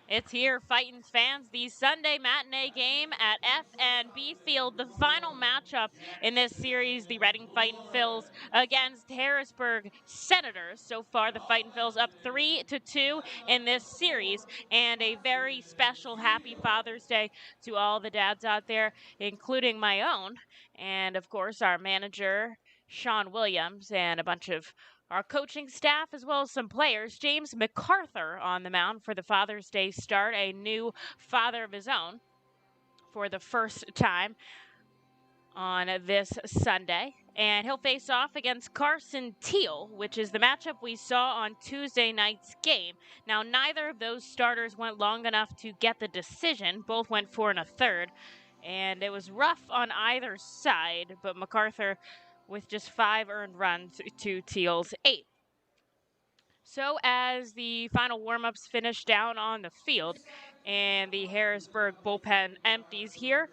It's here, Fightin fans, the Sunday matinee game at F&B Field, the final matchup in this series, the Reading Fightin Phils against Harrisburg Senators. So far, the Fightin Phils up 3-2 in this series, and a very special happy Father's Day to all the dads out there, including my own, and of course our manager, Sean Williams, and a bunch of our coaching staff, as well as some players. James MacArthur on the mound for the Father's Day start, a new father of his own for the first time on this Sunday. And he'll face off against Carson Teal, which is the matchup we saw on Tuesday night's game. Now, neither of those starters went long enough to get the decision. Both went 4 1/3. And it was rough on either side, but MacArthur with just 5 earned runs to Teal's 8. So as the final warm-ups finish down on the field and the Harrisburg bullpen empties here,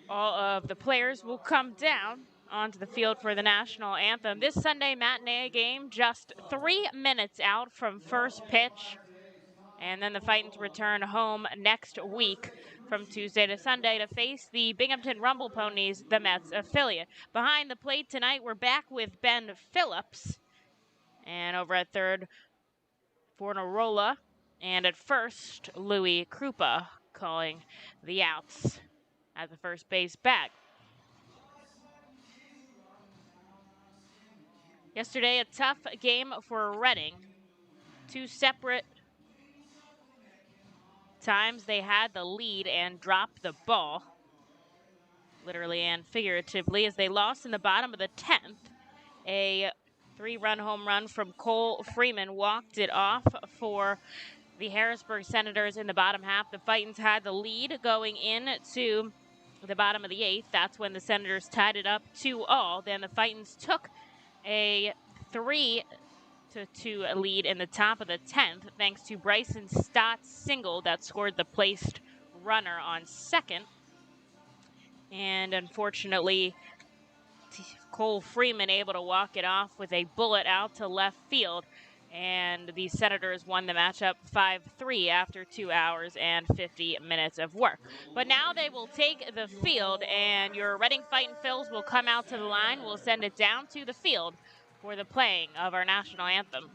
all of the players will come down onto the field for the national anthem. This Sunday matinee game just 3 minutes out from first pitch. And then the Fightins return home next week from Tuesday to Sunday to face the Binghamton Rumble Ponies, the Mets affiliate. Behind the plate tonight, we're back with Ben Phillips. And over at third, Fornarola. And at first, Louis Krupa calling the outs at the first base bag. Yesterday, a tough game for Reading. 2 separate times they had the lead and dropped the ball, literally and figuratively, as they lost in the bottom of the 10th. A 3-run home run from Cole Freeman walked it off for the Harrisburg Senators in the bottom half. The Fightins had the lead going into the bottom of the 8th. That's when the Senators tied it up 2-all. Then the Fightins took a 3-2 lead in the top of the 10th, thanks to Bryson Stott's single that scored the placed runner on second. And unfortunately, Cole Freeman able to walk it off with a bullet out to left field. And the Senators won the matchup 5-3 after 2 hours and 50 minutes of work. But now they will take the field, and your Reading Fightin Phils will come out to the line. We'll send it down to the field for the playing of our national anthem.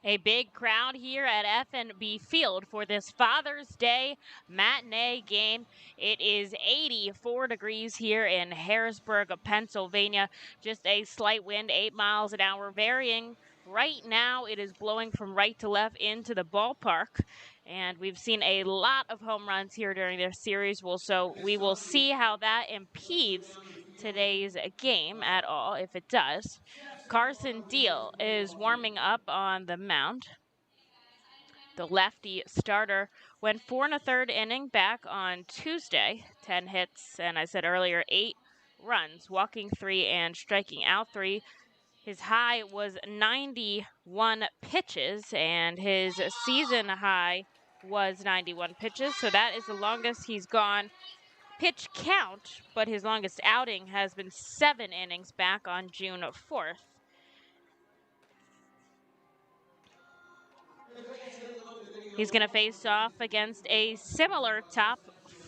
A big crowd here at F&B Field for this Father's Day matinee game. It is 84 degrees here in Harrisburg, Pennsylvania. Just a slight wind, 8 miles an hour, varying Right now, it is blowing from right to left into the ballpark, and we've seen a lot of home runs here during this series. So we will see how that impedes today's game at all, if it does. Carson Deal is warming up on the mound. The lefty starter went 4 1/3 inning back on Tuesday, 10 hits, and I said earlier, 8 runs, walking 3 and striking out 3. His high was 91 pitches, and his season high was 91 pitches. So that is the longest he's gone pitch count, but his longest outing has been 7 innings back on June 4th. He's going to face off against a similar top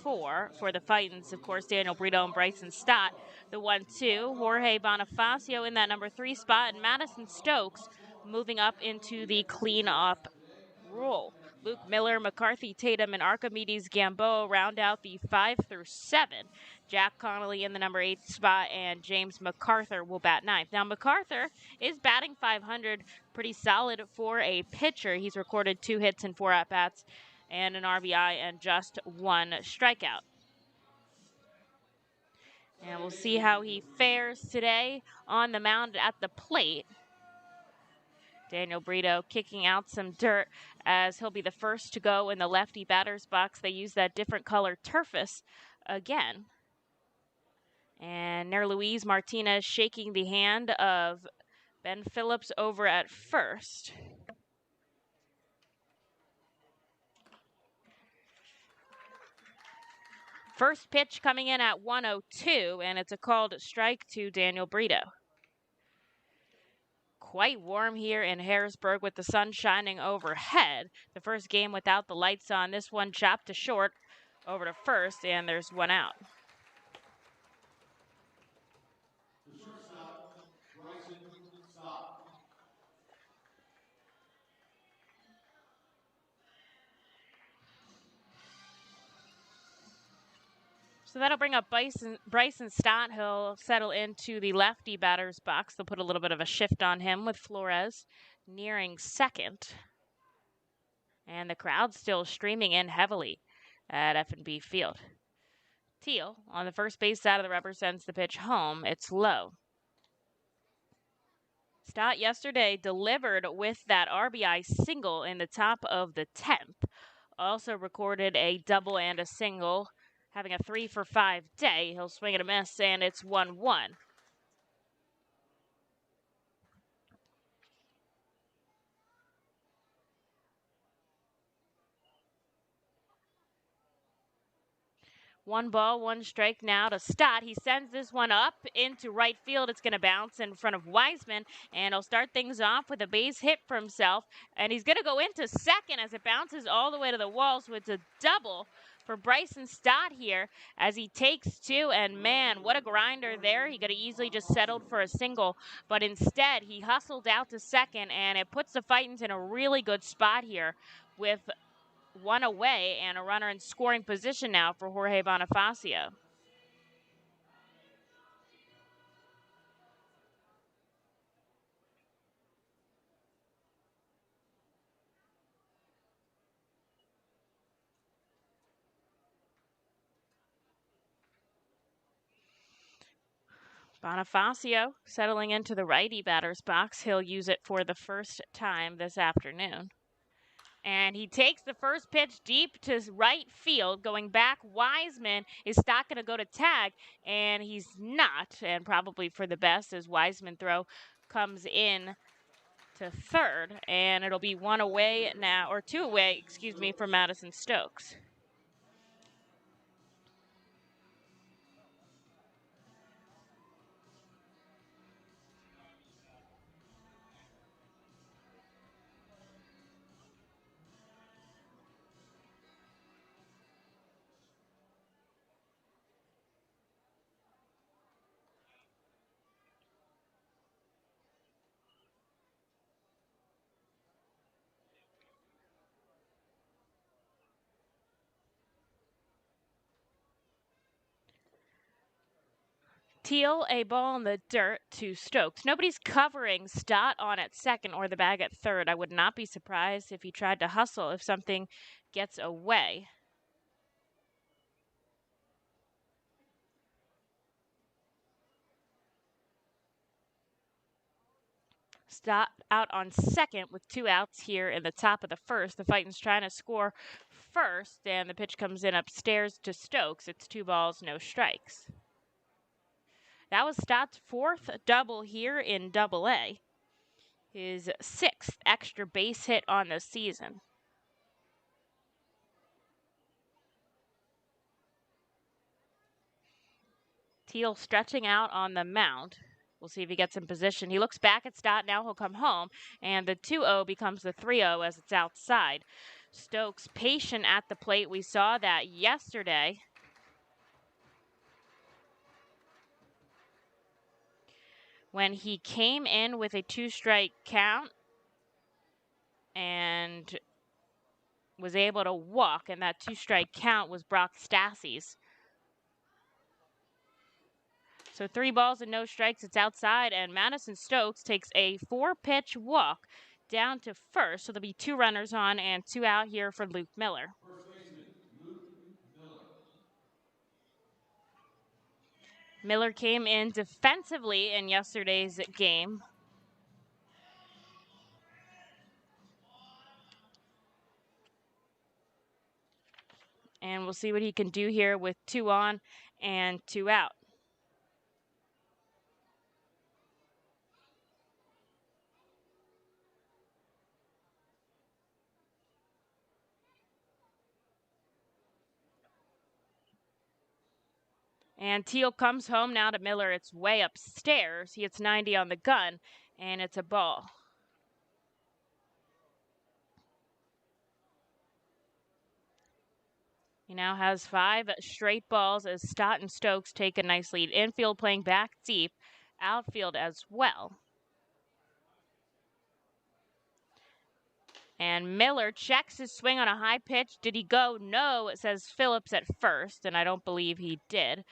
4 for the Fightins. Of course, Daniel Brito and Bryson Stott, the 1-2. Jorge Bonifacio in that number 3 spot, and Madison Stokes moving up into the cleanup role. Luke Miller, McCarthy, Tatum, and Archimedes Gamboa round out the 5 through 7. Jack Connolly in the number 8 spot, and James MacArthur will bat 9th. Now, MacArthur is batting .500, pretty solid for a pitcher. He's recorded 2 hits and 4 at-bats, and an RBI and just 1 strikeout. And we'll see how he fares today on the mound at the plate. Daniel Brito kicking out some dirt as he'll be the first to go in the lefty batter's box. They use that different color turfus again. And Luis Martinez shaking the hand of Ben Phillips over at first. First pitch coming in at 1:02, and it's a called strike to Daniel Brito. Quite warm here in Harrisburg with the sun shining overhead. The first game without the lights on. This one chopped to short over to first, and there's 1 out. So that'll bring up Bryson Stott. He'll settle into the lefty batter's box. They'll put a little bit of a shift on him with Flores nearing second. And the crowd still streaming in heavily at F&B Field. Teal on the first base side of the rubber sends the pitch home. It's low. Stott yesterday delivered with that RBI single in the top of the 10th. Also recorded a double and a single, having a 3-for-5 day. He'll swing and a miss, and it's 1-1. One ball, 1 strike now to Stott. He sends this one up into right field. It's going to bounce in front of Wiseman, and he'll start things off with a base hit for himself. And he's going to go into second as it bounces all the way to the wall. So it's a double for Bryson Stott here as he takes 2. And man, what a grinder there. He could have easily just settled for a single, but instead he hustled out to second, and it puts the Fightins in a really good spot here with 1 away and a runner in scoring position now for Jorge Bonifacio. Bonifacio settling into the righty batter's box. He'll use it for the first time this afternoon. And he takes the first pitch deep to right field. Going back, Wiseman is not going to go to tag, and he's not, and probably for the best as Wiseman throw comes in to third, and it'll be 1 away now, or 2 away, for Madison Stokes. Teal, a ball in the dirt to Stokes. Nobody's covering Stott on at second or the bag at third. I would not be surprised if he tried to hustle if something gets away. Stott out on second with 2 outs here in the top of the first. The Fightin's trying to score first, and the pitch comes in upstairs to Stokes. It's 2 balls, no strikes. That was Stott's 4th double here in Double A. His 6th extra base hit on the season. Teal stretching out on the mound. We'll see if he gets in position. He looks back at Stott. Now he'll come home, and the 2-0 becomes the 3-0 as it's outside. Stokes patient at the plate. We saw that yesterday. When he came in with a 2-strike count and was able to walk, and that 2-strike count was Brock Stassi's. So 3 balls and no strikes. It's outside, and Madison Stokes takes a 4-pitch walk down to first. So there'll be 2 runners on and 2 out here for Luke Miller. First baseman, Luke Miller. Miller came in defensively in yesterday's game. And we'll see what he can do here with 2 on and 2 out. And Teal comes home now to Miller. It's way upstairs. He hits 90 on the gun, and it's a ball. He now has 5 straight balls as Stott and Stokes take a nice lead. Infield playing back deep, outfield as well. And Miller checks his swing on a high pitch. Did he go? No, it says Phillips at first, and I don't believe he did.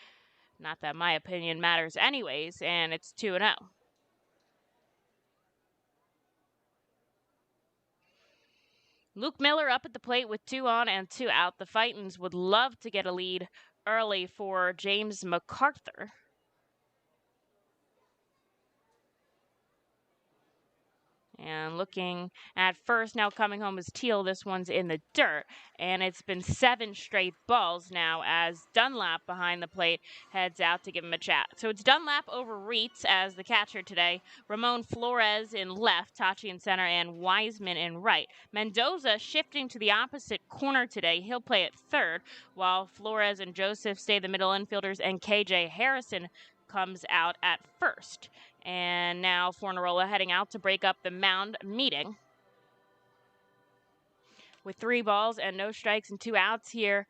Not that my opinion matters anyways, and it's 2-0. Luke Miller up at the plate with 2 on and 2 out. The Fightins would love to get a lead early for James MacArthur. And looking at first, now coming home is Teal. This one's in the dirt. And it's been 7 straight balls now as Dunlap behind the plate heads out to give him a chat. So it's Dunlap over Reitz as the catcher today. Ramon Flores in left, Tachi in center, and Wiseman in right. Mendoza shifting to the opposite corner today. He'll play at third, while Flores and Joseph stay the middle infielders, and KJ Harrison comes out at first. And now Fornarola heading out to break up the mound meeting. With 3 balls and no strikes and 2 outs here,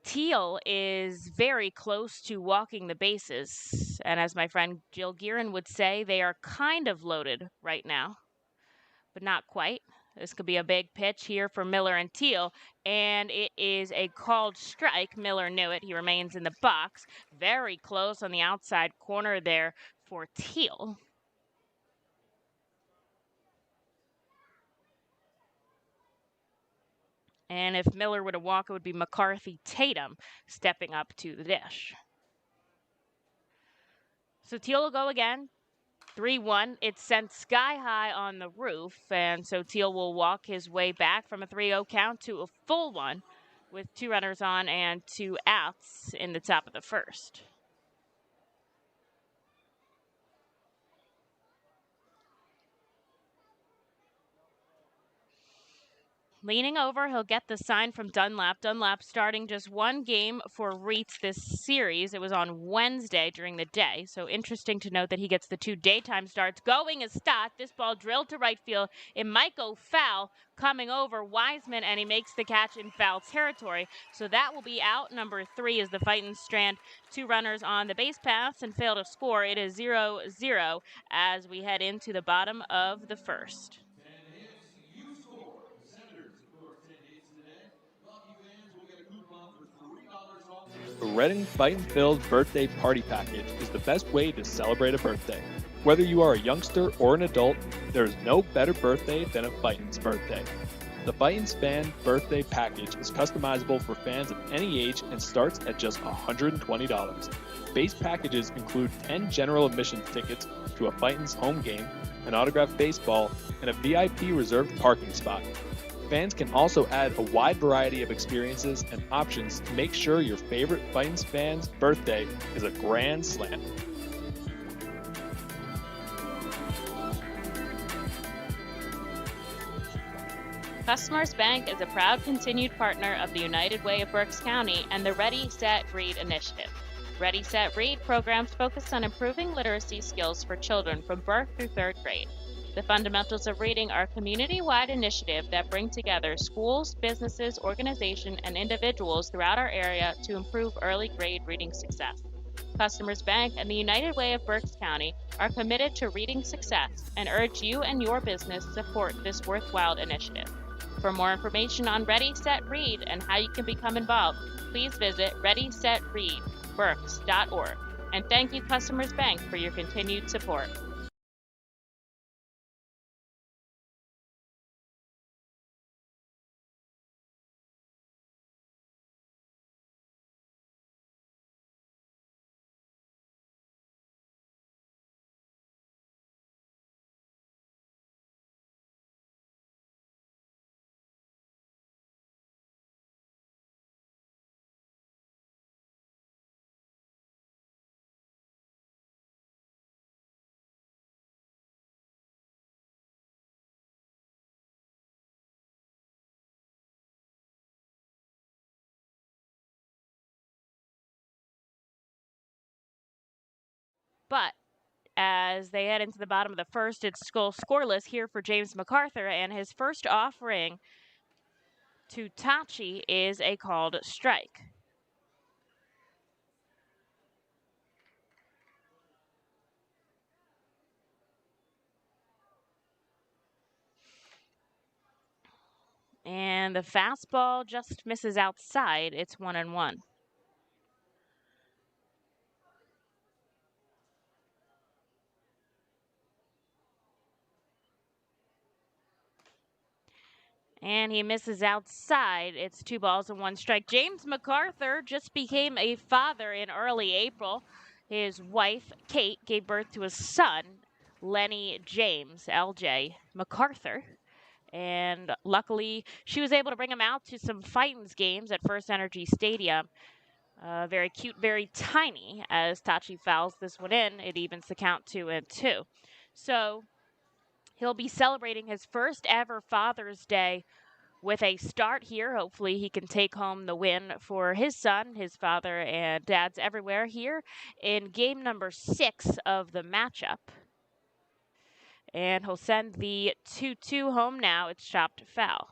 Teal is very close to walking the bases. And as my friend Jill Gearin would say, they are kind of loaded right now, but not quite. This could be a big pitch here for Miller and Teal, and it is a called strike. Miller knew it. He remains in the box. Very close on the outside corner there for Teal. And if Miller were to walk, it would be McCarthy Tatum stepping up to the dish. So Teal will go again. 3-1. It's sent sky high on the roof, and so Teal will walk his way back from a 3-0 count to a full one with 2 runners on and 2 outs in the top of the first. Leaning over, he'll get the sign from Dunlap. Dunlap starting just 1 game for Reitz this series. It was on Wednesday during the day. So interesting to note that he gets the 2 daytime starts. Going is Stott. This ball drilled to right field. It might go foul. Coming over Wiseman, and he makes the catch in foul territory. So that will be out number 3 as the Fightins strand 2 runners on the base paths and fail to score. It is 0-0 as we head into the bottom of the first. Senators, of course, 10 hits today. Lucky fans will get a coupon for $3 off their The Reading Fightin' Phil's birthday party package is the best way to celebrate a birthday. Whether you are a youngster or an adult, there is no better birthday than a Fightin's birthday. The Fightin's Fan Birthday Package is customizable for fans of any age and starts at just $120. Base packages include 10 general admission tickets to a Fightin's home game, an autographed baseball, and a VIP reserved parking spot. Fans can also add a wide variety of experiences and options to make sure your favorite Fightin's fan's birthday is a grand slam. Customers Bank is a proud continued partner of the United Way of Berks County and the Ready, Set, Read initiative. Ready, Set, Read programs focus on improving literacy skills for children from birth through third grade. The Fundamentals of Reading are a community-wide initiative that bring together schools, businesses, organizations, and individuals throughout our area to improve early grade reading success. Customers Bank and the United Way of Berks County are committed to reading success and urge you and your business to support this worthwhile initiative. For more information on Ready, Set, Read and how you can become involved, please visit readysetreadberks.org. And thank you, Customers Bank, for your continued support. But as they head into the bottom of the first, it's still scoreless here for James MacArthur, and his first offering to Tachi is a called strike. And the fastball just misses outside. It's 1-1. And he misses outside. It's 2-1 strike. James MacArthur just became a father in early April. His wife, Kate, gave birth to a son, Lenny James, LJ MacArthur. And luckily, she was able to bring him out to some Fightin's games at First Energy Stadium. Very cute, very tiny. As Tachi fouls this one in, it evens the count 2-2. So he'll be celebrating his first ever Father's Day with a start here. Hopefully he can take home the win for his son. His father and dad's everywhere here in game number 6 of the matchup. And he'll send the 2-2 home now. It's chopped foul.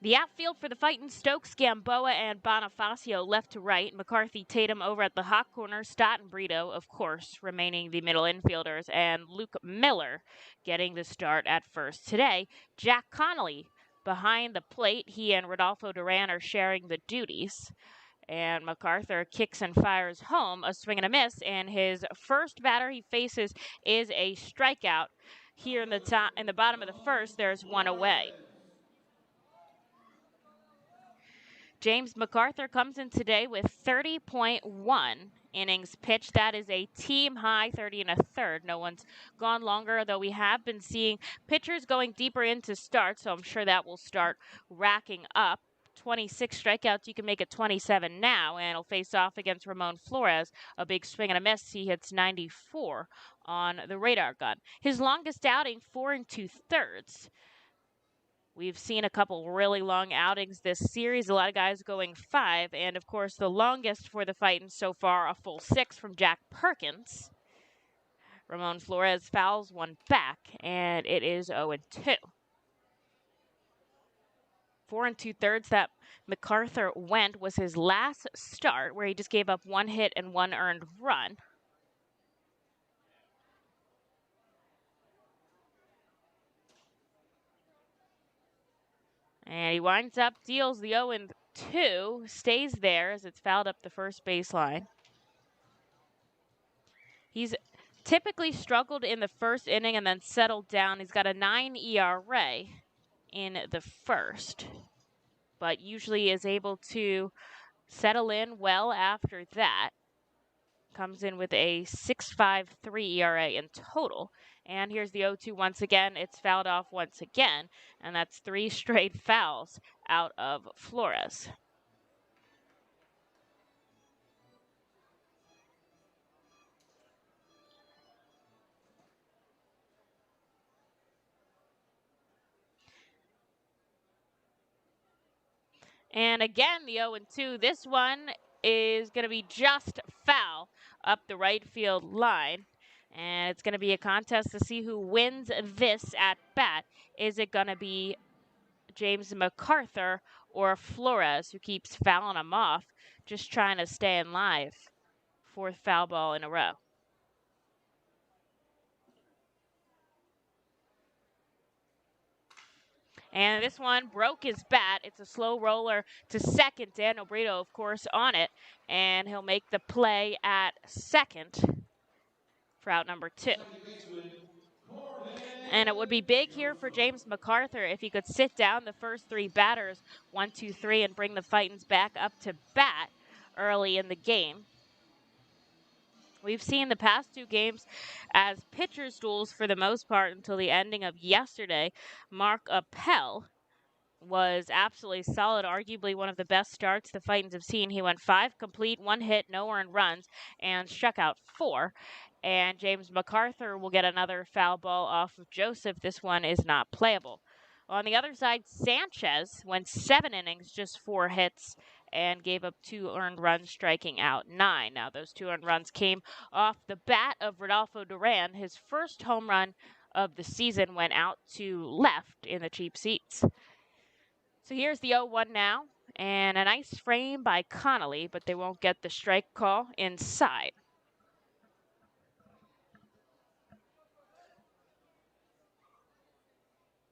The outfield for the Fightin' Stokes, Gamboa and Bonifacio left to right. McCarthy, Tatum over at the hot corner. Stott and Brito, of course, remaining the middle infielders. And Luke Miller getting the start at first. Today, Jack Connolly behind the plate. He and Rodolfo Duran are sharing the duties. And MacArthur kicks and fires home, a swing and a miss. And his first batter he faces is a strikeout. Here in the bottom of the first, there's one away. James MacArthur comes in today with 30.1 innings pitched. That is a team high 30 1/3. No one's gone longer, though we have been seeing pitchers going deeper into starts, so I'm sure that will start racking up. 26 strikeouts, you can make it 27 now, and he'll face off against Ramon Flores. A big swing and a miss. He hits 94 on the radar gun. His longest outing, 4 2/3. We've seen a couple really long outings this series. A lot of guys going 5. And, of course, the longest for the Fightin' so far, a full 6 from Jack Perkins. Ramon Flores fouls one back, and it is 0-2. 4 2/3 that MacArthur went was his last start, where he just gave up 1 hit and 1 earned run. And he winds up, deals the 0-2, stays there as it's fouled up the first baseline. He's typically struggled in the first inning and then settled down. He's got a 9 ERA in the first, but usually is able to settle in well after that. Comes in with a 6.53 ERA in total. And here's the 0-2 once again. It's fouled off once again, and that's 3 straight fouls out of Flores. And again, the 0-2. This one is going to be just foul up the right field line. And it's going to be a contest to see who wins this at bat. Is it going to be James MacArthur or Flores, who keeps fouling him off, just trying to stay in live? 4th foul ball in a row. And this one broke his bat. It's a slow roller to second. Daniel Brito, of course, on it. And he'll make the play at second for out number 2. And it would be big here for James MacArthur if he could sit down the first 3 batters, 1, 2, 3, and bring the Fightins back up to bat early in the game. We've seen the past 2 games as pitchers' duels for the most part until the ending of yesterday. Mark Appel was absolutely solid, arguably one of the best starts the Fightins have seen. He went 5 complete, 1 hit, no earned runs, and struck out 4. And James MacArthur will get another foul ball off of Joseph. This one is not playable. On the other side, Sanchez went 7 innings, just 4 hits, and gave up 2 earned runs, striking out 9. Now, those 2 earned runs came off the bat of Rodolfo Duran. His first home run of the season went out to left in the cheap seats. So here's the 0-1 now, and a nice frame by Connolly, but they won't get the strike call inside.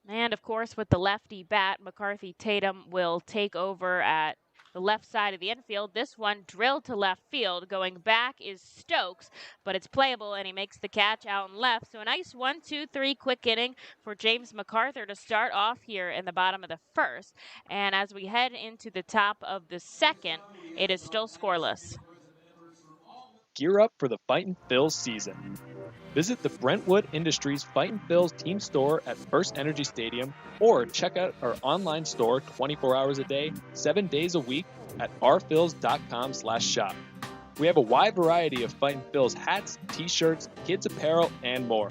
And, of course, with the lefty bat, McCarthy Tatum will take over at the left side of the infield. This one drilled to left field. Going back is Stokes, but it's playable, and he makes the catch out and left. So a nice 1-2-3 quick inning for James MacArthur to start off here in the bottom of the first. And as we head into the top of the second, it is still scoreless. Gear up for the Fightin' Phils season. Visit the Brentwood Industries Fightin' Phils team store at First Energy Stadium, or check out our online store 24 hours a day, 7 days a week at rphils.com/shop. We have a wide variety of Fightin' Phils hats, t-shirts, kids apparel, and more.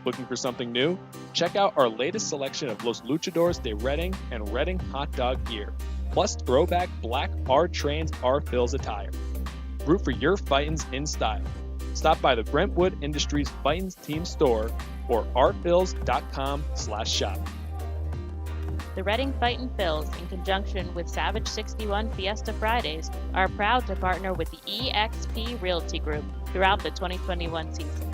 Looking for something new? Check out our latest selection of Los Luchadores de Reading and Reading hot dog gear, plus throwback black R-Trains R-Phils attire. Root for your Fightins in style. Stop by the Brentwood Industries Fightins team store or rphils.com/shop. The Reading Fightin' Phils, in conjunction with Savage 61 Fiesta Fridays, are proud to partner with the eXp Realty Group throughout the 2021 season.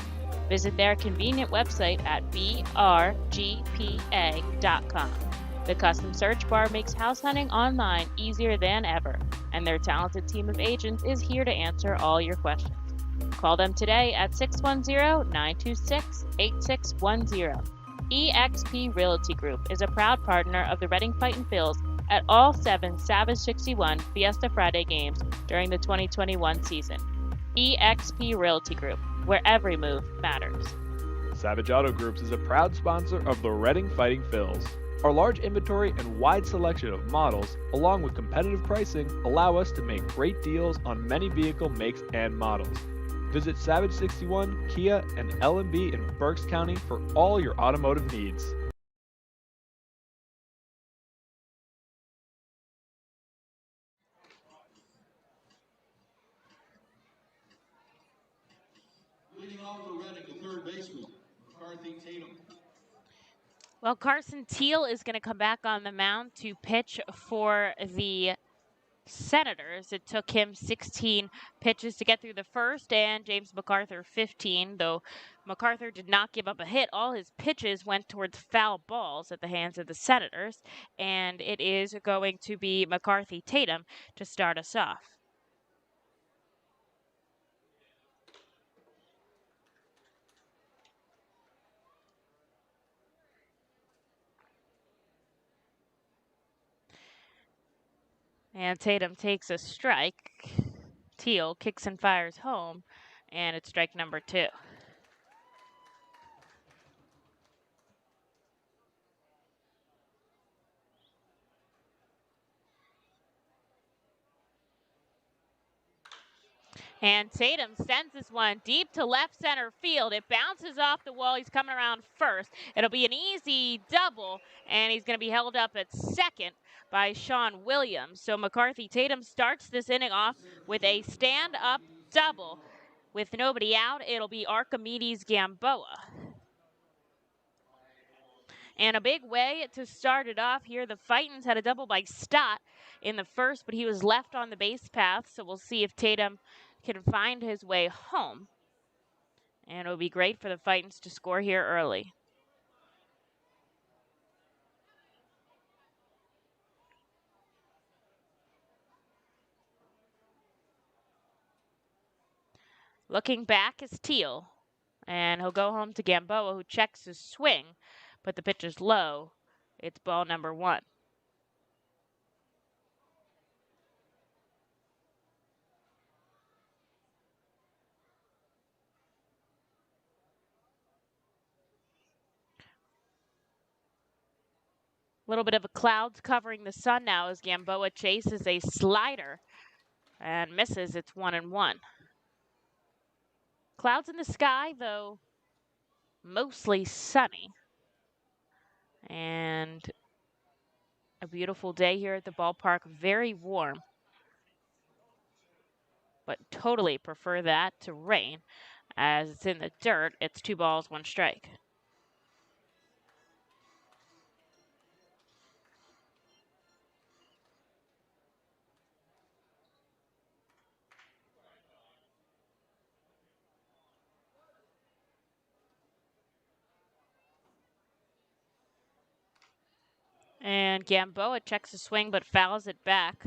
Visit their convenient website at brgpa.com. The custom search bar makes house hunting online easier than ever, and their talented team of agents is here to answer all your questions. Call them today at 610-926-8610. eXp Realty Group is a proud partner of the Reading Fightin' Phils at all 7 Savage 61 Fiesta Friday games during the 2021 season. eXp Realty Group, where every move matters. Savage Auto Groups is a proud sponsor of the Reading Fightin' Phils. Our large inventory and wide selection of models, along with competitive pricing, allow us to make great deals on many vehicle makes and models. Visit Savage 61, Kia, and L&B in Berks County for all your automotive needs. Leading off for Reading, the third baseman, McCarthy Tatum. Well, Carson Teal is going to come back on the mound to pitch for the Senators. It took him 16 pitches to get through the first, and James MacArthur 15, though MacArthur did not give up a hit. All his pitches went towards foul balls at the hands of the Senators, and it is going to be McCarthy Tatum to start us off. And Tatum takes a strike. Teal kicks and fires home, and it's strike number 2. And Tatum sends this one deep to left center field. It bounces off the wall. He's coming around first. It'll be an easy double, and he's going to be held up at second by Sean Williams. So McCarthy Tatum starts this inning off with a stand-up double. With nobody out, it'll be Archimedes Gamboa. And a big way to start it off here, the Fightins had a double by Stott in the first, but he was left on the base path, so we'll see if Tatum can find his way home. And it would be great for the Fightins to score here early. Looking back is Teal, and he'll go home to Gamboa, who checks his swing, but the pitch is low. It's ball number 1. A little bit of a clouds covering the sun now as Gamboa chases a slider and misses. It's 1-1. Clouds in the sky, though mostly sunny. And a beautiful day here at the ballpark, very warm. But totally prefer that to rain. As it's in the dirt, it's 2 balls, 1 strike. And Gamboa checks the swing but fouls it back.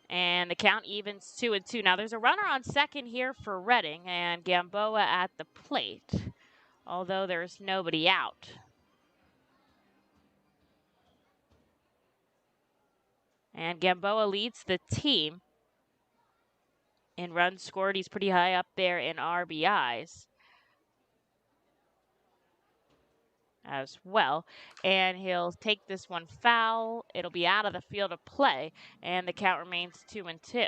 And the count evens 2-2. Now there's a runner on second here for Reading, and Gamboa at the plate, although there's nobody out. And Gamboa leads the team in runs scored. He's pretty high up there in RBIs as well. And he'll take this one foul. It'll be out of the field of play, and the count remains 2-2.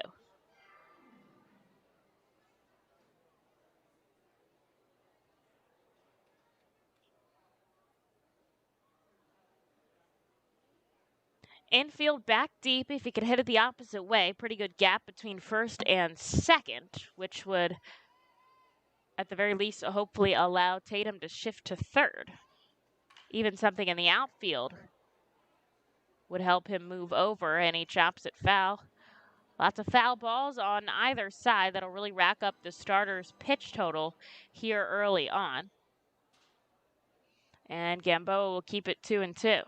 Infield back deep if he could hit it the opposite way. Pretty good gap between first and second, which would, at the very least, hopefully allow Tatum to shift to third. Even something in the outfield would help him move over, and he chops it foul. Lots of foul balls on either side that'll really rack up the starter's pitch total here early on. And Gamboa will keep it 2-2.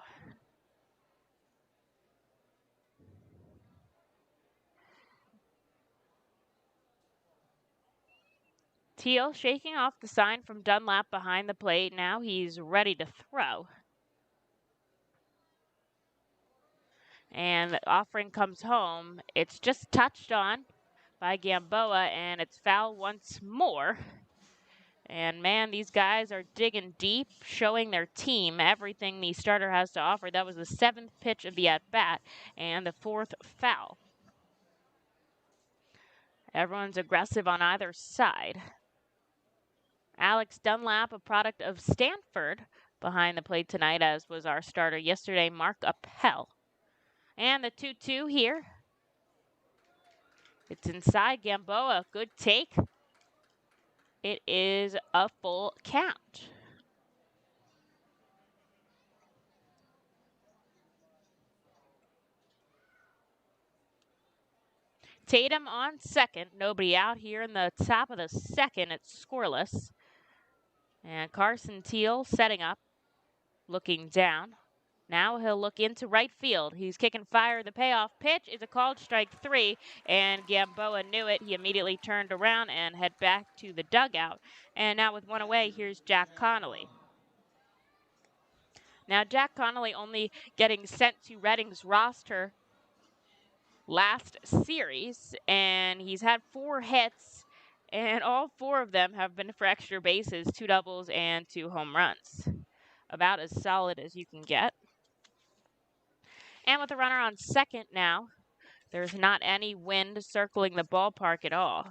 Teal shaking off the sign from Dunlap behind the plate. Now he's ready to throw. And the offering comes home. It's just touched on by Gamboa, and it's foul once more. And man, these guys are digging deep, showing their team everything the starter has to offer. That was the 7th pitch of the at-bat and the 4th foul. Everyone's aggressive on either side. Alex Dunlap, a product of Stanford, behind the plate tonight, as was our starter yesterday, Mark Appel. And the 2-2 here. It's inside Gamboa. Good take. It is a full count. Tatum on second. Nobody out here in the top of the second. It's scoreless. And Carson Teal setting up, looking down. Now he'll look into right field. He's kicking fire. The payoff pitch is a called strike 3, and Gamboa knew it. He immediately turned around and head back to the dugout. And now with one away, here's Jack Connolly. Now Jack Connolly only getting sent to Reading's roster last series, and he's had 4 hits, and all 4 of them have been for extra bases, 2 doubles and 2 home runs. About as solid as you can get. And with a runner on second now, there's not any wind circling the ballpark at all.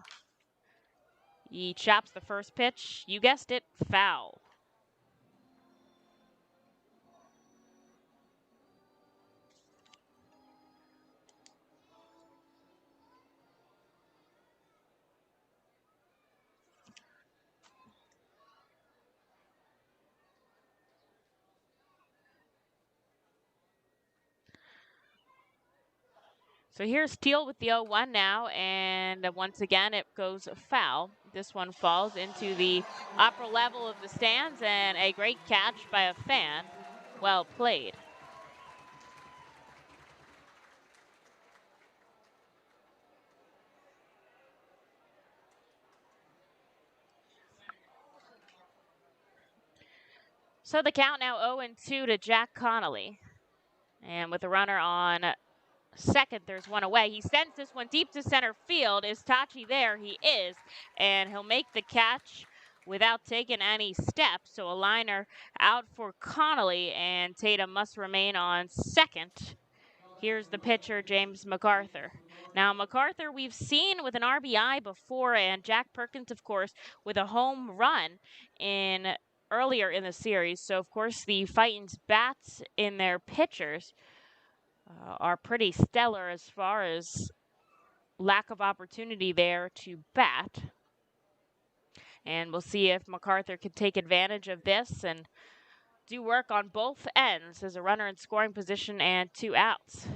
He chops the first pitch. You guessed it, foul. So here's Teal with the 0-1 now, and once again it goes foul. This one falls into the upper level of the stands, and a great catch by a fan. Well played. So the count now 0-2 to Jack Connolly. And with a runner on second, there's one away. He sends this one deep to center field. Is Tachi there? He is. And he'll make the catch without taking any steps. So a liner out for Connolly, and Tatum must remain on second. Here's the pitcher, James MacArthur. Now, MacArthur we've seen with an RBI before, and Jack Perkins, of course, with a home run earlier in the series. So, of course, the Fightin's bats in their pitchers are pretty stellar as far as lack of opportunity there to bat. And we'll see if MacArthur can take advantage of this and do work on both ends as a runner in scoring position and 2 outs.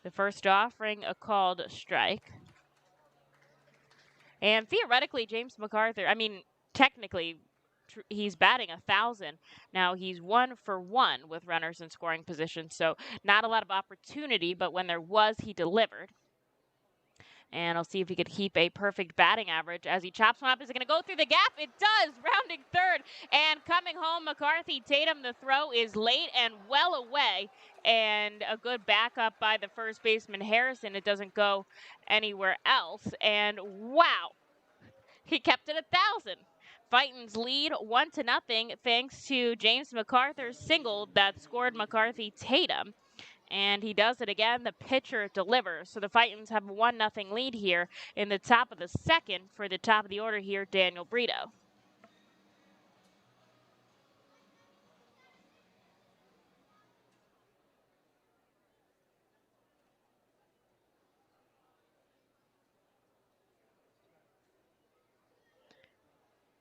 The first offering, a called strike. And theoretically, James MacArthur, technically, he's batting 1,000. Now he's 1 for 1 with runners in scoring position, so not a lot of opportunity, but when there was, he delivered. And I'll see if he could keep a perfect batting average as he chops one up. Is it going to go through the gap? It does, rounding third. And coming home, McCarthy Tatum, the throw is late and well away. And a good backup by the first baseman, Harrison. It doesn't go anywhere else. And wow, he kept it 1,000. Fightin's lead 1-0 thanks to James MacArthur's single that scored McCarthy Tatum. And he does it again. The pitcher delivers. So the Fightins have a 1-0 lead here in the top of the second. For the top of the order here, Daniel Brito.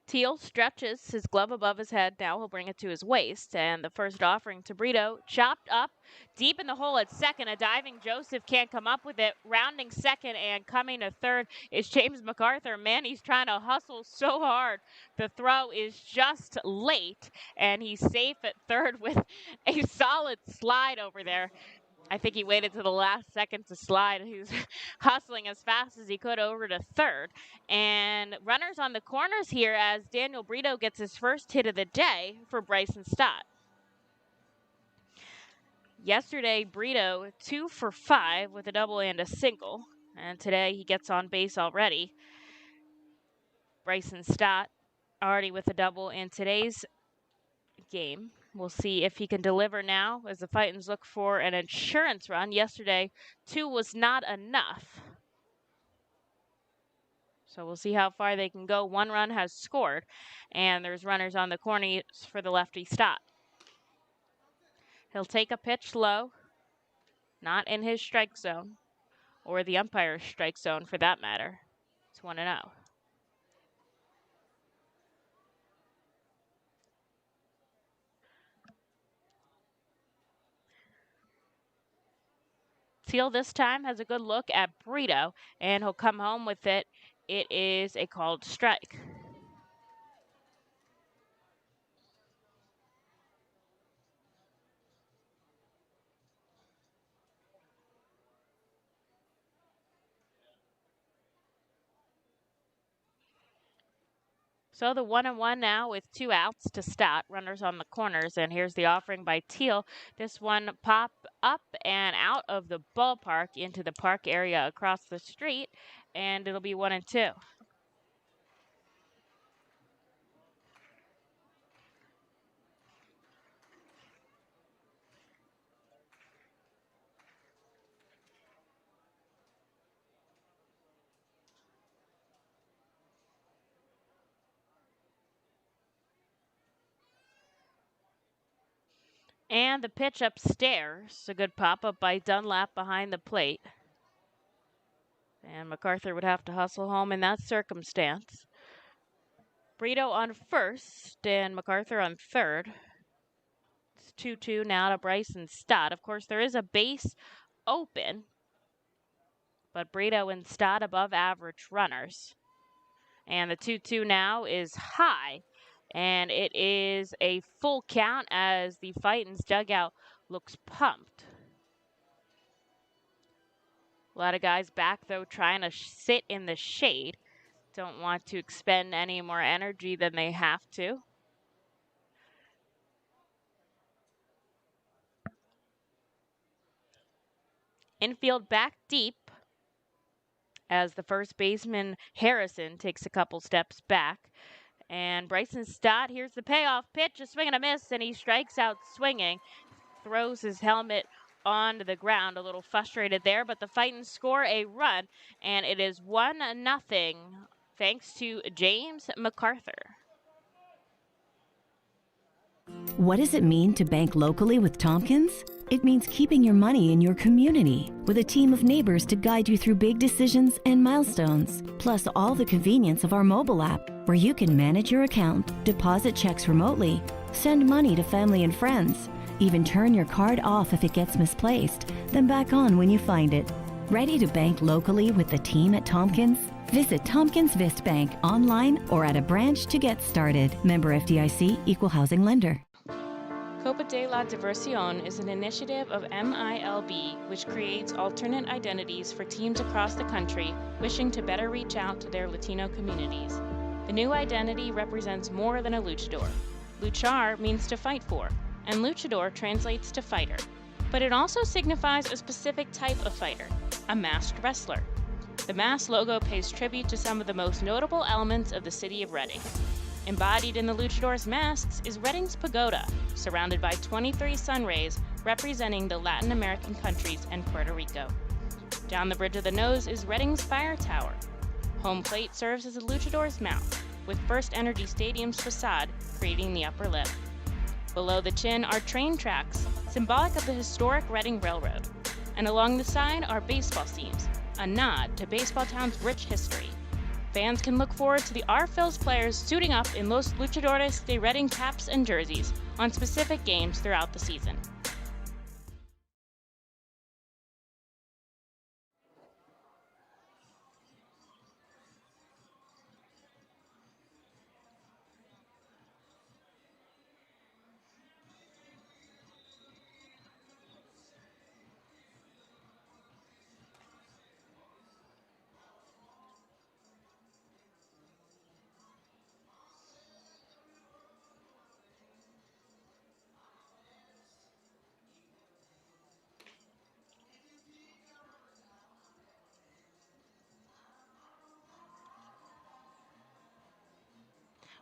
Teal stretches his glove above his head. Now he'll bring it to his waist. And the first offering to Brito, chopped up deep in the hole at second. A diving Joseph can't come up with it. Rounding second and coming to third is James MacArthur. Man, he's trying to hustle so hard. The throw is just late, and he's safe at third with a solid slide over there. I think he waited to the last second to slide. He was hustling as fast as he could over to third. And runners on the corners here as Daniel Brito gets his first hit of the day for Bryson Stott. Yesterday, Brito 2 for 5 with a double and a single. And today he gets on base already. Bryson Stott already with a double in today's game. We'll see if he can deliver now as the Fightins look for an insurance run. Yesterday, 2 was not enough. So we'll see how far they can go. 1 run has scored, and there's runners on the corners for the lefty Stott. He'll take a pitch low, not in his strike zone, or the umpire's strike zone for that matter. It's 1-0. Teal this time has a good look at Brito, and he'll come home with it. It is a called strike. So the 1-1 now with 2 outs to start, runners on the corners, and here's the offering by Teal. This one pop up and out of the ballpark into the park area across the street, and it'll be 1-2. And the pitch upstairs, a good pop-up by Dunlap behind the plate. And MacArthur would have to hustle home in that circumstance. Brito on first and MacArthur on third. It's 2-2 now to Bryson Stott. Of course, there is a base open, but Brito and Stott above average runners. And the 2-2 now is high, and it is a full count as the Fightin's dugout looks pumped. A lot of guys back, though, trying to sit in the shade. Don't want to expend any more energy than they have to. Infield back deep as the first baseman, Harrison, takes a couple steps back. And Bryson Stott, here's the payoff pitch, a swing and a miss, and he strikes out swinging. Throws his helmet on the ground, a little frustrated there, but the Fightins score a run, and it is 1-0 thanks to James MacArthur. What does it mean to bank locally with Tompkins? It means keeping your money in your community with a team of neighbors to guide you through big decisions and milestones, plus all the convenience of our mobile app where you can manage your account, deposit checks remotely, send money to family and friends, even turn your card off if it gets misplaced, then back on when you find it. Ready to bank locally with the team at Tompkins? Visit Tompkins Vist Bank online or at a branch to get started. Member FDIC, Equal Housing Lender. Copa de la Diversión is an initiative of MILB which creates alternate identities for teams across the country wishing to better reach out to their Latino communities. The new identity represents more than a luchador. Luchar means to fight for, and luchador translates to fighter. But it also signifies a specific type of fighter, a masked wrestler. The mask logo pays tribute to some of the most notable elements of the city of Reading. Embodied in the luchador's masks is Reading's pagoda, surrounded by 23 sun rays representing the Latin American countries and Puerto Rico. Down the bridge of the nose is Reading's fire tower. Home plate serves as a luchador's mouth, with First Energy Stadium's facade creating the upper lip. Below the chin are train tracks, symbolic of the historic Reading Railroad. And along the side are baseball seams, a nod to Baseball Town's rich history. Fans can look forward to the R-Phils players suiting up in Los Luchadores de Reading caps and jerseys on specific games throughout the season.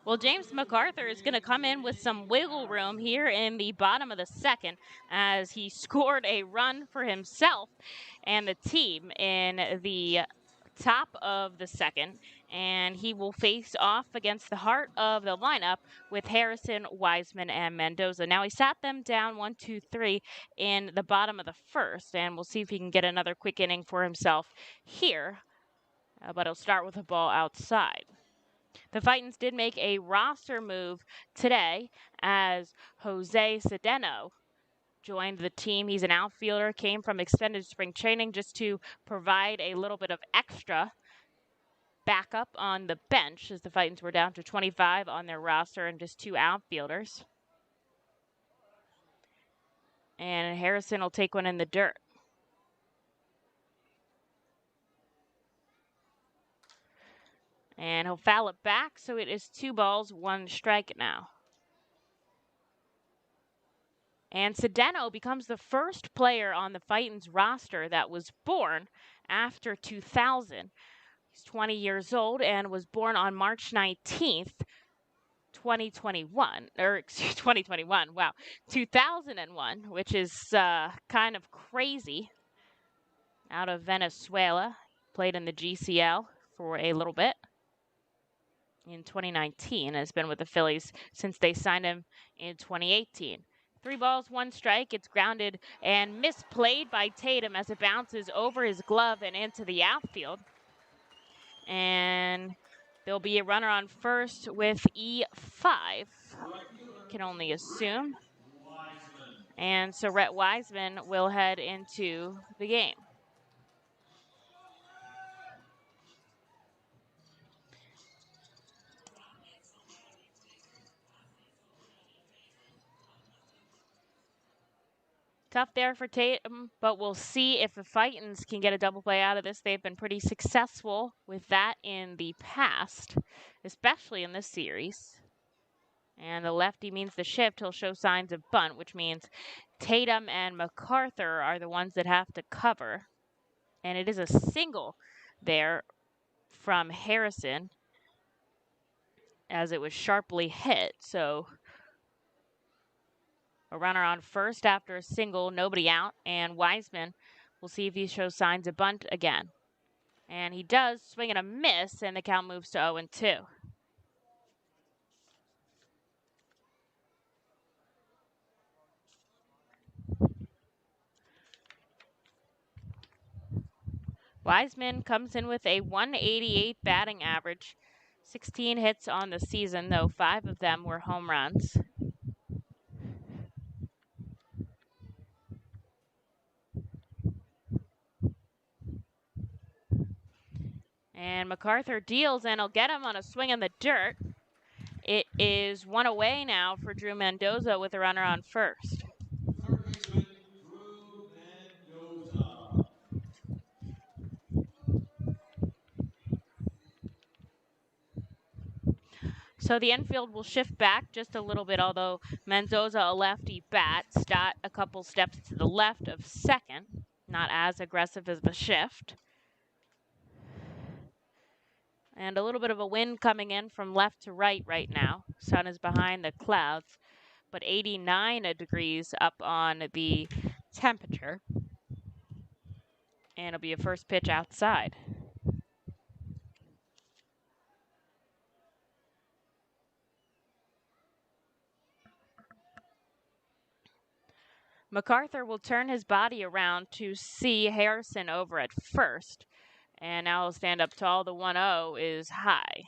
Well, James MacArthur is going to come in with some wiggle room here in the bottom of the second as he scored a run for himself and the team in the top of the second. And he will face off against the heart of the lineup with Harrison, Wiseman, and Mendoza. Now, he sat them down 1-2-3 in the bottom of the first, and we'll see if he can get another quick inning for himself here. But he'll start with a ball outside. The Fightins did make a roster move today as Jose Cedeno joined the team. He's an outfielder, came from extended spring training just to provide a little bit of extra backup on the bench, as the Fightins were down to 25 on their roster and just 2 outfielders. And Harrison will take one in the dirt. And he'll foul it back, so it is 2 balls, 1 strike now. And Sedeno becomes the first player on the Fightins roster that was born after 2000. He's 20 years old and was born on March 19th, 2021. Or, excuse 2021, wow. 2001, which is kind of crazy. Out of Venezuela. Played in the GCL for a little bit. In 2019, has been with the Phillies since they signed him in 2018. 3 balls, 1 strike. It's grounded and misplayed by Tatum as it bounces over his glove and into the outfield. And there'll be a runner on first with E5. Can only assume. And so Rhett Wiseman will head into the game. Tough there for Tatum, but we'll see if the Fightins can get a double play out of this. They've been pretty successful with that in the past, especially in this series. And the lefty means the shift. He'll show signs of bunt, which means Tatum and MacArthur are the ones that have to cover. And it is a single there from Harrison as it was sharply hit. So a runner on first after a single, nobody out, and Wiseman will see if he shows signs of bunt again. And he does, swing and a miss, and the count moves to 0-2. Wiseman comes in with a 188 batting average, 16 hits on the season, though 5 of them were home runs. And MacArthur deals, and he'll get him on a swing in the dirt. It is 1 away now for Drew Mendoza with a runner on first. Third baseman, Drew Mendoza. So the infield will shift back just a little bit, although Mendoza, a lefty bat, got a couple steps to the left of second. Not as aggressive as the shift. And a little bit of a wind coming in from left to right now. Sun is behind the clouds, but 89 degrees up on the temperature. And it'll be a first pitch outside. MacArthur will turn his body around to see Harrison over at first. And now he'll stand up tall. The 1-0 is high.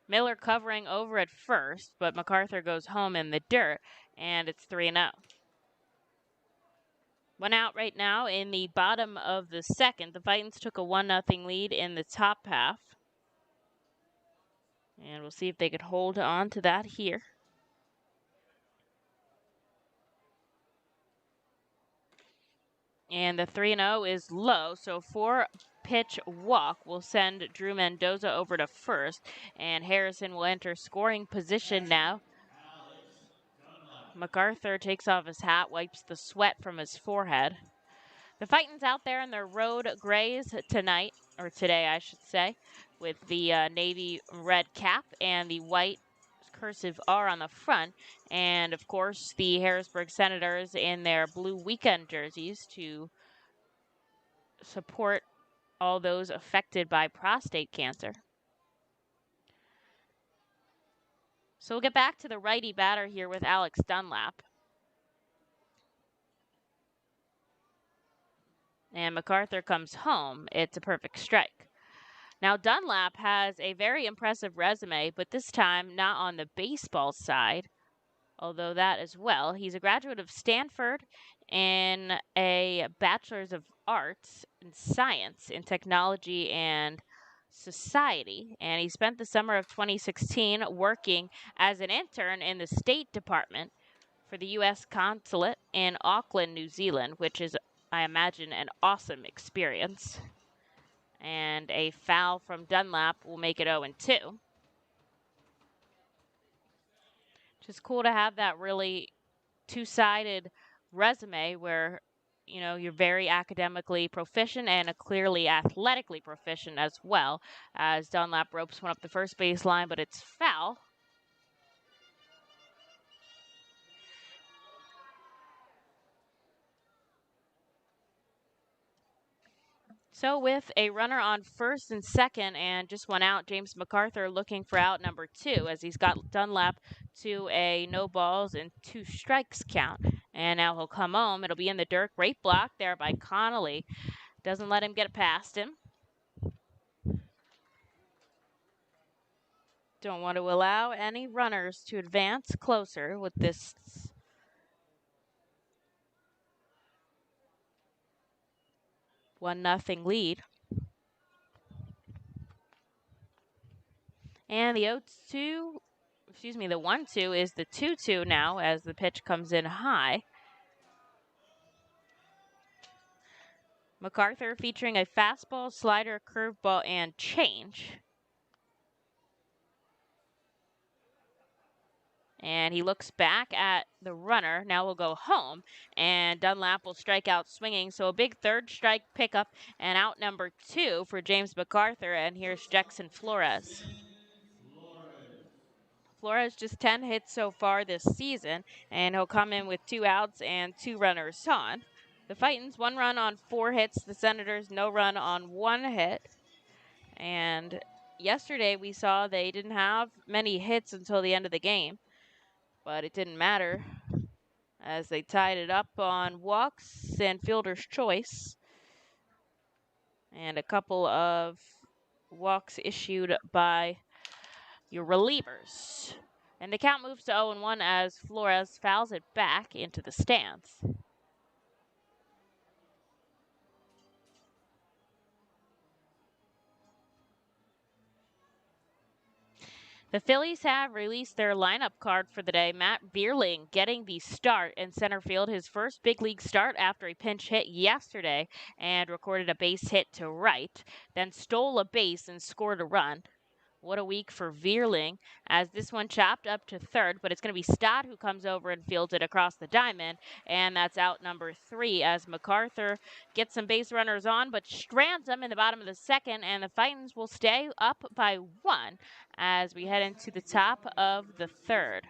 Miller covering over at first, but MacArthur goes home in the dirt, and it's 3-0. 1 out right now in the bottom of the second. The Fightins took a 1-0 lead in the top half. And we'll see if they could hold on to that here. And the 3-0 is low, so 4-pitch walk will send Drew Mendoza over to first. And Harrison will enter scoring position now. MacArthur takes off his hat, wipes the sweat from his forehead. The Fightins out there in their road grays tonight, or today I should say, with the navy red cap and the white cursive R on the front. And of course the Harrisburg Senators in their blue weekend jerseys to support all those affected by prostate cancer. So we'll get back to the righty batter here with Alex Dunlap. and MacArthur comes home. It's a perfect strike. Now, Dunlap has a very impressive resume, but this time not on the baseball side, although that as well. He's a graduate of Stanford in a Bachelor's of Arts in Science in Technology and Society, and he spent the summer of 2016 working as an intern in the State Department for the U.S. Consulate in Auckland, New Zealand, which is, I imagine, an awesome experience. And a foul from Dunlap will make it 0-2. Just cool to have that really two-sided resume where you're very academically proficient and clearly athletically proficient as well. As Dunlap ropes one up the first baseline, but it's foul. So with a runner on first and second and just one out, James MacArthur looking for out number 2 as he's got Dunlap to a no balls and 2 strikes count. And now he'll come home. It'll be in the dirt. Great block there by Connolly. Doesn't let him get past him. Don't want to allow any runners to advance closer with this 1-0 lead. And the 0-2, the 1-2 is the 2-2 now as the pitch comes in high. MacArthur featuring a fastball, slider, curveball, and change. And he looks back at the runner. Now we'll go home. And Dunlap will strike out swinging. So a big third strike pickup and out number 2 for James MacArthur. And here's Jackson Flores. Flores just 10 hits so far this season. And he'll come in with 2 outs and 2 runners on. The Fightins, 1 run on 4 hits. The Senators, no run on 1 hit. And yesterday we saw they didn't have many hits until the end of the game. But it didn't matter as they tied it up on walks and fielder's choice. And a couple of walks issued by your relievers. And the count moves to 0-1 as Flores fouls it back into the stands. The Phillies have released their lineup card for the day. Matt Vierling getting the start in center field, his first big league start after a pinch hit yesterday and recorded a base hit to right, then stole a base and scored a run. What a week for Vierling as this one chopped up to third, but it's going to be Stott who comes over and fields it across the diamond, and that's out number 3 as MacArthur gets some base runners on, but strands them in the bottom of the second, and the Fightins will stay up by 1 as we head into the top of the third.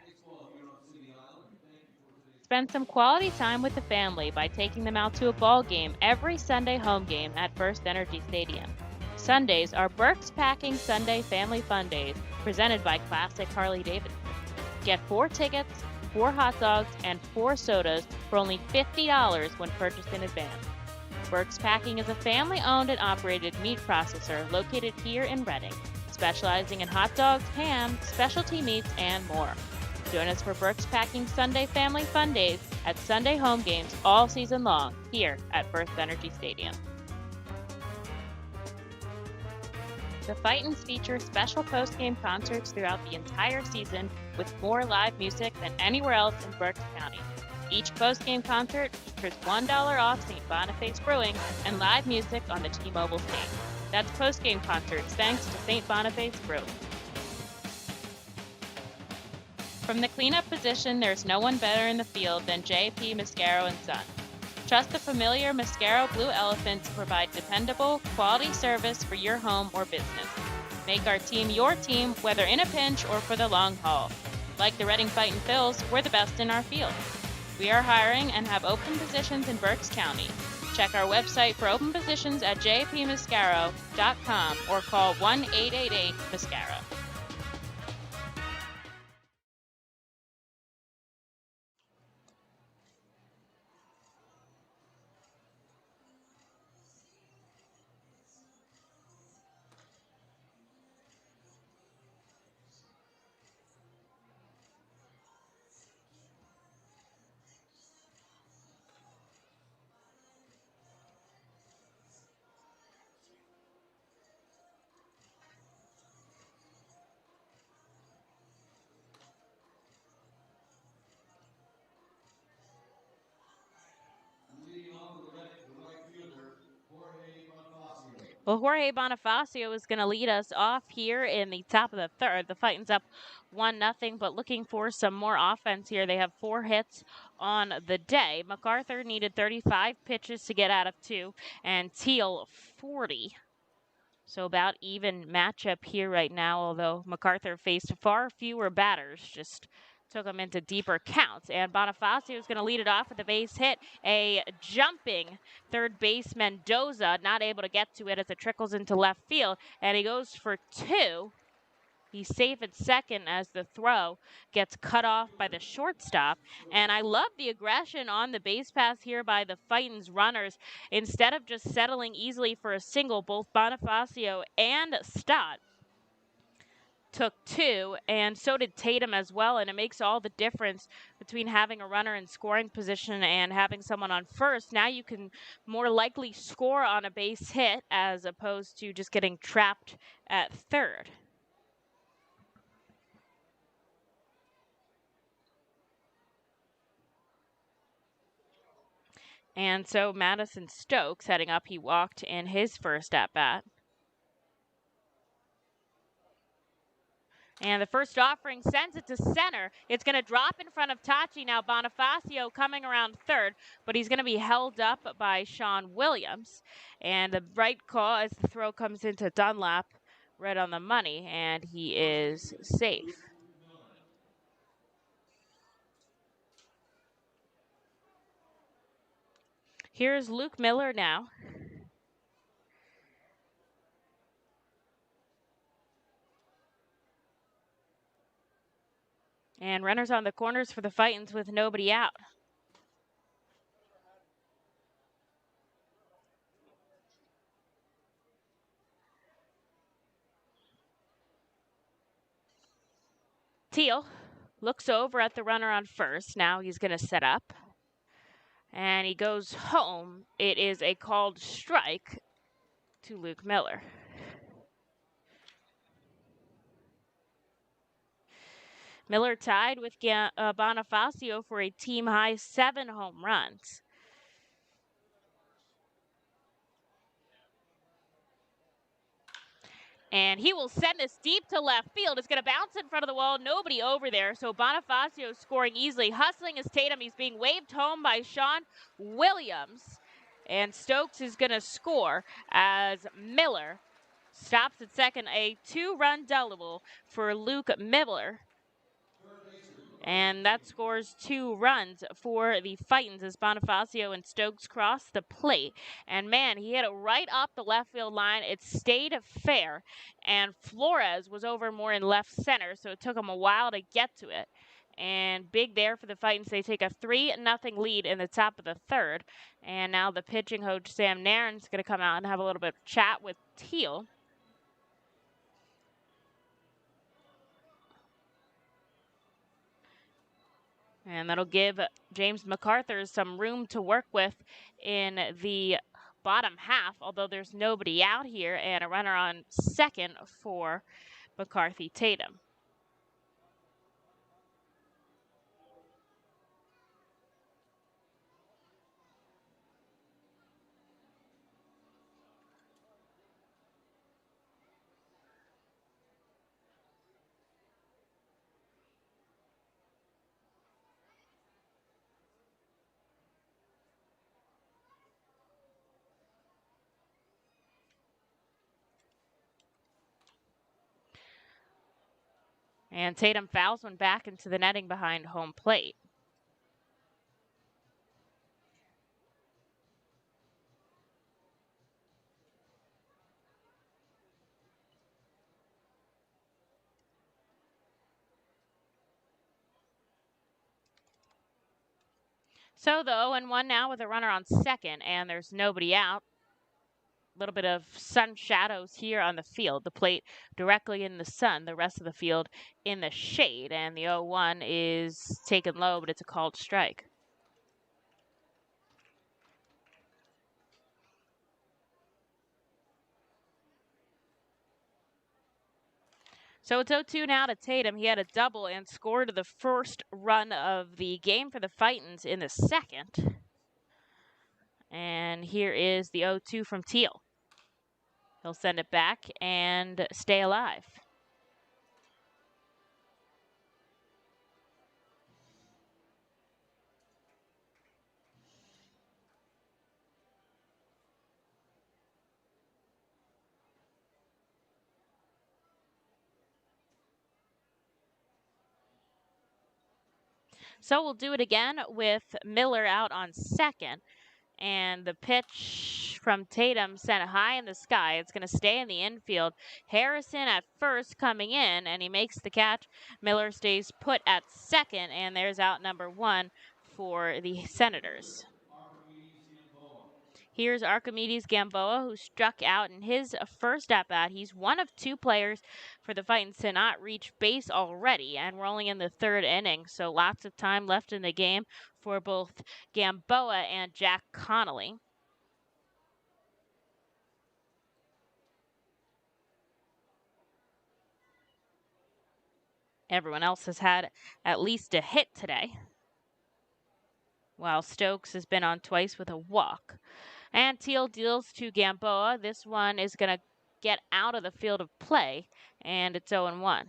Spend some quality time with the family by taking them out to a ball game every Sunday home game at First Energy Stadium. Sundays are Burke's Packing Sunday Family Fun Days, presented by Classic Harley-Davidson. Get 4 tickets, 4 hot dogs, and 4 sodas for only $50 when purchased in advance. Burke's Packing is a family-owned and operated meat processor located here in Reading, specializing in hot dogs, ham, specialty meats, and more. Join us for Burke's Packing Sunday Family Fun Days at Sunday home games all season long here at First Energy Stadium. The Fightins feature special post-game concerts throughout the entire season with more live music than anywhere else in Berks County. Each post-game concert features $1 off St. Boniface Brewing and live music on the T-Mobile stage. That's post-game concerts thanks to St. Boniface Brewing. From the cleanup position, there's no one better in the field than J.P. Mascaro & Son. Trust the familiar Mascaro Blue Elephant to provide dependable, quality service for your home or business. Make our team your team, whether in a pinch or for the long haul. Like the Reading Fightin' Phils, we're the best in our field. We are hiring and have open positions in Berks County. Check our website for open positions at jpmascaro.com or call 1-888-MASCARO. Well, Jorge Bonifacio is going to lead us off here in the top of the third. The Fightin's up 1-0, but looking for some more offense here. They have 4 hits on the day. MacArthur needed 35 pitches to get out of 2, and Teal 40. So about even matchup here right now, although MacArthur faced far fewer batters, just took them into deeper counts. And Bonifacio is going to lead it off with a base hit. A jumping third baseman, Mendoza, not able to get to it as it trickles into left field. And he goes for 2. He's safe at second as the throw gets cut off by the shortstop. And I love the aggression on the base pass here by the Fightin's runners. Instead of just settling easily for a single, both Bonifacio and Stott took 2, and so did Tatum as well. And it makes all the difference between having a runner in scoring position and having someone on first. Now you can more likely score on a base hit as opposed to just getting trapped at third. And so Madison Stokes heading up, he walked in his first at-bat. And the first offering sends it to center. It's going to drop in front of Tachi. Now Bonifacio coming around third, but he's going to be held up by Sean Williams. And the right call as the throw comes into Dunlap right on the money, and he is safe. Here's Luke Miller now. And runners on the corners for the Fightins with nobody out. Teal looks over at the runner on first. Now he's going to set up. And he goes home. It is a called strike to Luke Miller. Miller tied with Bonifacio for a team-high 7 home runs. And he will send this deep to left field. It's going to bounce in front of the wall. Nobody over there. So Bonifacio scoring easily. Hustling is Tatum. He's being waved home by Sean Williams. And Stokes is going to score as Miller stops at second. A 2-run double for Luke Miller. And that scores 2 runs for the Fightins as Bonifacio and Stokes cross the plate. And man, he hit it right off the left field line. It stayed fair. And Flores was over more in left center, so it took him a while to get to it. And big there for the Fightins. They take a 3-0 lead in the top of the third. And now the pitching coach, Sam Nairn's going to come out and have a little bit of chat with Teal. And that'll give James MacArthur some room to work with in the bottom half, although there's nobody out here, and a runner on second for McCarthy Tatum. And Tatum fouls one back into the netting behind home plate. So the 0-1 now with a runner on second, and there's nobody out. A little bit of sun shadows here on the field. The plate directly in the sun, the rest of the field in the shade. And the 0-1 is taken low, but it's a called strike. So it's 0-2 now to Tatum. He had a double and scored the first run of the game for the Fightins in the second. And here is the 0-2 from Teal. He'll send it back and stay alive. So we'll do it again with Miller out on second. And the pitch from Tatum sent high in the sky. It's going to stay in the infield. Harrison at first coming in, and he makes the catch. Miller stays put at second, and there's out number one for the Senators. Here's Archimedes Gamboa, who struck out in his first at-bat. He's one of two players for the Fightins to not reach base already, and we're only in the third inning, so lots of time left in the game for both Gamboa and Jack Connolly. Everyone else has had at least a hit today, while Stokes has been on twice with a walk. And Teal deals to Gamboa. This one is going to get out of the field of play, and it's 0-1.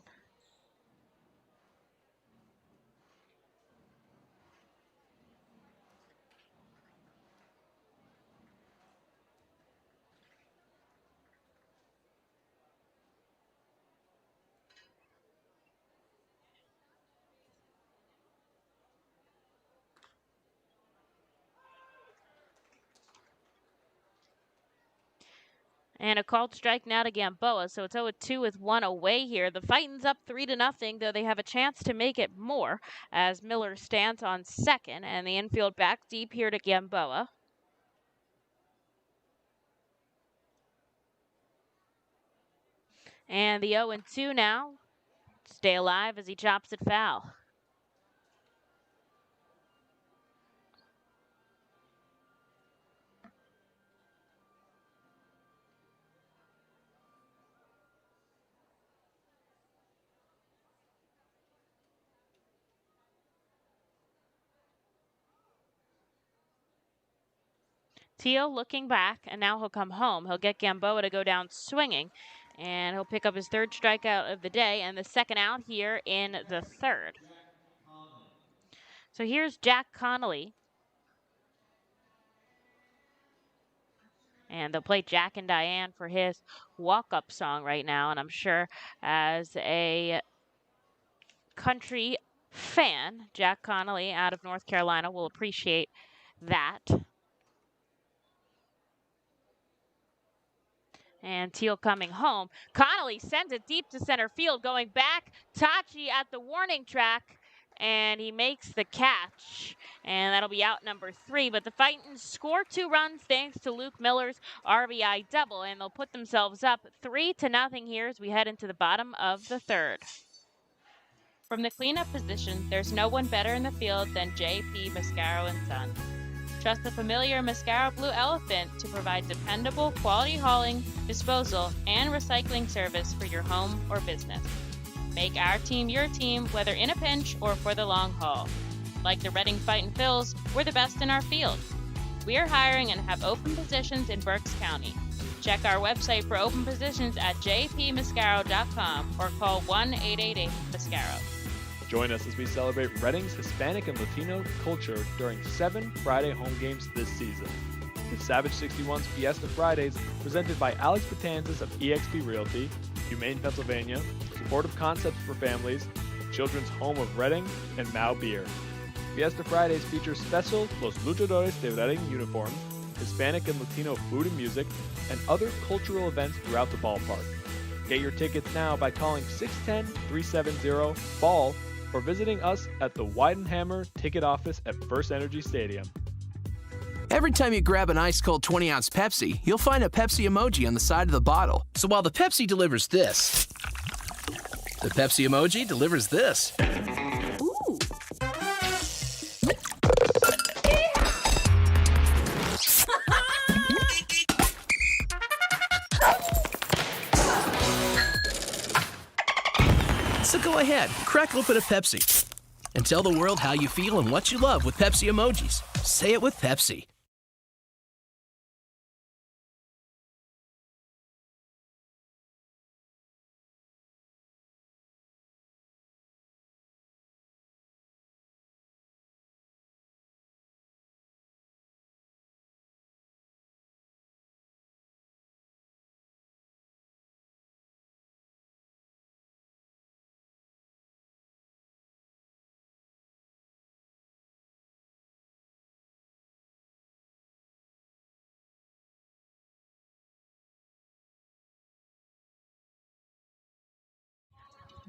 And a called strike now to Gamboa, so it's 0-2 with one away here. The Fightins up 3-0, though they have a chance to make it more as Miller stands on second, and the infield back deep here to Gamboa. And the 0-2 now. Stay alive as he chops it foul. Teal looking back, and now he'll come home. He'll get Gamboa to go down swinging, and he'll pick up his third strikeout of the day and the second out here in the third. So here's Jack Connolly. And they'll play Jack and Diane for his walk-up song right now, and I'm sure as a country fan, Jack Connolly out of North Carolina will appreciate that. And Teal coming home. Connolly sends it deep to center field, going back. Tachi at the warning track, and he makes the catch. And that'll be out number 3. But the Fightins score 2 runs thanks to Luke Miller's RBI double, and they'll put themselves up 3-0 here as we head into the bottom of the third. From the cleanup position, there's no one better in the field than J.P. Mascaro & Son. Trust the familiar Mascaro Blue Elephant to provide dependable quality hauling, disposal, and recycling service for your home or business. Make our team your team, whether in a pinch or for the long haul. Like the Reading Fightin' Phils, we're the best in our field. We are hiring and have open positions in Berks County. Check our website for open positions at jpmascaro.com or call 1-888-MASCARO. Join us as we celebrate Reading's Hispanic and Latino culture during 7 Friday home games this season. The Savage 61's Fiesta Fridays, presented by Alex Batanzas of eXp Realty, Humane Pennsylvania, Supportive Concepts for Families, Children's Home of Reading, and Mao Beer. Fiesta Fridays features special Los Luchadores de Reading uniforms, Hispanic and Latino food and music, and other cultural events throughout the ballpark. Get your tickets now by calling 610-370-BALL or visiting us at the Weidenhammer ticket office at First Energy Stadium. Every time you grab an ice-cold 20-ounce Pepsi, you'll find a Pepsi emoji on the side of the bottle. So while the Pepsi delivers this, the Pepsi emoji delivers this. Ooh. So go ahead, crack open a Pepsi and tell the world how you feel and what you love with Pepsi emojis. Say it with Pepsi.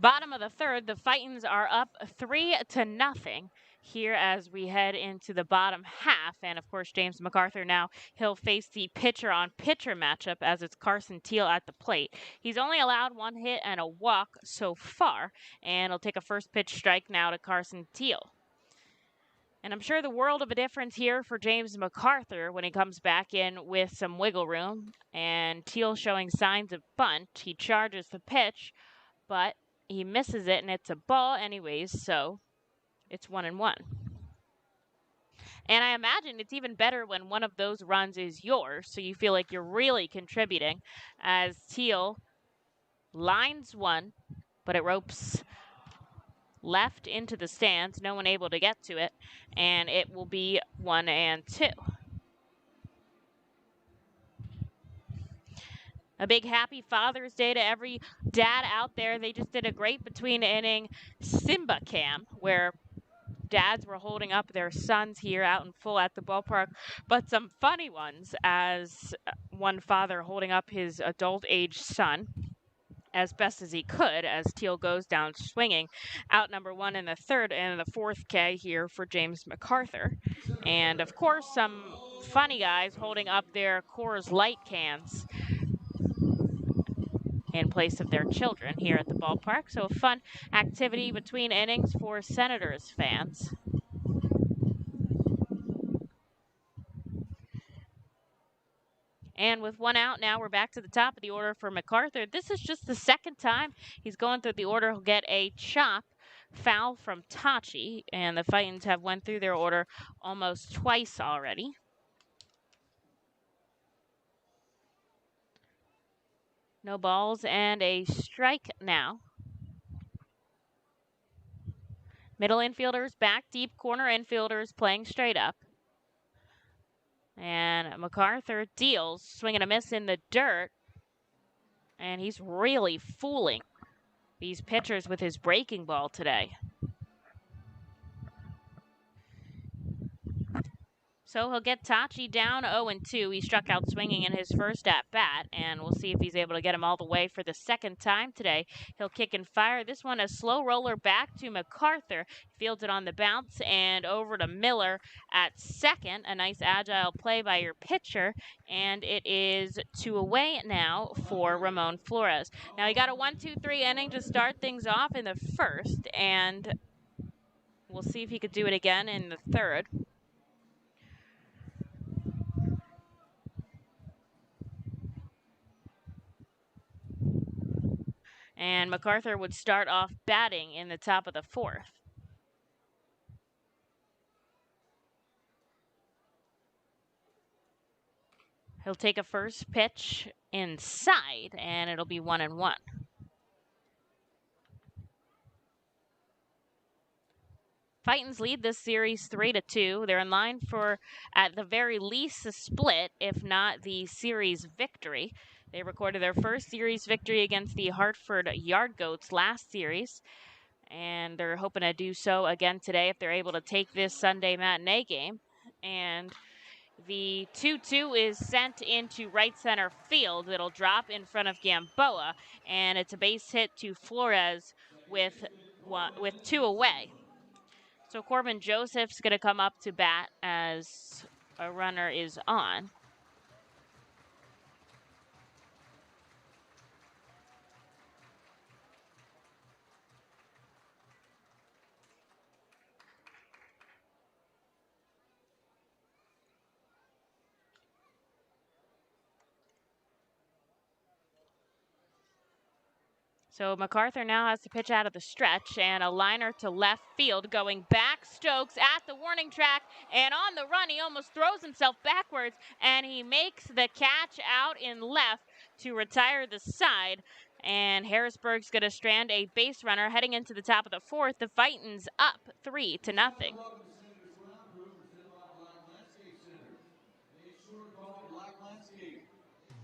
Bottom of the third, the Fightins are up 3-0 here as we head into the bottom half. And of course, James MacArthur now, he'll face the pitcher-on-pitcher matchup as it's Carson Teal at the plate. He's only allowed 1 hit and a walk so far, and he'll take a first pitch strike now to Carson Teal. And I'm sure the world of a difference here for James MacArthur when he comes back in with some wiggle room. And Teal showing signs of bunt. He charges the pitch, but he misses it, and it's a ball anyways, so it's 1-1. And I imagine it's even better when one of those runs is yours, so you feel like you're really contributing, as Teal lines one, but it ropes left into the stands, no one able to get to it, and it will be 1-2. A big happy Father's Day to every dad out there. They just did a great between-inning Simba Cam, where dads were holding up their sons here out in full at the ballpark, but some funny ones, as one father holding up his adult-age son as best as he could as Teal goes down swinging. Out number 1 in the third and the fourth K here for James MacArthur. And of course, some funny guys holding up their Coors Light cans in place of their children here at the ballpark. So a fun activity between innings for Senators fans. And with 1 out now, we're back to the top of the order for MacArthur. This is just the second time he's going through the order. He'll get a chop foul from Tachi, and the Fightins have went through their order almost twice already. No balls and a strike now. Middle infielders back, deep corner infielders playing straight up. And MacArthur deals, swing and a miss in the dirt. And he's really fooling these pitchers with his breaking ball today. So he'll get Tachi down 0-2. He struck out swinging in his first at-bat, and we'll see if he's able to get him all the way for the second time today. He'll kick and fire. This one a slow roller back to MacArthur. Fields it on the bounce and over to Miller at second. A nice agile play by your pitcher, and it is 2 away now for Ramon Flores. Now he got a 1-2-3 inning to start things off in the first, and we'll see if he could do it again in the third. And MacArthur would start off batting in the top of the fourth. He'll take a first pitch inside, and it'll be 1-1. Fightins lead this series 3-2. They're in line for, at the very least, a split, if not the series victory. They recorded their first series victory against the Hartford Yard Goats last series, and they're hoping to do so again today if they're able to take this Sunday matinee game. And the 2-2 is sent into right center field. It'll drop in front of Gamboa, and it's a base hit to Flores with 2 away. So Corbin Joseph's going to come up to bat as a runner is on. So MacArthur now has to pitch out of the stretch, and a liner to left field going back. Stokes at the warning track, and on the run, he almost throws himself backwards, and he makes the catch out in left to retire the side. And Harrisburg's going to strand a base runner heading into the top of the fourth. The Fightins up 3-0.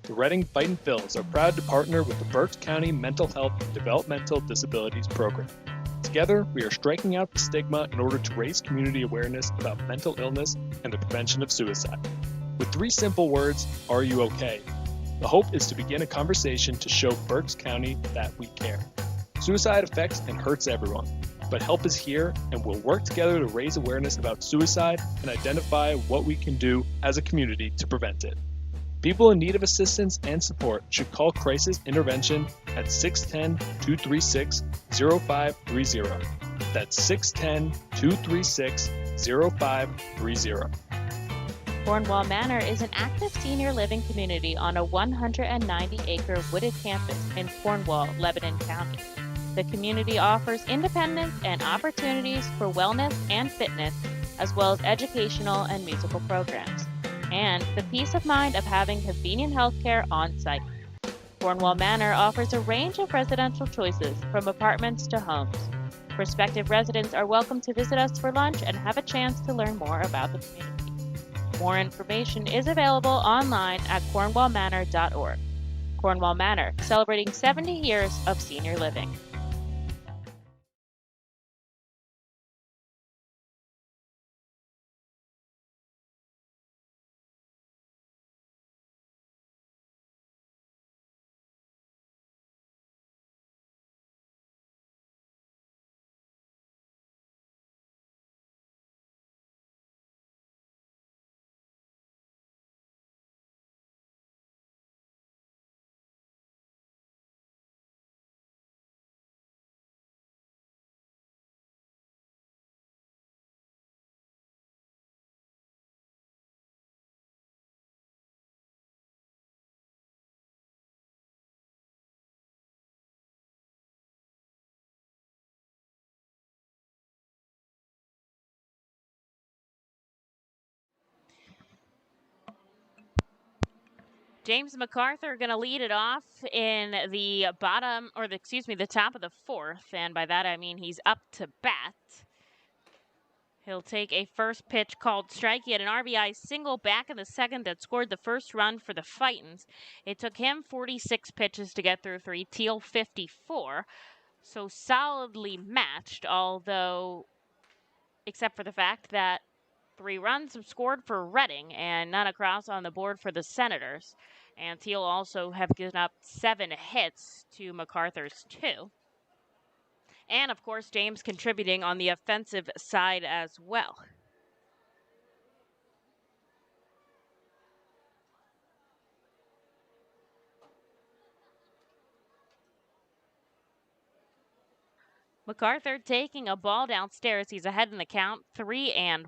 The Reading Fightin' Phils are proud to partner with the Berks County Mental Health and Developmental Disabilities Program. Together, we are striking out the stigma in order to raise community awareness about mental illness and the prevention of suicide. With 3 simple words, are you okay? The hope is to begin a conversation to show Berks County that we care. Suicide affects and hurts everyone, but help is here, and we'll work together to raise awareness about suicide and identify what we can do as a community to prevent it. People in need of assistance and support should call Crisis Intervention at 610-236-0530. That's 610-236-0530. Cornwall Manor is an active senior living community on a 190-acre wooded campus in Cornwall, Lebanon County. The community offers independence and opportunities for wellness and fitness, as well as educational and musical programs, and the peace of mind of having convenient health care on site. Cornwall Manor offers a range of residential choices, from apartments to homes. Prospective residents are welcome to visit us for lunch and have a chance to learn more about the community. More information is available online at cornwallmanor.org. Cornwall Manor, celebrating 70 years of senior living. James MacArthur going to lead it off in the the top of the fourth. And by that, I mean he's up to bat. He'll take a first pitch called strike. He had an RBI single back in the second that scored the first run for the Fightins. It took him 46 pitches to get through three. Teal 54. So solidly matched, although except for the fact that 3 runs scored for Reading and none across on the board for the Senators. And Teal also have given up 7 hits to MacArthur's 2. And, of course, James contributing on the offensive side as well. MacArthur taking a ball downstairs. He's ahead in the count, 3-1.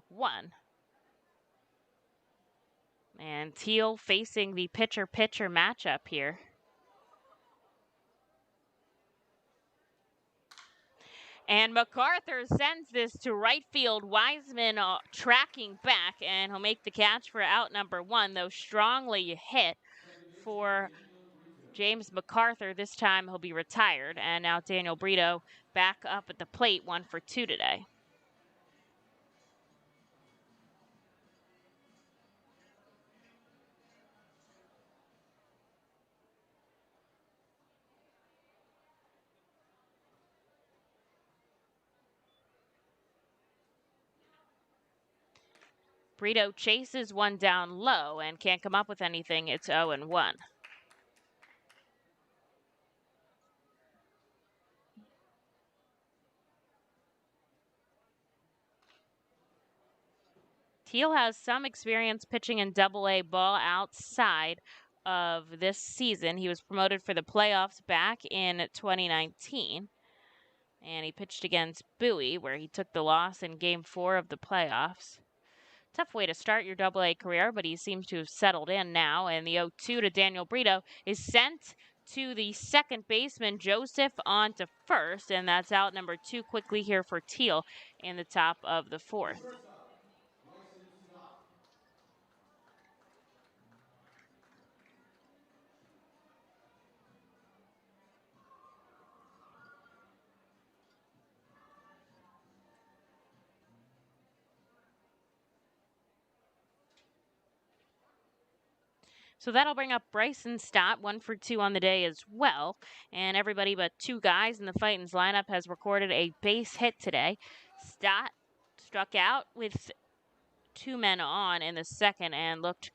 And Teal facing the pitcher-pitcher matchup here. And MacArthur sends this to right field. Wiseman tracking back, and he'll make the catch for out number 1, though strongly hit for James MacArthur. This time he'll be retired. And now Daniel Brito back up at the plate, 1 for 2 today. Brito chases one down low and can't come up with anything. It's 0-1. Teal has some experience pitching in Double-A ball outside of this season. He was promoted for the playoffs back in 2019. And he pitched against Bowie, where he took the loss in Game 4 of the playoffs. Tough way to start your Double-A career, but he seems to have settled in now. And the 0-2 to Daniel Brito is sent to the second baseman, Joseph, on to first. And that's out number 2 quickly here for Teal in the top of the fourth. So that'll bring up Bryson Stott, 1 for 2 on the day as well. And everybody but 2 guys in the Fightins lineup has recorded a base hit today. Stott struck out with 2 men on in the second and looked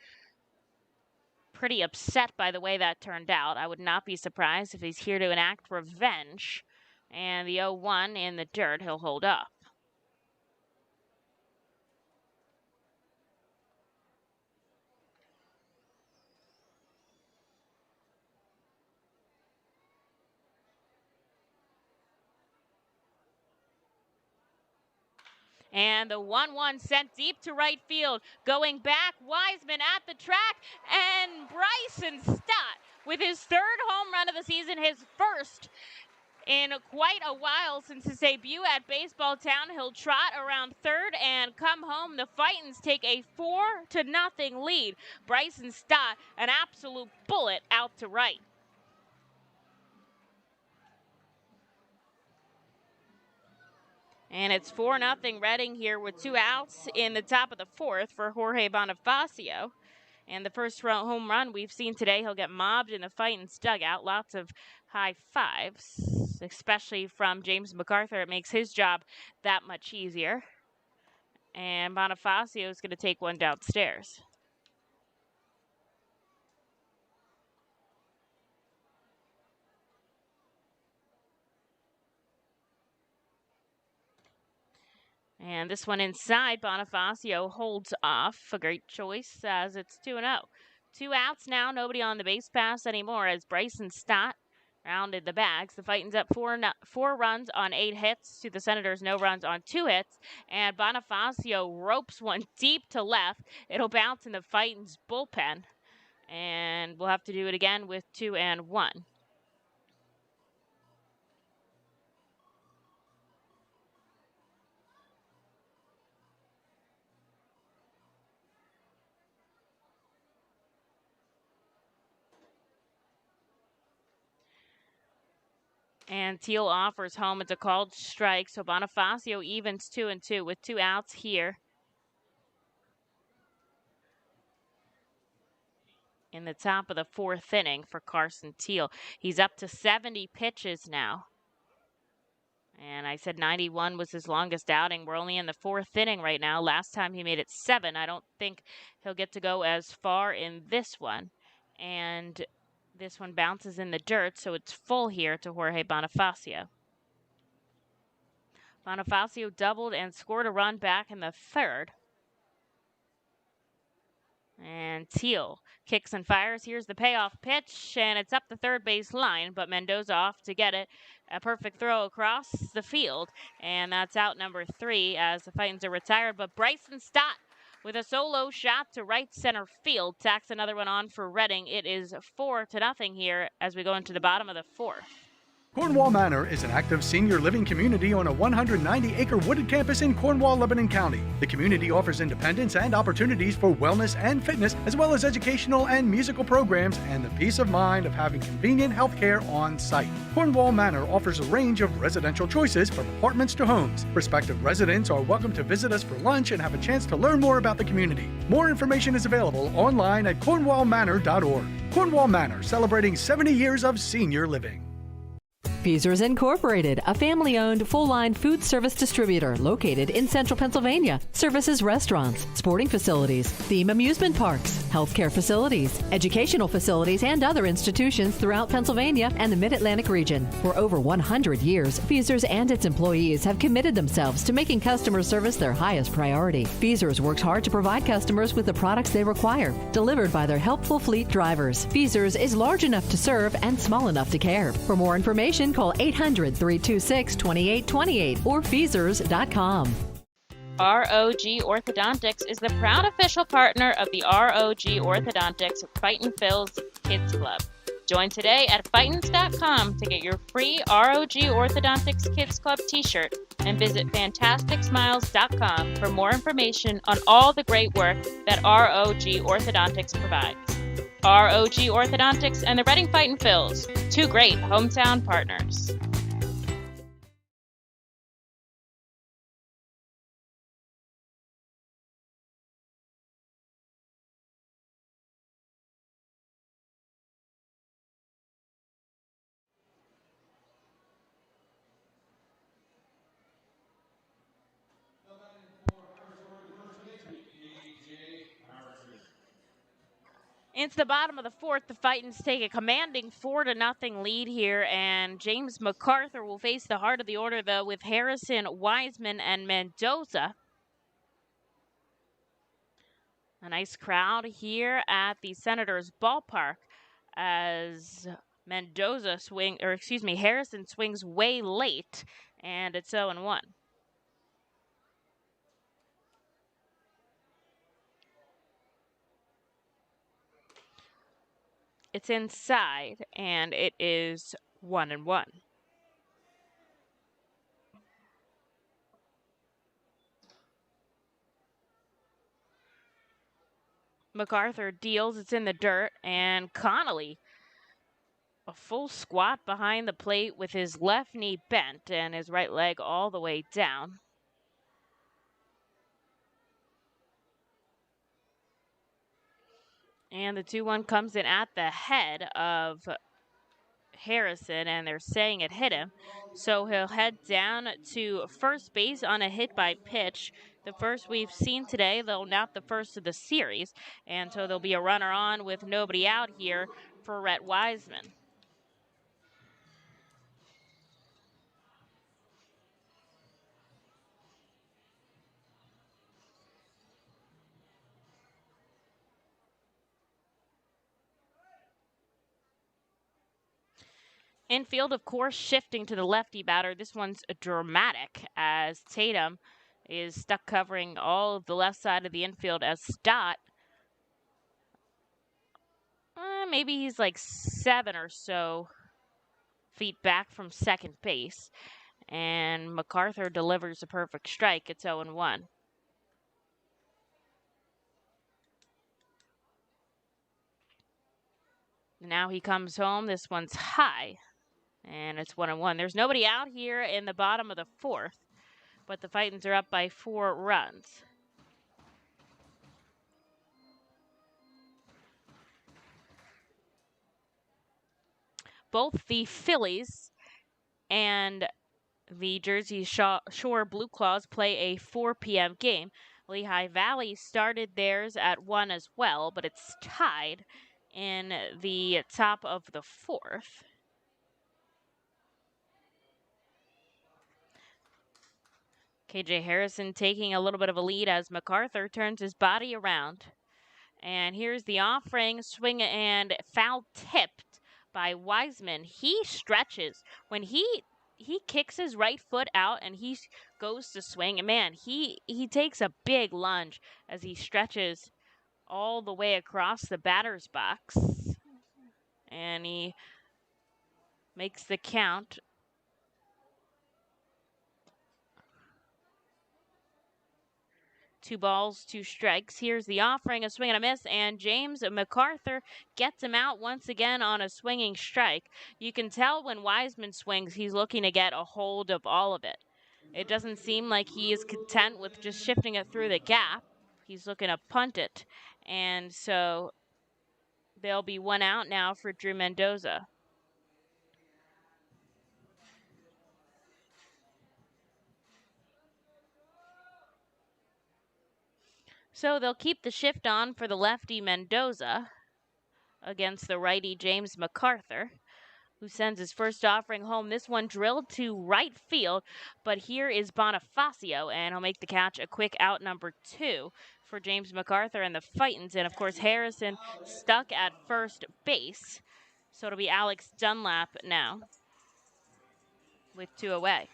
pretty upset by the way that turned out. I would not be surprised if he's here to enact revenge And the 0-1 in the dirt, he'll hold up. And the 1-1 sent deep to right field. Going back, Wiseman at the track, and Bryson Stott with his third home run of the season, his first in quite a while since his debut at Baseball Town. He'll trot around third and come home. The Fightins take a 4-0 lead. Bryson Stott, an absolute bullet out to right. And it's 4-0 Reading here with 2 outs in the top of the 4th for Jorge Bonifacio. And the first home run we've seen today, he'll get mobbed in the Fightins dugout. Lots of high fives, especially from James MacArthur. It makes his job that much easier. And Bonifacio is going to take one downstairs. And this one inside, Bonifacio holds off. A great choice as it's 2-0. 2 outs now, nobody on the base pass anymore as Bryson Stott rounded the bags. The Fightins up 4 runs on 8 hits to the Senators, no runs on 2 hits. And Bonifacio ropes one deep to left. It'll bounce in the Fightins bullpen. And we'll have to do it again with 2-1. And Teal offers home. It's a called strike, so Bonifacio evens 2-2 with 2 outs here in the top of the 4th inning for Carson Teal. He's up to 70 pitches now. And I said 91 was his longest outing. We're only in the 4th inning right now. Last time he made it 7. I don't think he'll get to go as far in this one. And this one bounces in the dirt, so it's full here to Jorge Bonifacio. Bonifacio doubled and scored a run back in the 3rd. And Teal kicks and fires. Here's the payoff pitch, and it's up the third base line, but Mendoza off to get it. A perfect throw across the field, and that's out number 3 as the Fightins are retired. But Bryson Stott with a solo shot to right center field tacks another one on for Reading. It is 4-0 here as we go into the bottom of the 4th. Cornwall Manor is an active senior living community on a 190-acre wooded campus in Cornwall, Lebanon County. The community offers independence and opportunities for wellness and fitness, as well as educational and musical programs, and the peace of mind of having convenient health care on site. Cornwall Manor offers a range of residential choices from apartments to homes. Prospective residents are welcome to visit us for lunch and have a chance to learn more about the community. More information is available online at cornwallmanor.org. Cornwall Manor, celebrating 70 years of senior living. Feasers Incorporated, a family-owned, full-line food service distributor located in central Pennsylvania. Services restaurants, sporting facilities, theme amusement parks, healthcare facilities, educational facilities, and other institutions throughout Pennsylvania and the Mid-Atlantic region. For over 100 years, Feasers and its employees have committed themselves to making customer service their highest priority. Feasers works hard to provide customers with the products they require, delivered by their helpful fleet drivers. Feasers is large enough to serve and small enough to care. For more information, call 800-326-2828 or Feasers.com. ROG Orthodontics is the proud official partner of the ROG Orthodontics Fightin Phil's Kids Club. Join today at Fightins.com to get your free ROG Orthodontics Kids Club t-shirt and visit FantasticSmiles.com for more information on all the great work that ROG Orthodontics provides. ROG Orthodontics and the Reading Fightin Phils, 2 great hometown partners. Into the bottom of the fourth, the Fightins take a commanding 4-0 lead here, and James MacArthur will face the heart of the order, though, with Harrison, Wiseman, and Mendoza. A nice crowd here at the Senators ballpark as Harrison swings way late, and it's 0-1. It's inside, and it is 1-1. MacArthur deals, it's in the dirt, and Connolly, a full squat behind the plate with his left knee bent and his right leg all the way down. And the 2-1 comes in at the head of Harrison, and they're saying it hit him. So he'll head down to first base on a hit by pitch. The first we've seen today, though not the first of the series. And so there'll be a runner on with nobody out here for Rhett Wiseman. Infield, of course, shifting to the lefty batter. This one's dramatic as Tatum is stuck covering all of the left side of the infield as Stott. Maybe he's like 7 or so feet back from second base. And MacArthur delivers a perfect strike. It's 0-1. Now he comes home. This one's high. And it's 1-1. There's nobody out here in the bottom of the fourth, but the Fightins are up by 4 runs. Both the Phillies and the Jersey Shore Blue Claws play a 4 p.m. game. Lehigh Valley started theirs at 1 as well, but it's tied in the top of the fourth. KJ Harrison taking a little bit of a lead as MacArthur turns his body around. And here's the offering, swing and foul tipped by Wiseman. He stretches. When he kicks his right foot out and he goes to swing, and man, he takes a big lunge as he stretches all the way across the batter's box. And he makes the count. Two balls, 2 strikes. Here's the offering, a swing and a miss, and James MacArthur gets him out once again on a swinging strike. You can tell when Wiseman swings, he's looking to get a hold of all of it. It doesn't seem like he is content with just shifting it through the gap. He's looking to punt it. And so there'll be 1 out now for Drew Mendoza. So they'll keep the shift on for the lefty Mendoza against the righty James MacArthur, who sends his first offering home. This one drilled to right field, but here is Bonifacio, and he'll make the catch, a quick out number 2 for James MacArthur and the Fightins. And, of course, Harrison stuck at first base, so it'll be Alex Dunlap now with 2 away.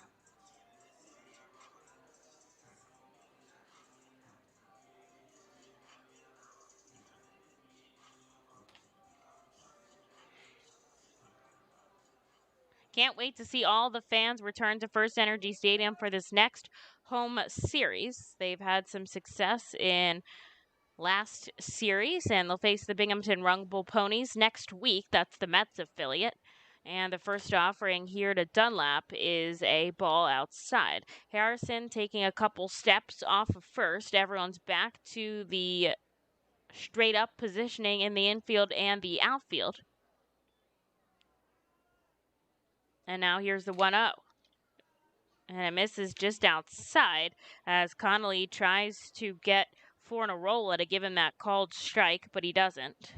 Can't wait to see all the fans return to First Energy Stadium for this next home series. They've had some success in last series, and they'll face the Binghamton Rumble Ponies next week. That's the Mets affiliate. And the first offering here to Dunlap is a ball outside. Harrison taking a couple steps off of first. Everyone's back to the straight up positioning in the infield and the outfield. And now here's the 1-0. And it misses just outside as Connolly tries to get 4 in a row to give him that called strike, but he doesn't.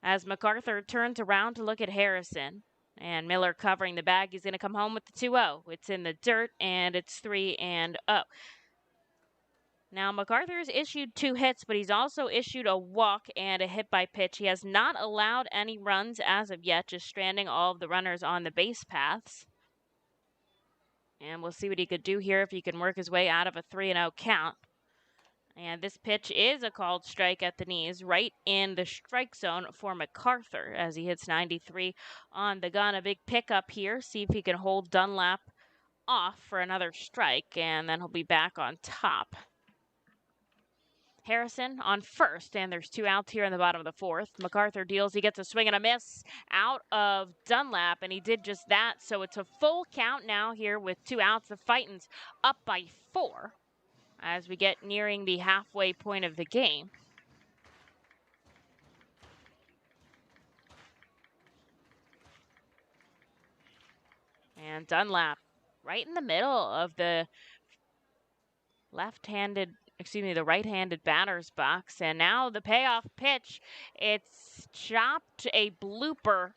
As MacArthur turns around to look at Harrison. And Miller covering the bag. He's going to come home with the 2-0. It's in the dirt, and it's 3-0. Now, MacArthur's issued 2 hits, but he's also issued a walk and a hit by pitch. He has not allowed any runs as of yet, just stranding all of the runners on the base paths. And we'll see what he could do here if he can work his way out of a 3-0 count. And this pitch is a called strike at the knees, right in the strike zone for MacArthur as he hits 93 on the gun. A big pickup here. See if he can hold Dunlap off for another strike, and then he'll be back on top. Harrison on first, and there's 2 outs here in the bottom of the 4th. MacArthur deals. He gets a swing and a miss out of Dunlap, and he did just that. So it's a full count now here with 2 outs. The Fightins up by 4 as we get nearing the halfway point of the game. And Dunlap right in the middle of the the right-handed batter's box. And now the payoff pitch. It's chopped a blooper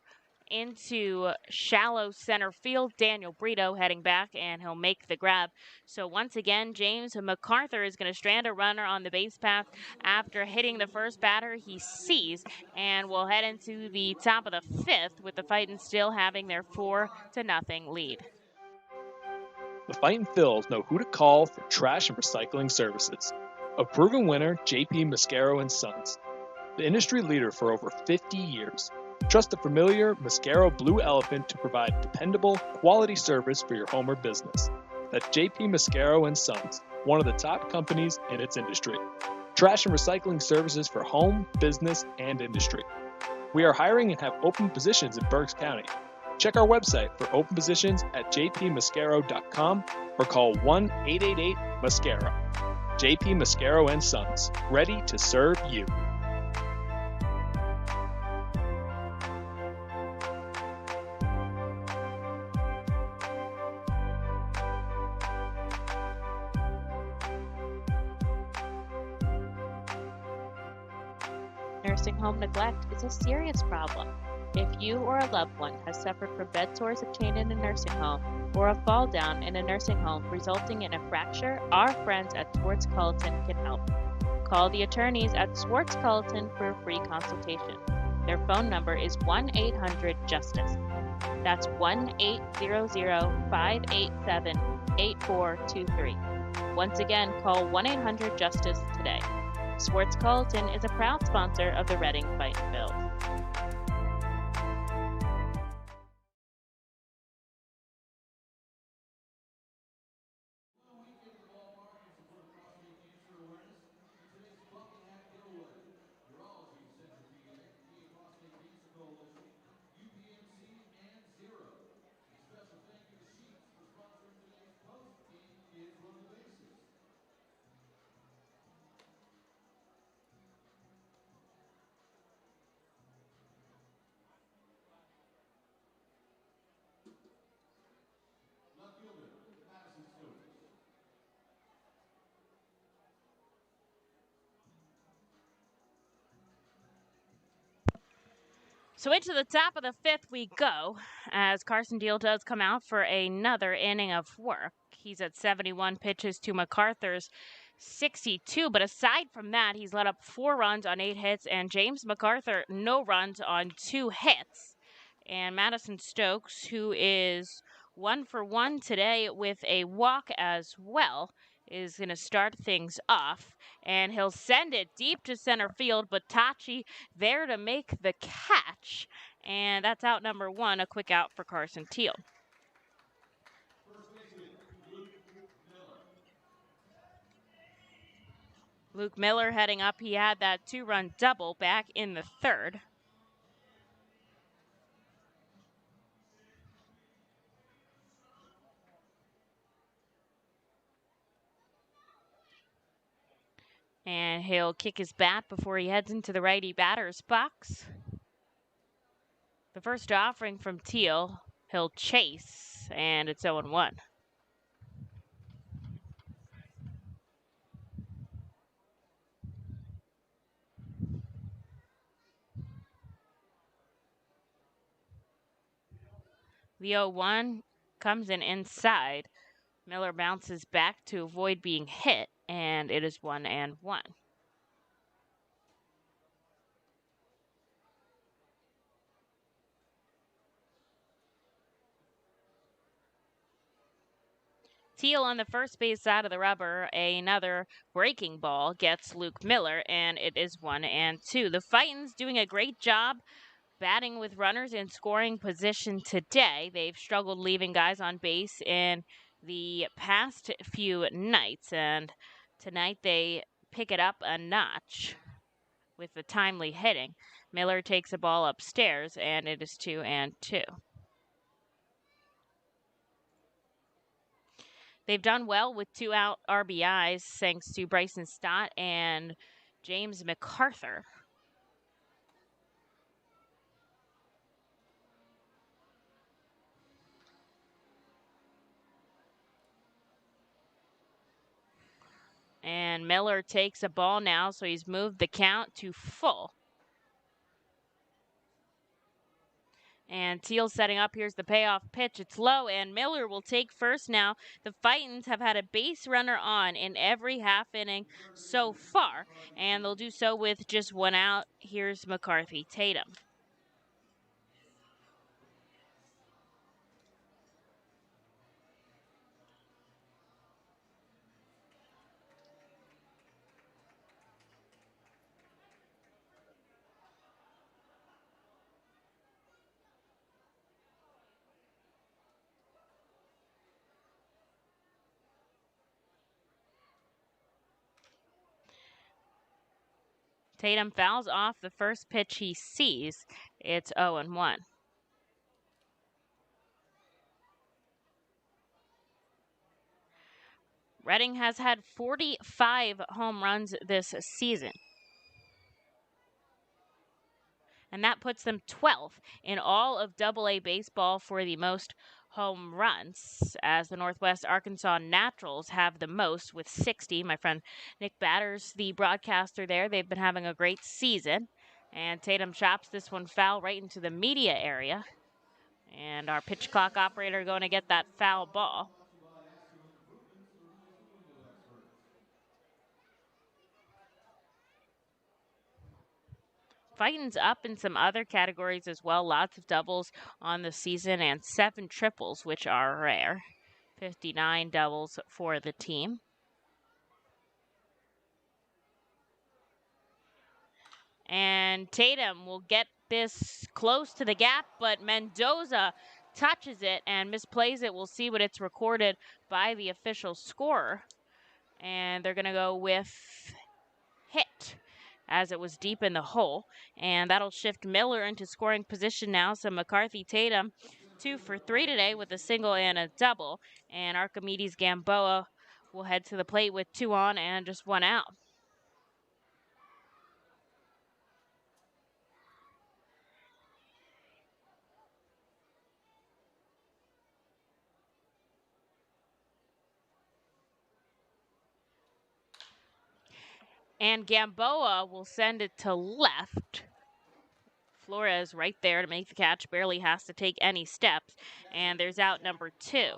into shallow center field. Daniel Brito heading back, and he'll make the grab. So once again, James MacArthur is going to strand a runner on the base path after hitting the first batter he sees, and we'll head into the top of the 5th with the Fightins still having their 4-0 lead. The Fightin' Phils know who to call for trash and recycling services. A proven winner, JP Mascaro & Sons. The industry leader for over 50 years. Trust the familiar Mascaro Blue Elephant to provide dependable, quality service for your home or business. That's JP Mascaro & Sons, one of the top companies in its industry. Trash and recycling services for home, business, and industry. We are hiring and have open positions in Berks County. Check our website for open positions at jpmascaro.com or call 1-888-MASCARO. JP Mascaro & Sons, ready to serve you. Nursing home neglect is a serious problem. If you or a loved one has suffered from bed sores obtained in a nursing home or a fall down in a nursing home resulting in a fracture, our friends at Swartz Culleton can help. Call the attorneys at Swartz Culleton for a free consultation. Their phone number is 1-800-JUSTICE. That's 1-800-587-8423. Once again, call 1-800-JUSTICE today. Swartz Culleton is a proud sponsor of the Reading Fightin' Phils. So into the top of the 5th we go, as Carson Deal does come out for another inning of work. He's at 71 pitches to MacArthur's 62, but aside from that, he's let up 4 runs on 8 hits, and James MacArthur, no runs on 2 hits. And Madison Stokes, who is 1 for 1 today with a walk as well, is going to start things off, and he'll send it deep to center field, but Tachi there to make the catch, and that's out number 1, a quick out for Carson Teal. Luke Miller heading up. He had that 2-run double back in the 3rd. And he'll kick his bat before he heads into the righty batter's box. The first offering from Teal, he'll chase, and it's 0-1. The 0-1 comes in inside. Miller bounces back to avoid being hit, and it is 1-1. Teal on the first base side of the rubber. Another breaking ball gets Luke Miller, and it is 1-2. The Fightins doing a great job batting with runners in scoring position today. They've struggled leaving guys on base in the past few nights, and tonight they pick it up a notch with the timely hitting. Miller takes a ball upstairs, and it is 2-2. They've done well with 2 out RBIs thanks to Bryson Stott and James MacArthur. And Miller takes a ball now, so he's moved the count to full. And Teal setting up. Here's the payoff pitch. It's low, and Miller will take first now. The Fightins have had a base runner on in every half inning so far, and they'll do so with just 1 out. Here's McCarthy Tatum. Tatum fouls off the first pitch he sees. It's 0-1. Reading has had 45 home runs this season. And that puts them 12th in all of AA baseball for the most home runs, as the Northwest Arkansas Naturals have the most with 60. My friend Nick Batters, the broadcaster there, they've been having a great season. And Tatum chops this one foul right into the media area. And our pitch clock operator going to get that foul ball. Fightin's up in some other categories as well. Lots of doubles on the season and 7 triples, which are rare. 59 doubles for the team. And Tatum will get this close to the gap, but Mendoza touches it and misplays it. We'll see what it's recorded by the official scorer. And they're going to go with hit, as it was deep in the hole. And that'll shift Miller into scoring position now. So McCarthy Tatum 2 for 3 today with a single and a double. And Archimedes Gamboa will head to the plate with 2 on and just 1 out. And Gamboa will send it to left. Flores right there to make the catch, barely has to take any steps. And there's out number 2.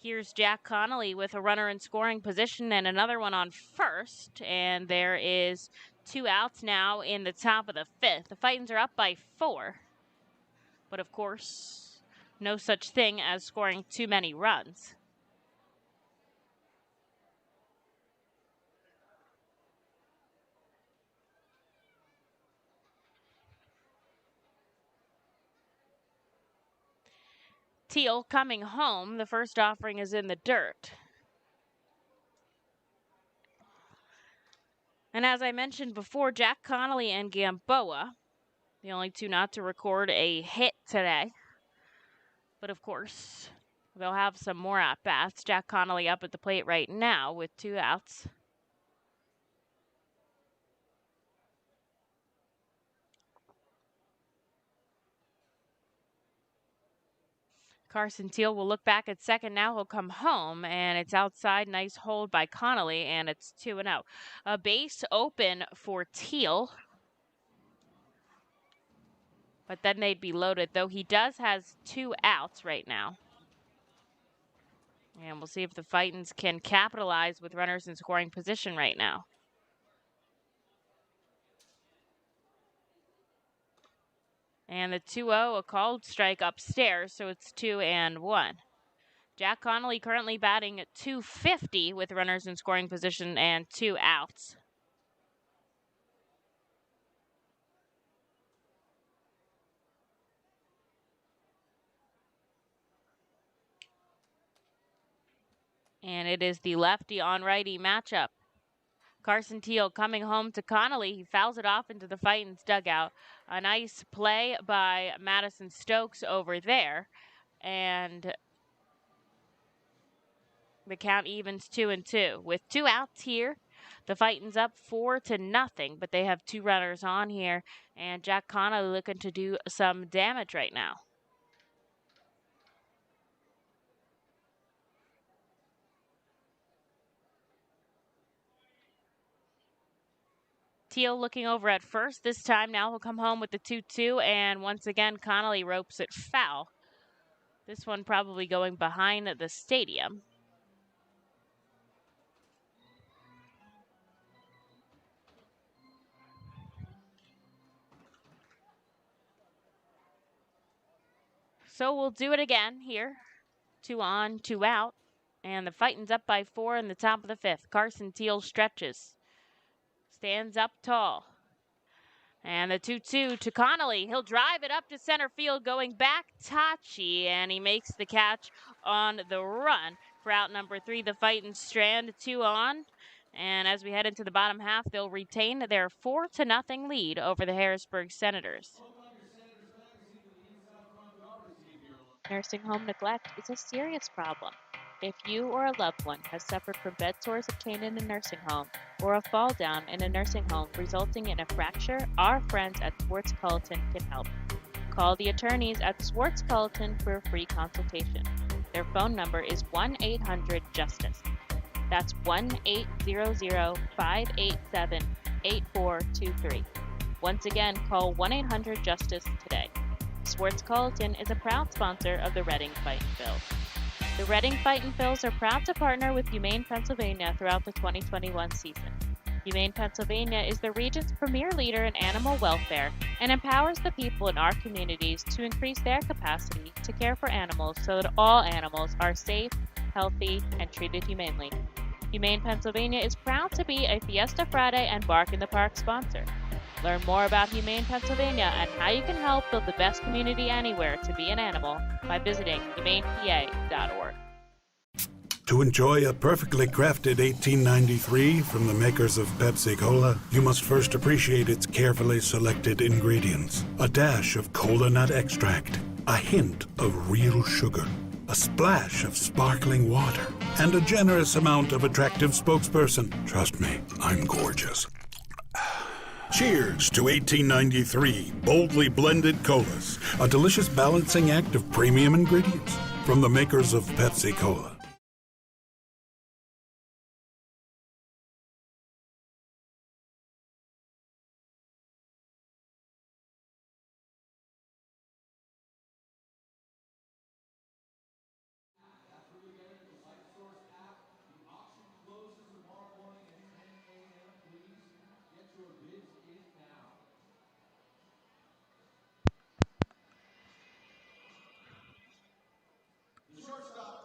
Here's Jack Connolly with a runner in scoring position and another one on first. And there is 2 outs now in the top of the 5th. The Fightins are up by 4. But of course, no such thing as scoring too many runs. Teal coming home. The first offering is in the dirt. And as I mentioned before, Jack Connolly and Gamboa, the only 2 not to record a hit today. But of course, they'll have some more at-bats. Jack Connolly up at the plate right now with 2 outs. Carson Teal will look back at second now. He'll come home, and it's outside. Nice hold by Connolly, and it's 2-0. A base open for Teal. but then they'd be loaded, though he has 2 outs right now. And we'll see if the Fightins can capitalize with runners in scoring position right now. And the 2-0, a called strike upstairs, so it's 2-1. Jack Connolly currently batting at .250 with runners in scoring position and 2 outs. And it is the lefty on righty matchup. Carson Teal coming home to Connolly. He fouls it off into the Fightins dugout. A nice play by Madison Stokes over there. And the count evens 2-2. With 2 outs here, the Fightins up 4-0, but they have 2 runners on here. And Jack Connolly looking to do some damage right now. Teal looking over at first. This time now he'll come home with the 2-2, and once again Connolly ropes it foul. This one probably going behind the stadium. So we'll do it again here. 2 on, 2 out. And the Fightins up by 4 in the top of the 5th. Carson Teal stretches. Stands up tall. And the 2-2 to Connolly. He'll drive it up to center field, going back Tachi, and he makes the catch on the run. For out number 3, the Fightins strand 2 on. And as we head into the bottom half, they'll retain their 4-0 lead over the Harrisburg Senators. Nursing home neglect is a serious problem. If you or a loved one has suffered from bed sores obtained in a nursing home or a fall down in a nursing home resulting in a fracture, our friends at Swartz Culleton can help. Call the attorneys at Swartz Culleton for a free consultation. Their phone number is 1-800-JUSTICE. That's 1-800-587-8423. Once again, call 1-800-JUSTICE today. Swartz Culleton is a proud sponsor of the Reading Fightin' Phils. The Reading Fightin' Phils are proud to partner with Humane Pennsylvania throughout the 2021 season. Humane Pennsylvania is the region's premier leader in animal welfare and empowers the people in our communities to increase their capacity to care for animals so that all animals are safe, healthy, and treated humanely. Humane Pennsylvania is proud to be a Fiesta Friday and Bark in the Park sponsor. Learn more about Humane Pennsylvania and how you can help build the best community anywhere to be an animal by visiting humanepa.org. To enjoy a perfectly crafted 1893 from the makers of Pepsi Cola, you must first appreciate its carefully selected ingredients. A dash of cola nut extract, a hint of real sugar, a splash of sparkling water, and a generous amount of attractive spokesperson. Trust me, I'm gorgeous. Cheers to 1893 boldly blended colas, a delicious balancing act of premium ingredients from the makers of Pepsi Cola.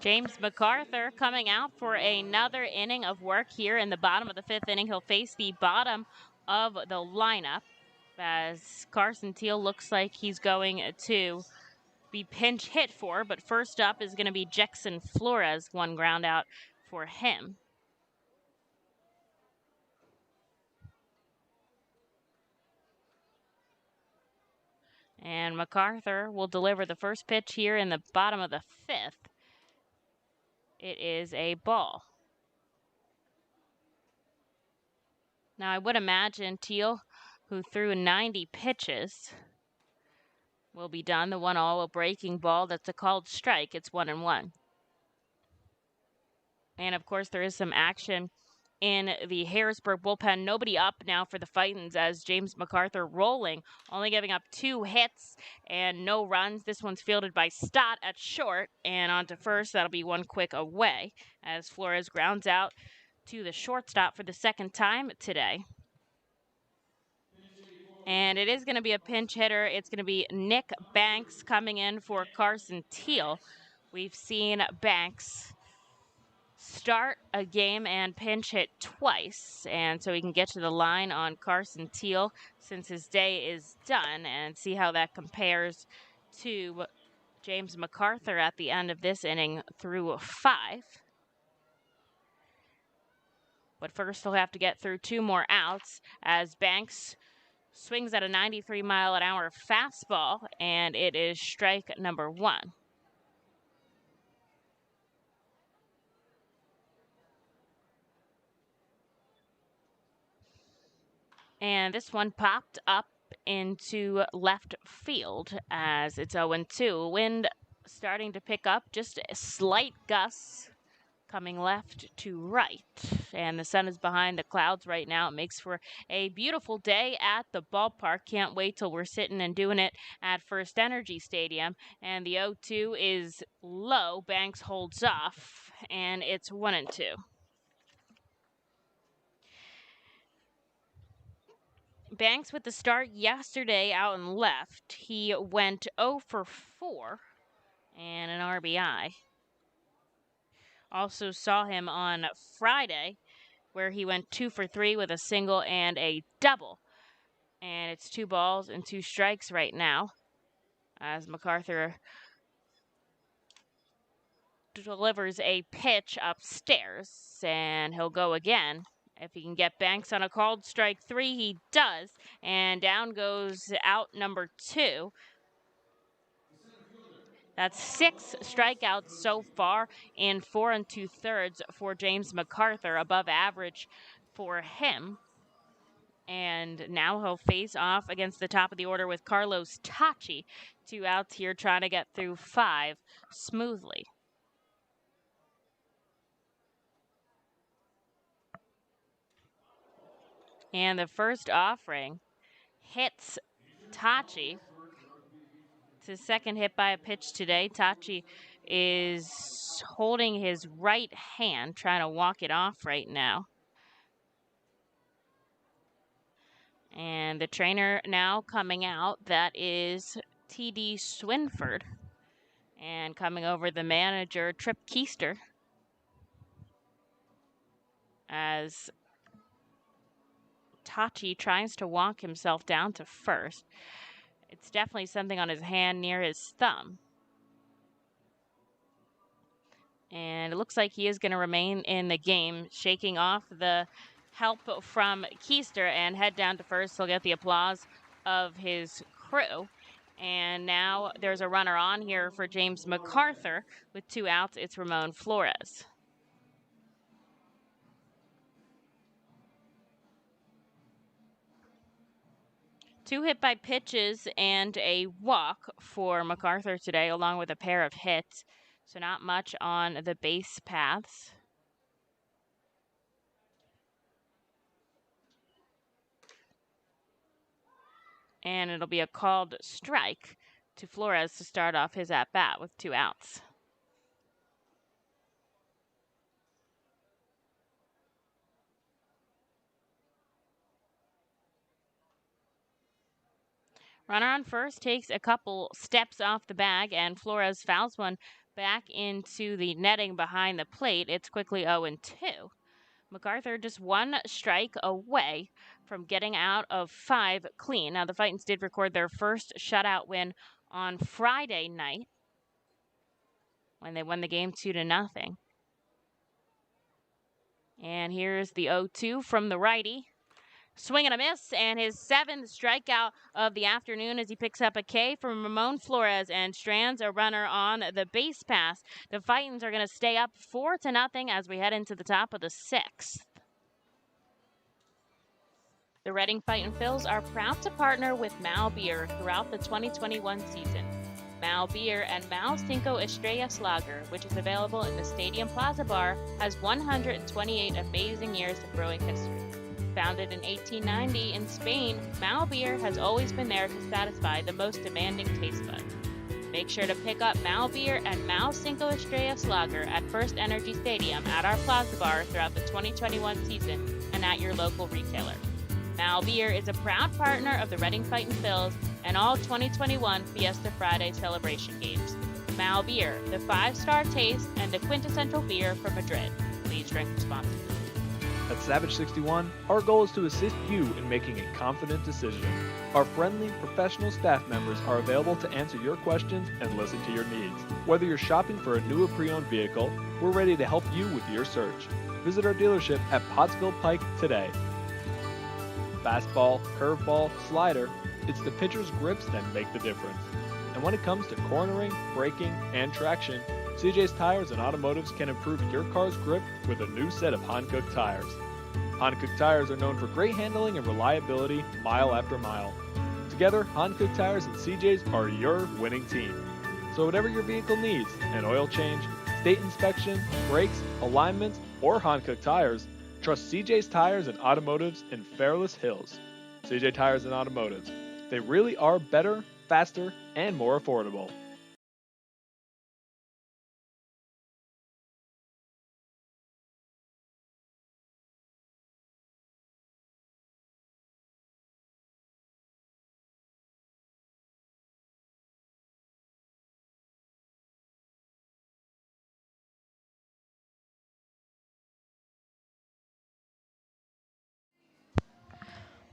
James MacArthur coming out for another inning of work here in the bottom of the 5th inning. He'll face the bottom of the lineup as Carson Teal looks like he's going to be pinch hit for. But first up is going to be Jackson Flores, 1 ground out for him. And MacArthur will deliver the first pitch here in the bottom of the 5th. It is a ball. Now, I would imagine Teal, who threw 90 pitches, will be done. The 1-0, a breaking ball. That's a called strike. It's 1-1. And, of course, there is some action in the Harrisburg bullpen. Nobody up now for the Fightins as James MacArthur rolling, only giving up 2 hits and no runs. This one's fielded by Stott at short, and on to first. That'll be 1 quick away as Flores grounds out to the shortstop for the second time today. And it is going to be a pinch hitter. It's going to be Nick Banks coming in for Carson Teal. We've seen Banks start a game and pinch hit twice, and so he can get to the line on Carson Teal since his day is done, and see how that compares to James MacArthur at the end of this inning through 5. But first he'll have to get through 2 more outs as Banks swings at a 93-mile-an-hour fastball, and it is strike number 1. And this one popped up into left field as it's 0-2. Wind starting to pick up, just slight gusts coming left to right. And the sun is behind the clouds right now. It makes for a beautiful day at the ballpark. Can't wait till we're sitting and doing it at First Energy Stadium. And the 0-2 is low. Banks holds off, and it's 1-2. Banks with the start yesterday out in left. He went 0 for 4 and an RBI. Also saw him on Friday where he went 2 for 3 with a single and a double. And it's 2 balls and 2 strikes right now as MacArthur delivers a pitch upstairs, and he'll go again. If he can get Banks on a called strike 3, he does. And down goes out number 2. That's 6 strikeouts so far in 4 2/3 for James MacArthur, above average for him. And now he'll face off against the top of the order with Carlos Tachi. 2 outs here trying to get through 5 smoothly. And the first offering hits Tachi. It's his second hit by a pitch today. Tachi is holding his right hand, trying to walk it off right now. And the trainer now coming out, that is T.D. Swinford. And coming over the manager, Trip Keister, as Tachi tries to walk himself down to first. It's definitely something on his hand near his thumb. And it looks like he is going to remain in the game, shaking off the help from Keister and head down to first. He'll get the applause of his crew. And now there's a runner on here for James MacArthur. With 2 outs, it's Ramon Flores. 2 hit by pitches and a walk for MacArthur today, along with a pair of hits. So not much on the base paths. And it'll be a called strike to Flores to start off his at-bat with 2 outs. Runner on first takes a couple steps off the bag, and Flores fouls one back into the netting behind the plate. It's quickly 0-2. MacArthur just 1 strike away from getting out of 5 clean. Now, the Fightins did record their first shutout win on Friday night when they won the game 2-0. And here's the 0-2 from the righty. Swing and a miss, and his 7th strikeout of the afternoon as he picks up a K from Ramon Flores and strands a runner on the base pass. The Fightins are going to stay up 4-0 as we head into the top of the 6th. The Reading Fightin' Phils are proud to partner with Mal Beer throughout the 2021 season. Mal Beer and Mal Cinco Estrellas Lager, which is available in the Stadium Plaza Bar, has 128 amazing years of brewing history. Founded in 1890 in Spain, Mal Beer has always been there to satisfy the most demanding taste buds. Make sure to pick up Mal Beer and Mal Cinco Estrellas Lager at First Energy Stadium at our Plaza Bar throughout the 2021 season and at your local retailer. Mal Beer is a proud partner of the Reading Fightin' Phils and all 2021 Fiesta Friday celebration games. Mal Beer, the 5-star taste and the quintessential beer from Madrid. Please drink responsibly. At Savage 61, our goal is to assist you in making a confident decision. Our friendly, professional staff members are available to answer your questions and listen to your needs. Whether you're shopping for a new or pre-owned vehicle, we're ready to help you with your search. Visit our dealership at Pottsville Pike today. Fastball, curveball, slider, it's the pitcher's grips that make the difference. And when it comes to cornering, braking, and traction, CJ's Tires and Automotives can improve your car's grip with a new set of Hankook tires. Hankook tires are known for great handling and reliability mile after mile. Together, Hankook Tires and CJ's are your winning team. So whatever your vehicle needs, an oil change, state inspection, brakes, alignments, or Hankook tires, trust CJ's Tires and Automotives in Fairless Hills. CJ Tires and Automotives. They really are better, faster, and more affordable.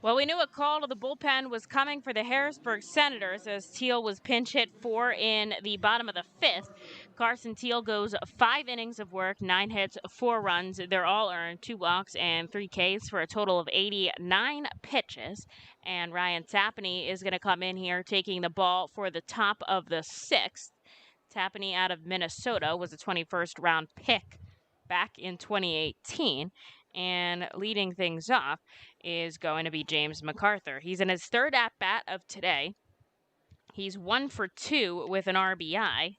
Well, we knew a call to the bullpen was coming for the Harrisburg Senators as Teal was pinch hit 4 in the bottom of the 5th. Carson Teal goes 5 innings of work, 9 hits, 4 runs. They're all earned, 2 walks and 3 Ks for a total of 89 pitches. And Ryan Tapani is going to come in here taking the ball for the top of the 6th. Tapani out of Minnesota was a 21st round pick back in 2018. And leading things off is going to be James MacArthur. He's in his 3rd at-bat of today. He's 1 for 2 with an RBI.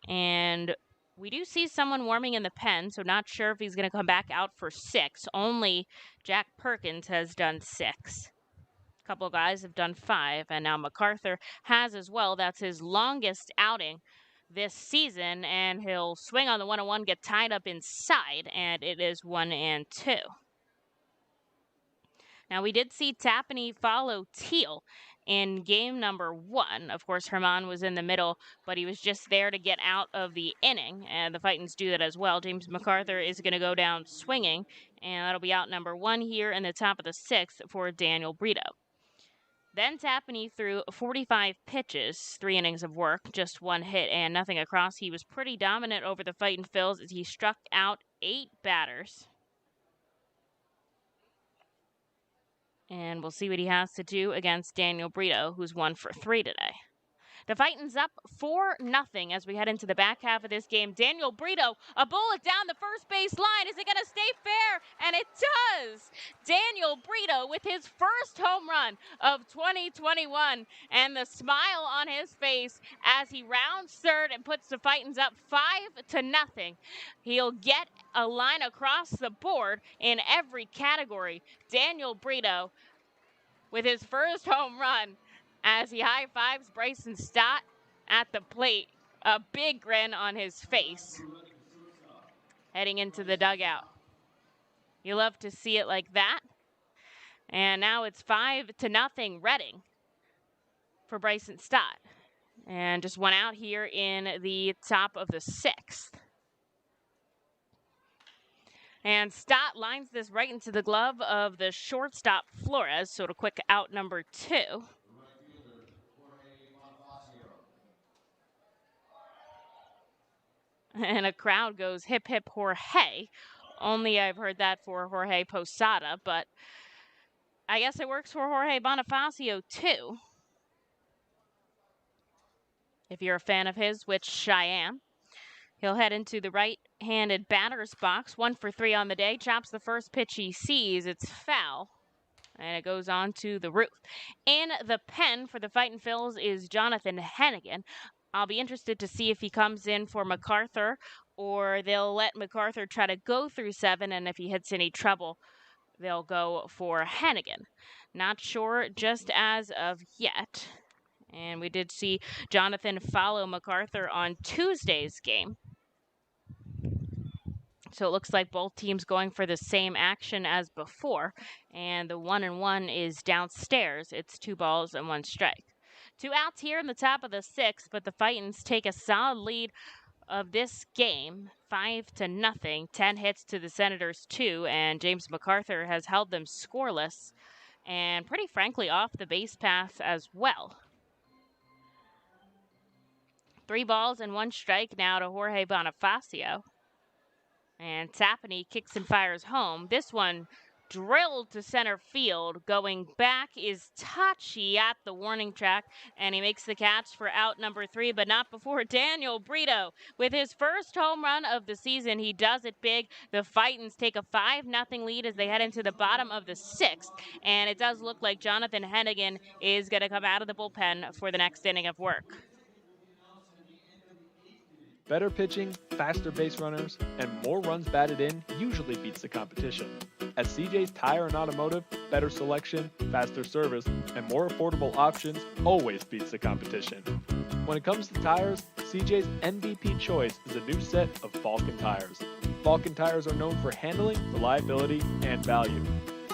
And we do see someone warming in the pen, so not sure if he's going to come back out for 6. Only Jack Perkins has done 6. A couple guys have done 5, and now MacArthur has as well. That's his longest outing this season, and he'll swing on the 1-1, get tied up inside, and it is 1-2. Now, we did see Tapani follow Teal in game number 1. Of course, Herman was in the middle, but he was just there to get out of the inning, and the Fightins do that as well. James MacArthur is going to go down swinging, and that'll be out number 1 here in the top of the 6th for Daniel Brito. Then Tapani threw 45 pitches, 3 innings of work, just 1 hit and nothing across. He was pretty dominant over the Fightin' Phils as he struck out 8 batters. And we'll see what he has to do against Daniel Brito, who's 1 for 3 today. The Fightins up 4-0 as we head into the back half of this game. Daniel Brito, a bullet down the first base line. Is it going to stay fair? And it does. Daniel Brito with his first home run of 2021. And the smile on his face as he rounds third and puts the Fightins up 5-0. He'll get a line across the board in every category. Daniel Brito with his first home run as he high-fives Bryson Stott at the plate. A big grin on his face heading into the dugout. You love to see it like that. And now it's 5-0 Reading for Bryson Stott. And just 1 out here in the top of the 6th. And Stott lines this right into the glove of the shortstop Flores. So a quick out number 2. And a crowd goes hip hip Jorge. Only I've heard that for Jorge Posada, but I guess it works for Jorge Bonifacio too. If you're a fan of his, which I am. He'll head into the right-handed batter's box. 1 for 3 on the day. Chops the first pitch he sees. It's foul. And it goes on to the roof. In the pen for the Fightin' Phils is Jonathan Hennigan. I'll be interested to see if he comes in for MacArthur, or they'll let MacArthur try to go through 7, and if he hits any trouble, they'll go for Hennigan. Not sure just as of yet. And we did see Jonathan follow MacArthur on Tuesday's game. So it looks like both teams going for the same action as before. And the 1-1 is downstairs. It's 2 balls and 1 strike. 2 outs here in the top of the 6th, but the Fightins take a solid lead of this game, 5-0. 10 hits to the Senators 2, and James MacArthur has held them scoreless and pretty frankly off the base paths as well. 3 balls and 1 strike now to Jorge Bonifacio. And Tapani kicks and fires home. This one drilled to center field. Going back is Tachi at the warning track, and he makes the catch for out number 3, but not before Daniel Brito. With his first home run of the season, he does it big. The Fightins take a 5-0 lead as they head into the bottom of the 6th, and it does look like Jonathan Hennigan is going to come out of the bullpen for the next inning of work. Better pitching, faster base runners, and more runs batted in usually beats the competition. At CJ's Tire and Automotive, better selection, faster service, and more affordable options always beats the competition. When it comes to tires, CJ's MVP choice is a new set of Falken tires. Falken tires are known for handling, reliability, and value.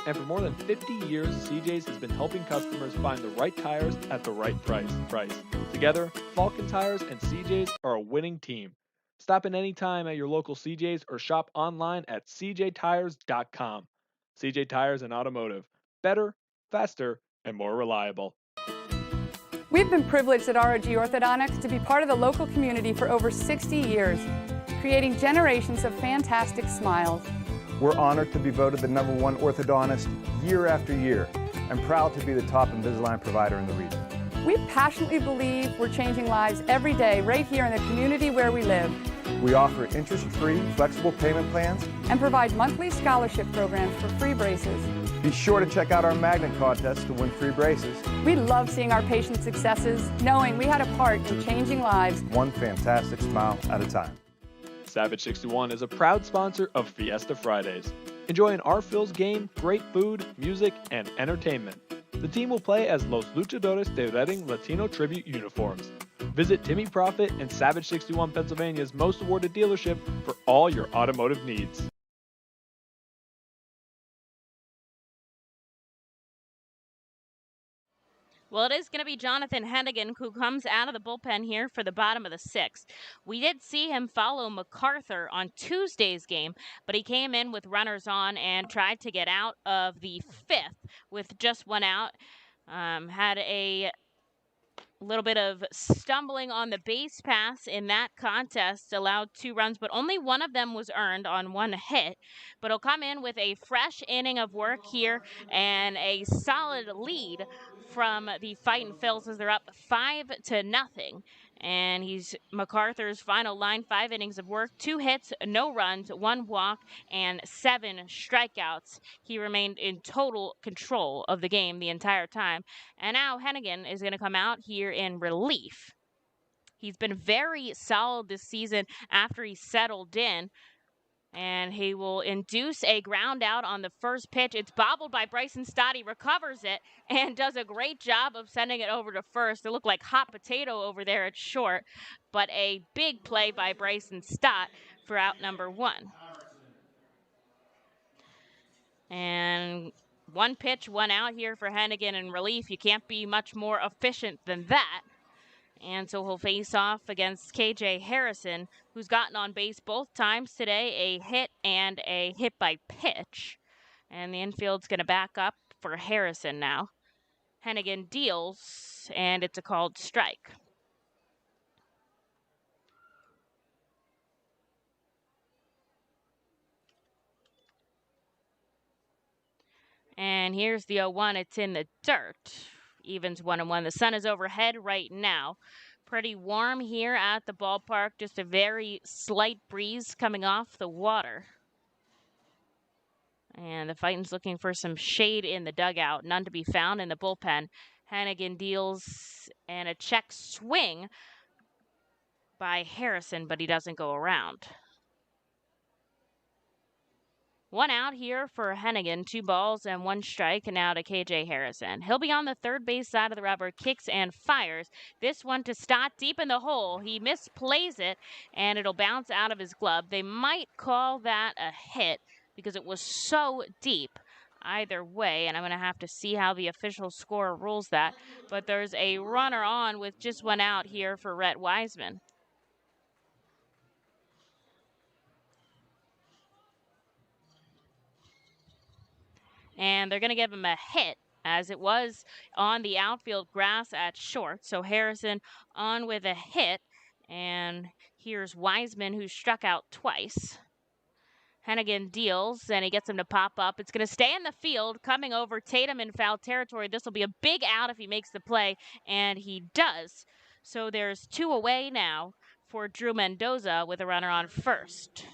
And for more than 50 years, CJ's has been helping customers find the right tires at the right price. Together, Falken Tires and CJ's are a winning team. Stop in any time at your local CJ's or shop online at cjtires.com. CJ Tires and Automotive. Better, faster, and more reliable. We've been privileged at ROG Orthodontics to be part of the local community for over 60 years, creating generations of fantastic smiles. We're honored to be voted the #1 orthodontist year after year and proud to be the top Invisalign provider in the region. We passionately believe we're changing lives every day right here in the community where we live. We offer interest-free, flexible payment plans and provide monthly scholarship programs for free braces. Be sure to check out our magnet contest to win free braces. We love seeing our patients' successes, knowing we had a part in changing lives. One fantastic smile at a time. Savage 61 is a proud sponsor of Fiesta Fridays. Enjoy an R-Phil's game, great food, music, and entertainment. The team will play as Los Luchadores de Reading Latino Tribute uniforms. Visit Timmy Profit and Savage 61 Pennsylvania's most awarded dealership for all your automotive needs. Well, it is going to be Jonathan Hennigan who comes out of the bullpen here for the bottom of the 6th. We did see him follow MacArthur on Tuesday's game, but he came in with runners on and tried to get out of the 5th with just 1 out. Had a little bit of stumbling on the base pass in that contest, allowed 2 runs, but only 1 of them was earned on 1 hit. But he'll come in with a fresh inning of work here and a solid lead from the Fightin' Phils as they're up 5-0. And he's MacArthur's final line, 5 innings of work, 2 hits, no runs, 1 walk, and 7 strikeouts. He remained in total control of the game the entire time. And now Hennigan is going to come out here in relief. He's been very solid this season after he settled in. And he will induce a ground out on the first pitch. It's bobbled by Bryson Stott. He recovers it and does a great job of sending it over to first. It looked like hot potato over there at short, but a big play by Bryson Stott for out number 1. And 1 pitch, 1 out here for Hennigan in relief. You can't be much more efficient than that. And so he'll face off against KJ Harrison, who's gotten on base both times today, a hit and a hit by pitch. And the infield's going to back up for Harrison now. Hennigan deals, and it's a called strike. And here's the 0-1. It's in the dirt. Evens 1-1. The sun is overhead right now. Pretty warm here at the ballpark. Just a very slight breeze coming off the water. And the Fightins looking for some shade in the dugout. None to be found in the bullpen. Hennigan deals and a check swing by Harrison, but he doesn't go around. 1 out here for Hennigan, 2 balls and 1 strike, and now to KJ Harrison. He'll be on the third base side of the rubber, kicks and fires. This one to Stott deep in the hole. He misplays it, and it'll bounce out of his glove. They might call that a hit because it was so deep. Either way, and I'm going to have to see how the official score rules that, but there's a runner on with just 1 out here for Rhett Wiseman. And they're going to give him a hit, as it was on the outfield grass at short. So Harrison on with a hit, and here's Wiseman, who struck out twice. Hennigan deals, and he gets him to pop up. It's going to stay in the field, coming over Tatum in foul territory. This will be a big out if he makes the play, and he does. So there's 2 away now for Drew Mendoza with a runner on first.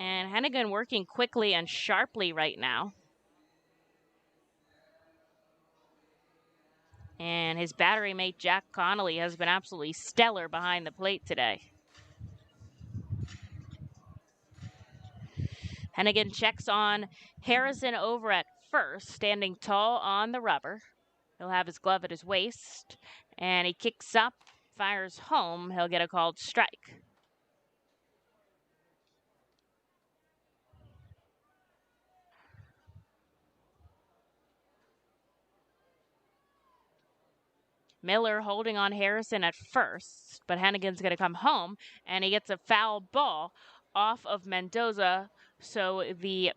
And Hennigan working quickly and sharply right now. And his battery mate, Jack Connolly, has been absolutely stellar behind the plate today. Hennigan checks on Harrison over at first, standing tall on the rubber. He'll have his glove at his waist, and he kicks up, fires home. He'll get a called strike. Miller holding on Harrison at first, but Hennigan's going to come home, and he gets a foul ball off of Mendoza. So the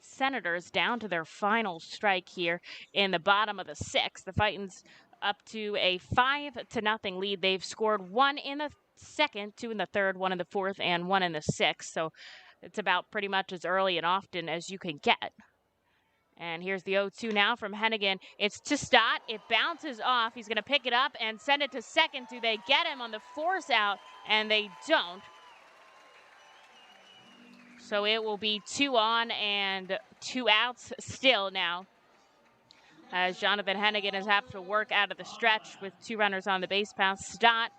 Senators down to their final strike here in the bottom of the 6th. The Fightins up to a 5-0 lead. They've scored 1 in the 2nd, 2 in the 3rd, 1 in the 4th, and 1 in the 6th. So it's about pretty much as early and often as you can get. And here's the 0-2 now from Hennigan. It's to Stott. It bounces off. He's going to pick it up and send it to second. Do they get him on the force out? And they don't. So it will be 2 on and 2 outs still now, as Jonathan Hennigan has had to work out of the stretch with 2 runners on the base path. Stott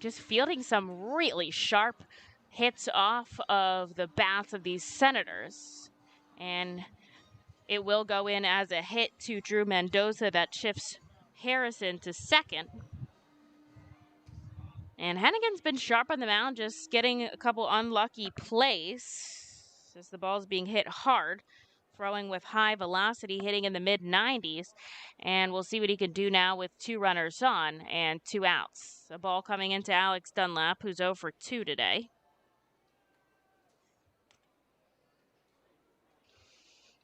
just fielding some really sharp hits off of the bats of these Senators. And it will go in as a hit to Drew Mendoza that shifts Harrison to second. And Hennigan's been sharp on the mound, just getting a couple unlucky plays as the ball's being hit hard, throwing with high velocity, hitting in the mid-90s. And we'll see what he can do now with 2 runners on and 2 outs. A ball coming into Alex Dunlap, who's 0 for 2 today.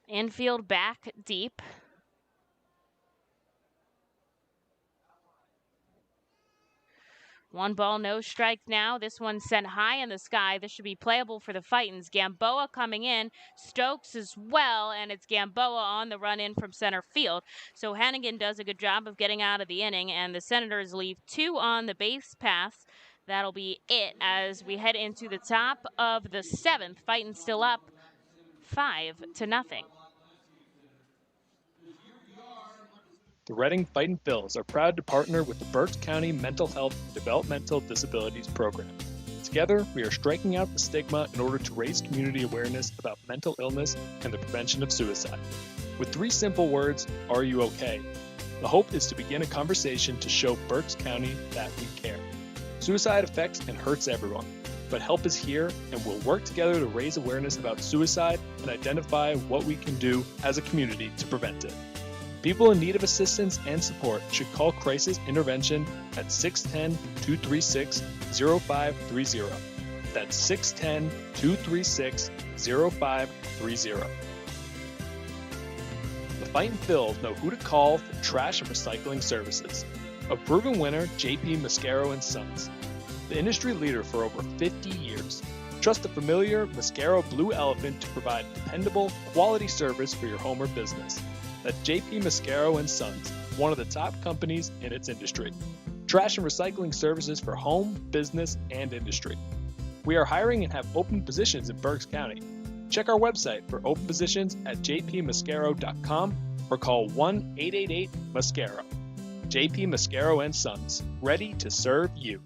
Infield back deep. 1 ball, no strike now. This one sent high in the sky. This should be playable for the Fightins. Gamboa coming in. Stokes as well, and it's Gamboa on the run in from center field. So Hennigan does a good job of getting out of the inning, and the Senators leave 2 on the base paths. That'll be it as we head into the top of the 7th. Fightin still up 5-0. The Reading Fightin' Phils are proud to partner with the Berks County Mental Health and Developmental Disabilities Program. Together, we are striking out the stigma in order to raise community awareness about mental illness and the prevention of suicide. With 3 simple words, are you okay? The hope is to begin a conversation to show Berks County that we care. Suicide affects and hurts everyone, but help is here, and we'll work together to raise awareness about suicide and identify what we can do as a community to prevent it. People in need of assistance and support should call Crisis Intervention at 610-236-0530. That's 610-236-0530. The Fightin' Phils know who to call for trash and recycling services. A proven winner, JP Mascaro & Sons. The industry leader for over 50 years. Trust the familiar Mascaro Blue Elephant to provide dependable, quality service for your home or business. That's JP Mascaro & Sons, one of the top companies in its industry. Trash and recycling services for home, business, and industry. We are hiring and have open positions in Berks County. Check our website for open positions at jpmascaro.com or call 1-888-MASCARO. J.P. Mascaro and Sons, ready to serve you.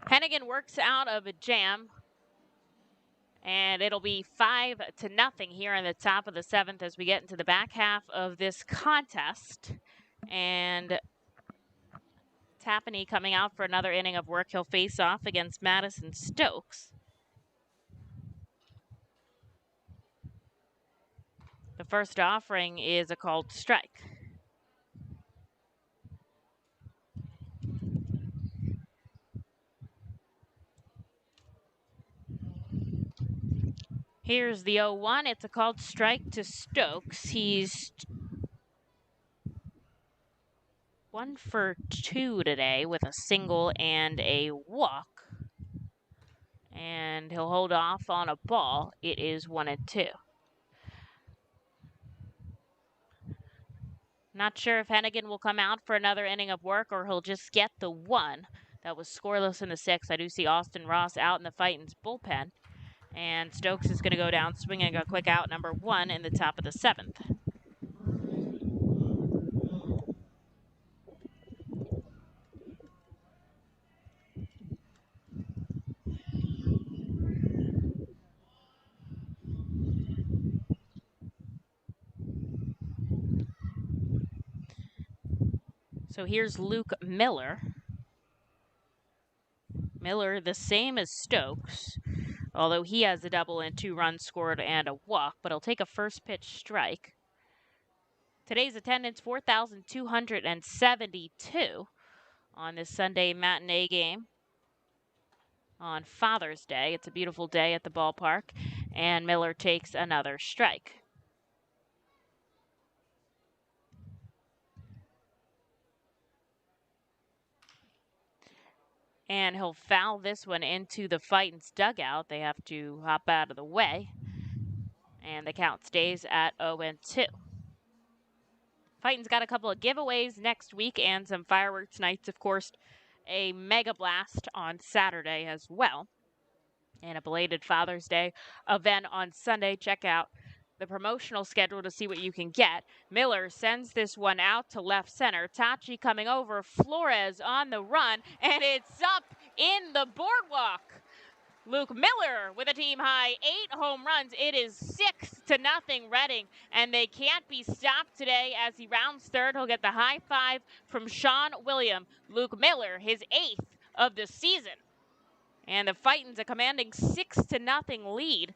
Hennigan works out of a jam, and it'll be 5-0 here in the top of the 7th as we get into the back half of this contest. And Tappaney coming out for another inning of work. He'll face off against Madison Stokes. The first offering is a called strike. Here's the 0-1. It's a called strike to Stokes. He's 1 for 2 today with a single and a walk. And he'll hold off on a ball. It is 1-2. Not sure if Hennigan will come out for another inning of work or he'll just get the 1. That was scoreless in the 6th. I do see Austin Ross out in the Fightin's bullpen. And Stokes is going to go down swinging a quick out, number 1 in the top of the 7th. So here's Luke Miller. Miller, the same as Stokes, although he has a double and 2 runs scored and a walk, but he'll take a first pitch strike. Today's attendance, 4,272 on this Sunday matinee game on Father's Day. It's a beautiful day at the ballpark, and Miller takes another strike. And he'll foul this one into the Fightin's dugout. They have to hop out of the way. And the count stays at 0-2. Fightin's got a couple of giveaways next week and some fireworks nights. Of course, a mega blast on Saturday as well. And a belated Father's Day event on Sunday. Check out the promotional schedule to see what you can get. Miller sends this one out to left center. Tachi coming over. Flores on the run, and it's up in the boardwalk. Luke Miller with a team-high 8 home runs. It is 6-0 Reading, and they can't be stopped today as he rounds third. He'll get the high five from Sean William. Luke Miller, his 8th of the season. And the Fightin's a commanding 6-0 lead.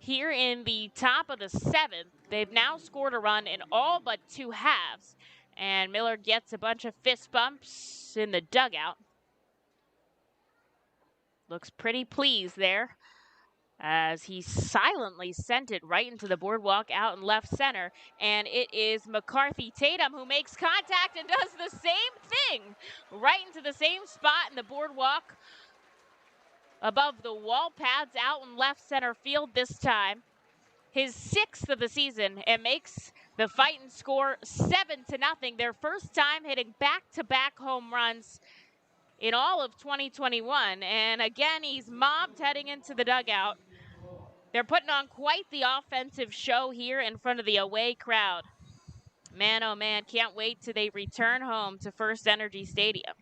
Here in the top of the 7th, they've now scored a run in all but 2 halves. And Miller gets a bunch of fist bumps in the dugout. Looks pretty pleased there as he silently sent it right into the boardwalk out in left center. And it is McCarthy Tatum who makes contact and does the same thing right into the same spot in the boardwalk above the wall pads out in left center field this time. His 6th of the season, and makes the Fightin score 7-0. Their first time hitting back-to-back home runs in all of 2021. And again, he's mobbed heading into the dugout. They're putting on quite the offensive show here in front of the away crowd. Man, oh man, can't wait till they return home to First Energy Stadium.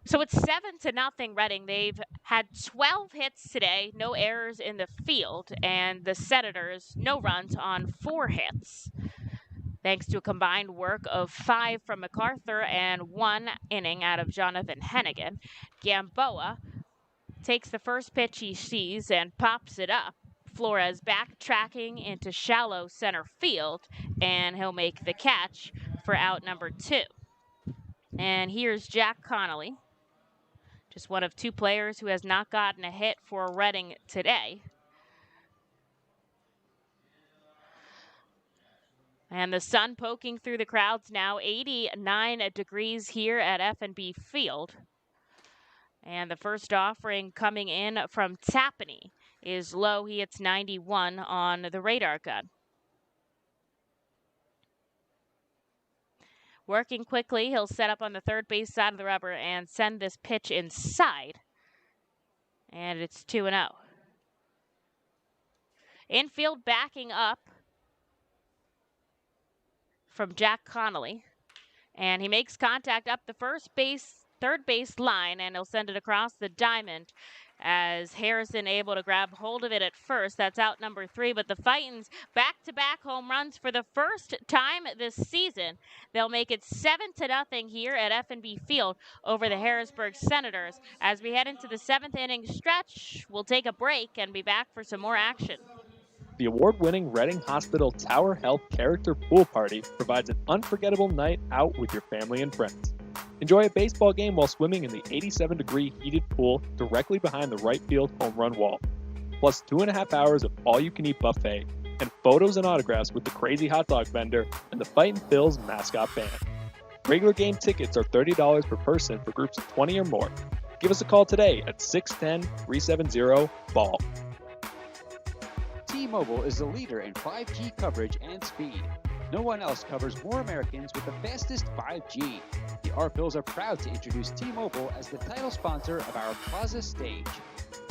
So it's 7-0 Reading. They've had 12 hits today, no errors in the field, and the Senators, no runs on 4 hits. Thanks to a combined work of 5 from MacArthur and 1 inning out of Jonathan Hennigan. Gamboa takes the first pitch he sees and pops it up. Flores backtracking into shallow center field, and he'll make the catch for out number 2. And here's Jack Connolly, just one of two players who has not gotten a hit for Reading today. And the sun poking through the crowds now, 89 degrees here at F&B Field. And the first offering coming in from Tappaney is low. He hits 91 on the radar gun. Working quickly, he'll set up on the third base side of the rubber and send this pitch inside. And it's 2-0. Infield backing up from Jack Connolly. And he makes contact up the third base line, and he'll send it across the diamond as Harrison able to grab hold of it at first. That's out number 3, but the Fightins back-to-back home runs for the first time this season. They'll make it 7-0 here at F&B Field over the Harrisburg Senators. As we head into the 7th inning stretch, we'll take a break and be back for some more action. The award-winning Reading Hospital Tower Health Character Pool Party provides an unforgettable night out with your family and friends. Enjoy a baseball game while swimming in the 87-degree heated pool directly behind the right field home run wall. Plus 2.5 hours of all-you-can-eat buffet and photos and autographs with the crazy hot dog vendor and the Fightin' Phil's mascot band. Regular game tickets are $30 per person for groups of 20 or more. Give us a call today at 610-370-BALL. T-Mobile is the leader in 5G coverage and speed. No one else covers more Americans with the fastest 5G. The R-Phils are proud to introduce T-Mobile as the title sponsor of our Plaza stage.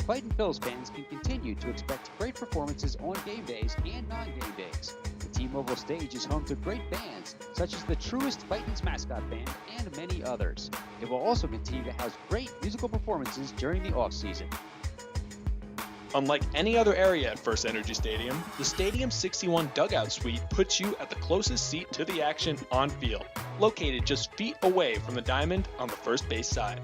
Fightin' Phil's fans can continue to expect great performances on game days and non-game days. The T-Mobile stage is home to great bands, such as the Truest Fightin's mascot band and many others. It will also continue to house great musical performances during the off-season. Unlike any other area at First Energy Stadium, the Stadium 61 Dugout Suite puts you at the closest seat to the action on field, located just feet away from the diamond on the first base side.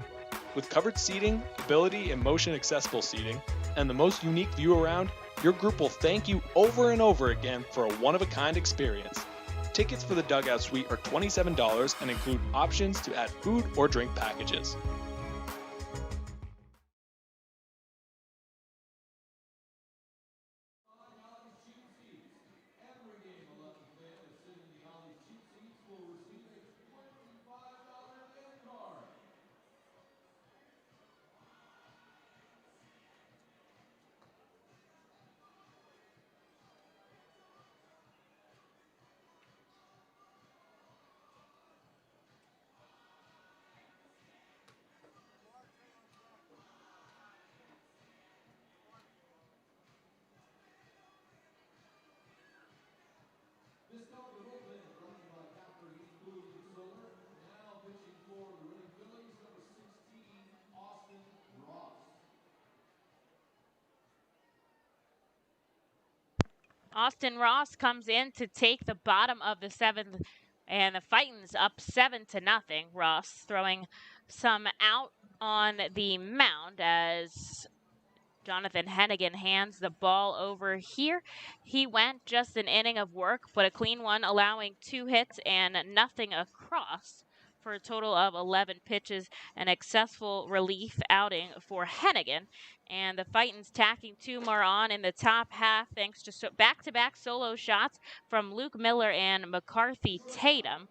With covered seating, ability and motion accessible seating, and the most unique view around, your group will thank you over and over again for a one-of-a-kind experience. Tickets for the Dugout Suite are $27 and include options to add food or drink packages. Austin Ross comes in to take the bottom of the 7th, and the Fightins up 7-0. Ross throwing some out on the mound as Jonathan Hennigan hands the ball over here. He went just an inning of work, but a clean one, allowing 2 hits and nothing across for a total of 11 pitches, an successful relief outing for Hennigan. And the Fightins tacking 2 more on in the top half thanks to back-to-back solo shots from Luke Miller and McCarthy Tatum.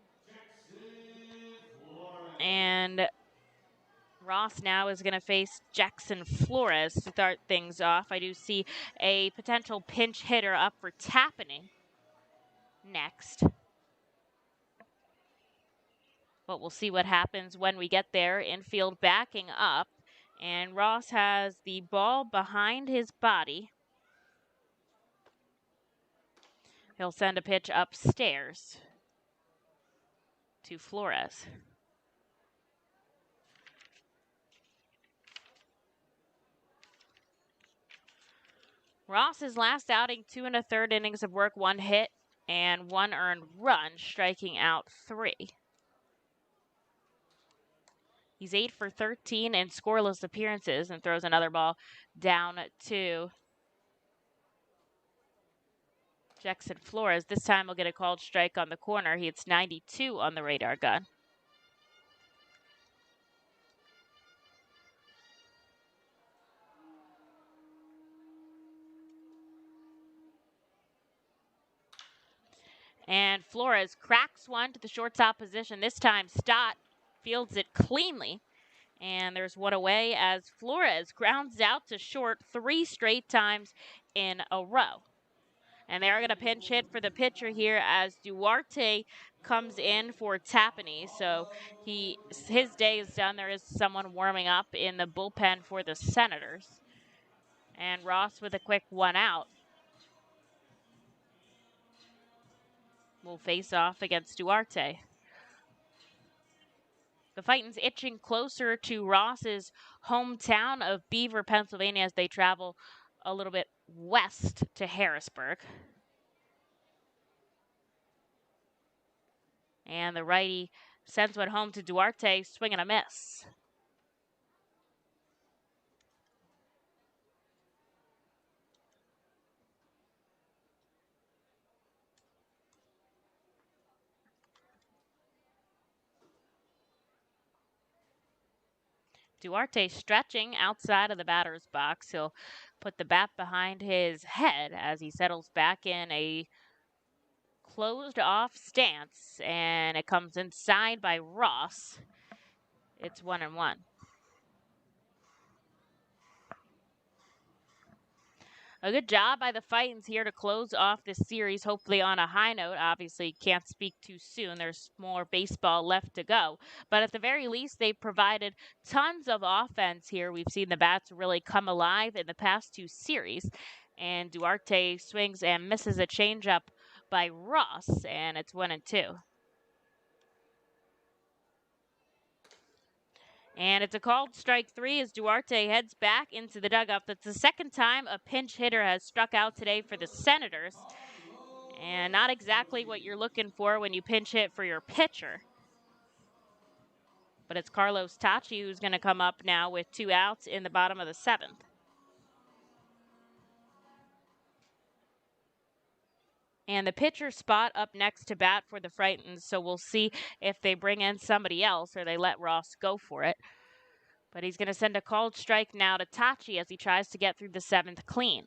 And Ross now is going to face Jackson Flores to start things off. I do see a potential pinch hitter up for Tappaney next. But we'll see what happens when we get there. Infield backing up. And Ross has the ball behind his body. He'll send a pitch upstairs to Flores. Ross's last outing, 2 1/3 innings of work, 1 hit and 1 earned run, striking out 3. He's 8 for 13 in scoreless appearances and throws another ball down to Jackson Flores. This time he'll get a called strike on the corner. He hits 92 on the radar gun. And Flores cracks one to the shortstop position. This time Stott fields it cleanly. And there's one away as Flores grounds out to short 3 straight times in a row. And they're going to pinch hit for the pitcher here as Duarte comes in for Tapani. So his day is done. There is someone warming up in the bullpen for the Senators. And Ross with a quick 1 out will face off against Duarte. The Fightin's itching closer to Ross's hometown of Beaver, Pennsylvania, as they travel a little bit west to Harrisburg. And the righty sends one home to Duarte, swing and a miss. Duarte stretching outside of the batter's box. He'll put the bat behind his head as he settles back in a closed off stance, and it comes inside by Ross. It's 1-1. A good job by the Fightins here to close off this series, hopefully on a high note. Obviously, can't speak too soon. There's more baseball left to go. But at the very least, they've provided tons of offense here. We've seen the bats really come alive in the past 2 series. And Duarte swings and misses a changeup by Ross, and it's 1-2. And it's a called strike 3 as Duarte heads back into the dugout. That's the second time a pinch hitter has struck out today for the Senators. And not exactly what you're looking for when you pinch hit for your pitcher. But it's Carlos Tachi who's going to come up now with 2 outs in the bottom of the 7th. And the pitcher spot up next to bat for the Fightins, so we'll see if they bring in somebody else or they let Ross go for it. But he's going to send a called strike now to Tachi as he tries to get through the 7th clean.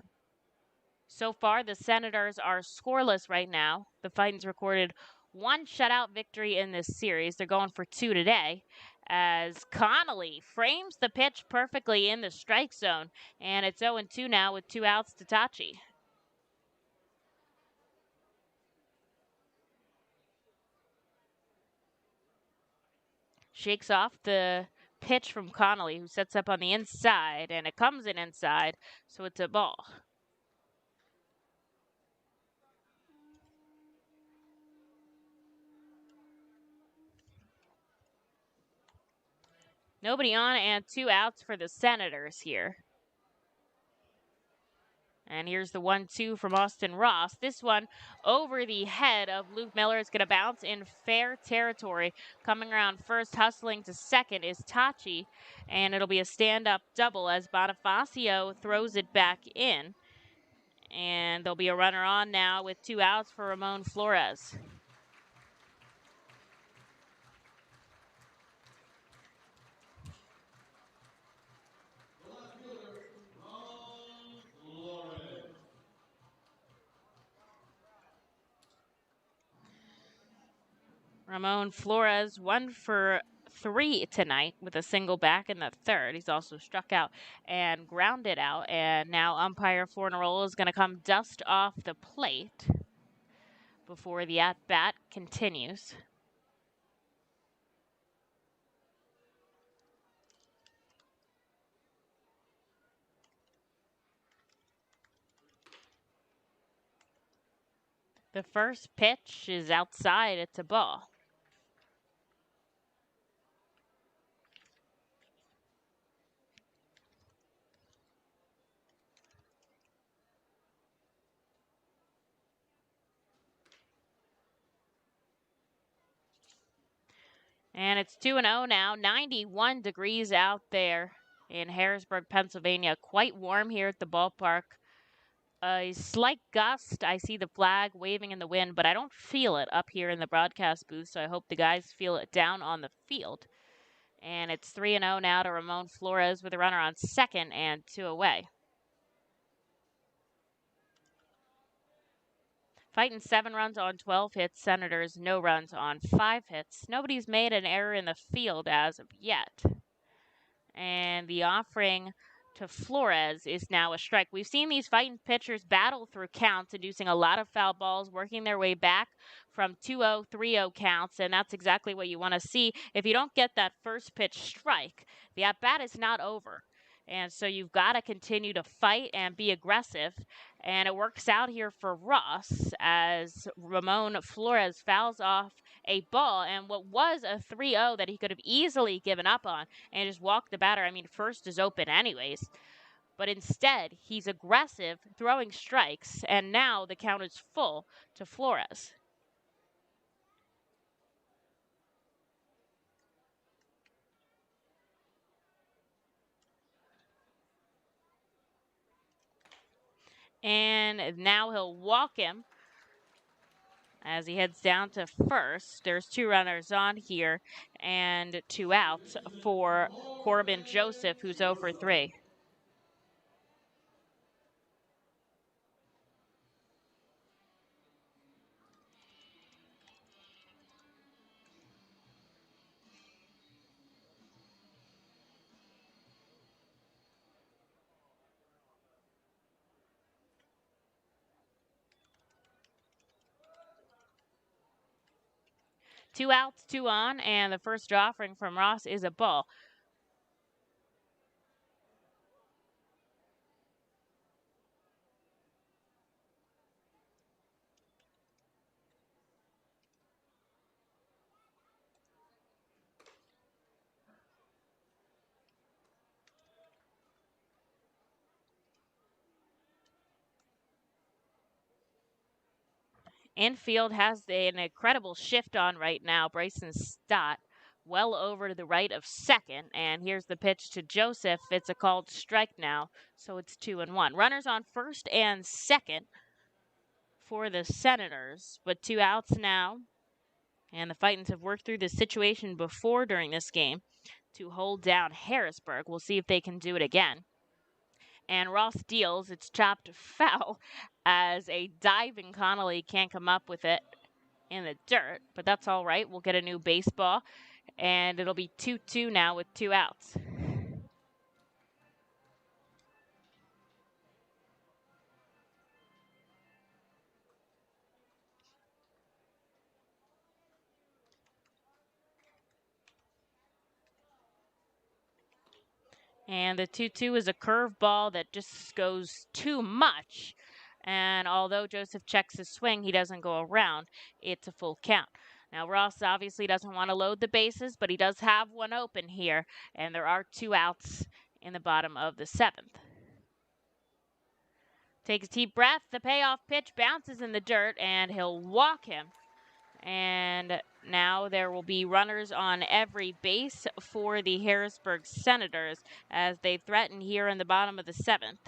So far, the Senators are scoreless right now. The Fightins recorded 1 shutout victory in this series. They're going for 2 today as Connolly frames the pitch perfectly in the strike zone. And it's 0-2 now with 2 outs to Tachi. Shakes off the pitch from Connolly, who sets up on the inside, and it comes in inside, so it's a ball. Nobody on and 2 outs for the Senators here. And here's the 1-2 from Austin Ross. This one over the head of Luke Miller. Is going to bounce in fair territory. Coming around first, hustling to second is Tachi. And it'll be a stand-up double as Bonifacio throws it back in. And there'll be a runner on now with 2 outs for Ramon Flores. Ramon Flores 1 for 3 tonight with a single back in the 3rd. He's also struck out and grounded out. And now umpire Fornarola is going to come dust off the plate before the at-bat continues. The first pitch is outside. It's a ball. And it's 2-0 now. 91 degrees out there in Harrisburg, Pennsylvania. Quite warm here at the ballpark. A slight gust. I see the flag waving in the wind, but I don't feel it up here in the broadcast booth, so I hope the guys feel it down on the field. And it's 3-0 now to Ramon Flores with a runner on second and 2 away. Fightin 7 runs on 12 hits. Senators no runs on 5 hits. Nobody's made an error in the field as of yet. And the offering to Flores is now a strike. We've seen these Fightin pitchers battle through counts, inducing a lot of foul balls, working their way back from 2-0, 3-0 counts, and that's exactly what you want to see. If you don't get that first pitch strike, the at-bat is not over. And so you've got to continue to fight and be aggressive. And it works out here for Ross as Ramon Flores fouls off a ball and what was a 3-0 that he could have easily given up on and just walked the batter. I mean, first is open anyways. But instead, he's aggressive, throwing strikes, and now the count is full to Flores. And now he'll walk him as he heads down to first. There's 2 runners on here and 2 outs for Corbin Joseph, who's 0 for 3. Two outs, 2 on, and the first offering from Ross is a ball. Infield has an incredible shift on right now. Bryson Stott well over to the right of second. And here's the pitch to Joseph. It's a called strike now, so it's 2-1. Runners on first and second for the Senators, but 2 outs now. And the Fightins have worked through this situation before during this game to hold down Harrisburg. We'll see if they can do it again. And Ross deals. It's chopped foul as a diving Connolly can't come up with it in the dirt, but that's all right. We'll get a new baseball, and it'll be 2-2 now with 2 outs. And the 2-2 is a curveball that just goes too much. And although Joseph checks his swing, he doesn't go around. It's a full count. Now, Ross obviously doesn't want to load the bases, but he does have one open here. And there are 2 outs in the bottom of the 7th. Takes a deep breath. The payoff pitch bounces in the dirt, and he'll walk him. And now there will be runners on every base for the Harrisburg Senators as they threaten here in the bottom of the 7th.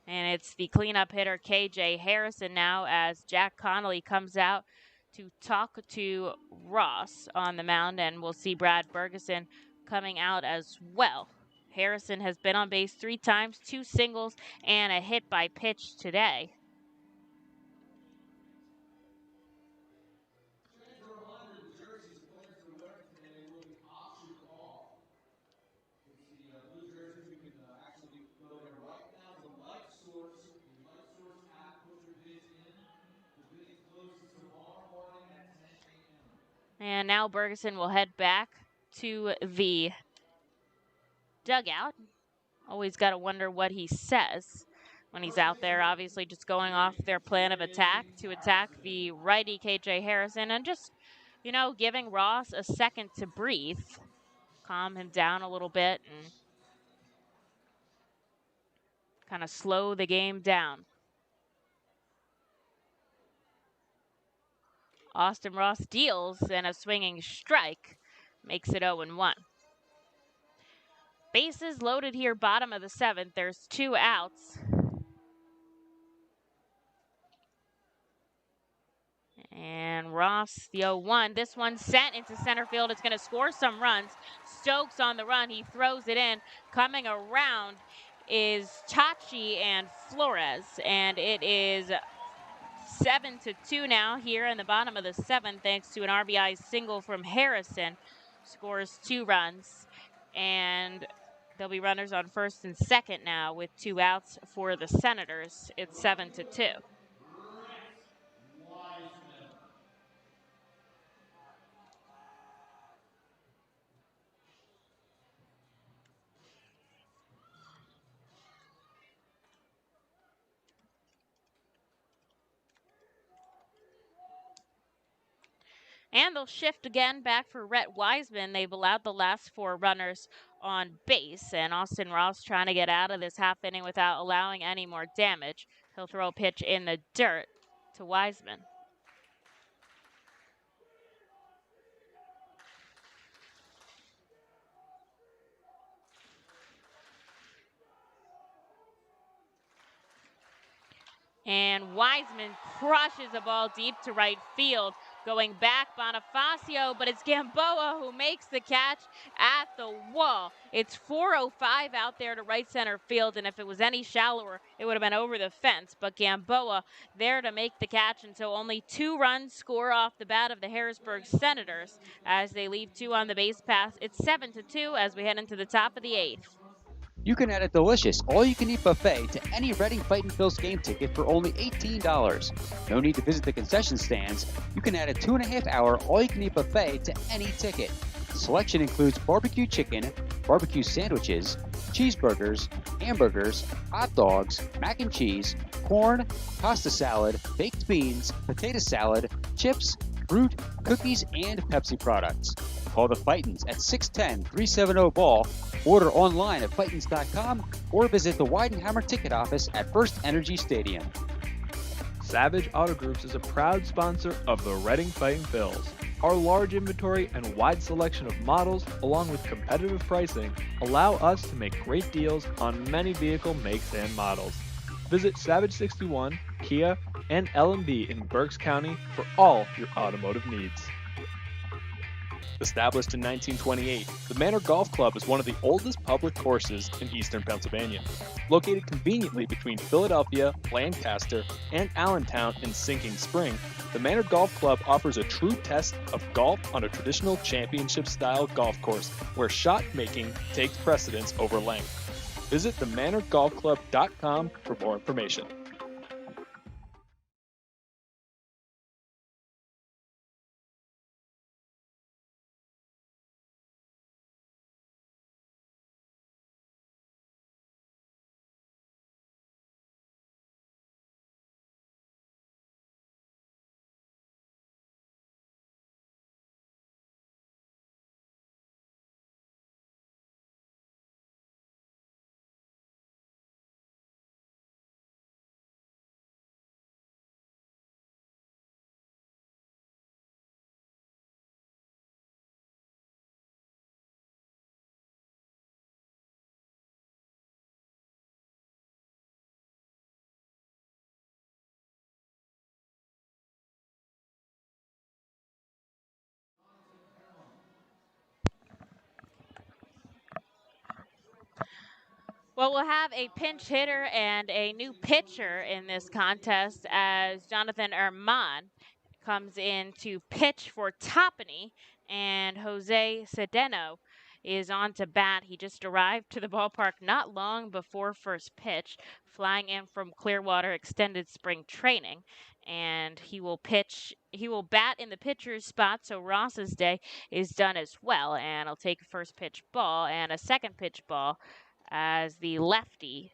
And it's the cleanup hitter, KJ Harrison, now as Jack Connolly comes out to talk to Ross on the mound. And we'll see Brad Bergeson coming out as well. Harrison has been on base 3 times, 2 singles, and a hit by pitch today. And now Bergeson will head back to the dugout. Always got to wonder what he says when he's out there. Obviously just going off their plan of attack to attack the righty KJ Harrison and just, giving Ross a second to breathe. Calm him down a little bit and kind of slow the game down. Austin Ross deals, and a swinging strike makes it 0-1. Bases loaded here, bottom of the 7th. There's 2 outs. And Ross, the 0-1. This one sent into center field. It's going to score some runs. Stokes on the run. He throws it in. Coming around is Tachi and Flores, and it is 7-2 now here in the bottom of the seventh, thanks to an RBI single from Harrison. Scores 2 runs, and there'll be runners on first and second now with 2 outs for the Senators. It's 7-2. And they'll shift again back for Rhett Wiseman. They've allowed the last 4 runners on base, and Austin Ross trying to get out of this half inning without allowing any more damage. He'll throw a pitch in the dirt to Wiseman. And Wiseman crushes a ball deep to right field. Going back, Bonifacio, but it's Gamboa who makes the catch at the wall. It's 4:05 out there to right center field, and if it was any shallower, it would have been over the fence. But Gamboa there to make the catch, and so only 2 runs score off the bat of the Harrisburg Senators as they leave 2 on the base pass. It's 7-2 as we head into the top of the 8th. You can add a delicious all-you-can-eat buffet to any Reading Fightin' Phil's game ticket for only $18. No need to visit the concession stands. You can add a 2.5-hour all-you-can-eat buffet to any ticket. The selection includes barbecue chicken, barbecue sandwiches, cheeseburgers, hamburgers, hot dogs, mac and cheese, corn, pasta salad, baked beans, potato salad, chips, fruit, cookies, and Pepsi products. Call the Fightins at 610-370-BALL, order online at Fightins.com, or visit the Weidenhammer ticket office at First Energy Stadium. Savage Auto Groups is a proud sponsor of the Reading Fightin' Phils. Our large inventory and wide selection of models, along with competitive pricing, allow us to make great deals on many vehicle makes and models. Visit Savage 61, Kia, and L&B in Berks County for all your automotive needs. Established in 1928, the Manor Golf Club is one of the oldest public courses in eastern Pennsylvania. Located conveniently between Philadelphia, Lancaster, and Allentown in Sinking Spring, the Manor Golf Club offers a true test of golf on a traditional championship-style golf course where shot making takes precedence over length. Visit themanorgolfclub.com for more information. Well, we'll have a pinch hitter and a new pitcher in this contest as Jonathan Herman comes in to pitch for Toppany, and Jose Cedeno is on to bat. He just arrived to the ballpark not long before first pitch, flying in from Clearwater Extended Spring Training, and he will bat in the pitcher's spot, so Ross's day is done as well, and he'll take a first pitch ball and a second pitch ball as the lefty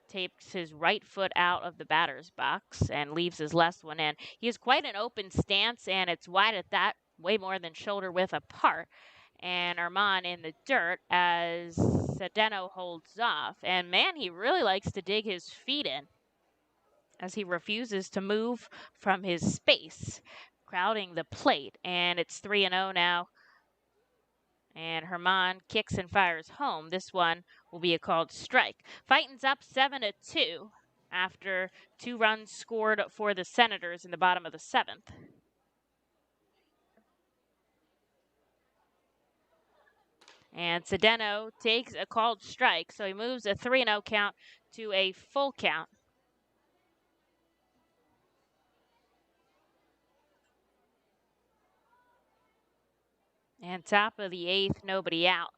tapes his right foot out of the batter's box and leaves his left one in. He has quite an open stance, and it's wide at that, way more than shoulder width apart. And Armand in the dirt as Cedeno holds off. And man, he really likes to dig his feet in as he refuses to move from his space, crowding the plate. And it's 3-0 now. And Herman kicks and fires home. This one will be a called strike. Fightin's up 7-2 after 2 runs scored for the Senators in the bottom of the 7th. And Sedeno takes a called strike, so he moves a 3-0 count to a full count. And top of the 8th, nobody out.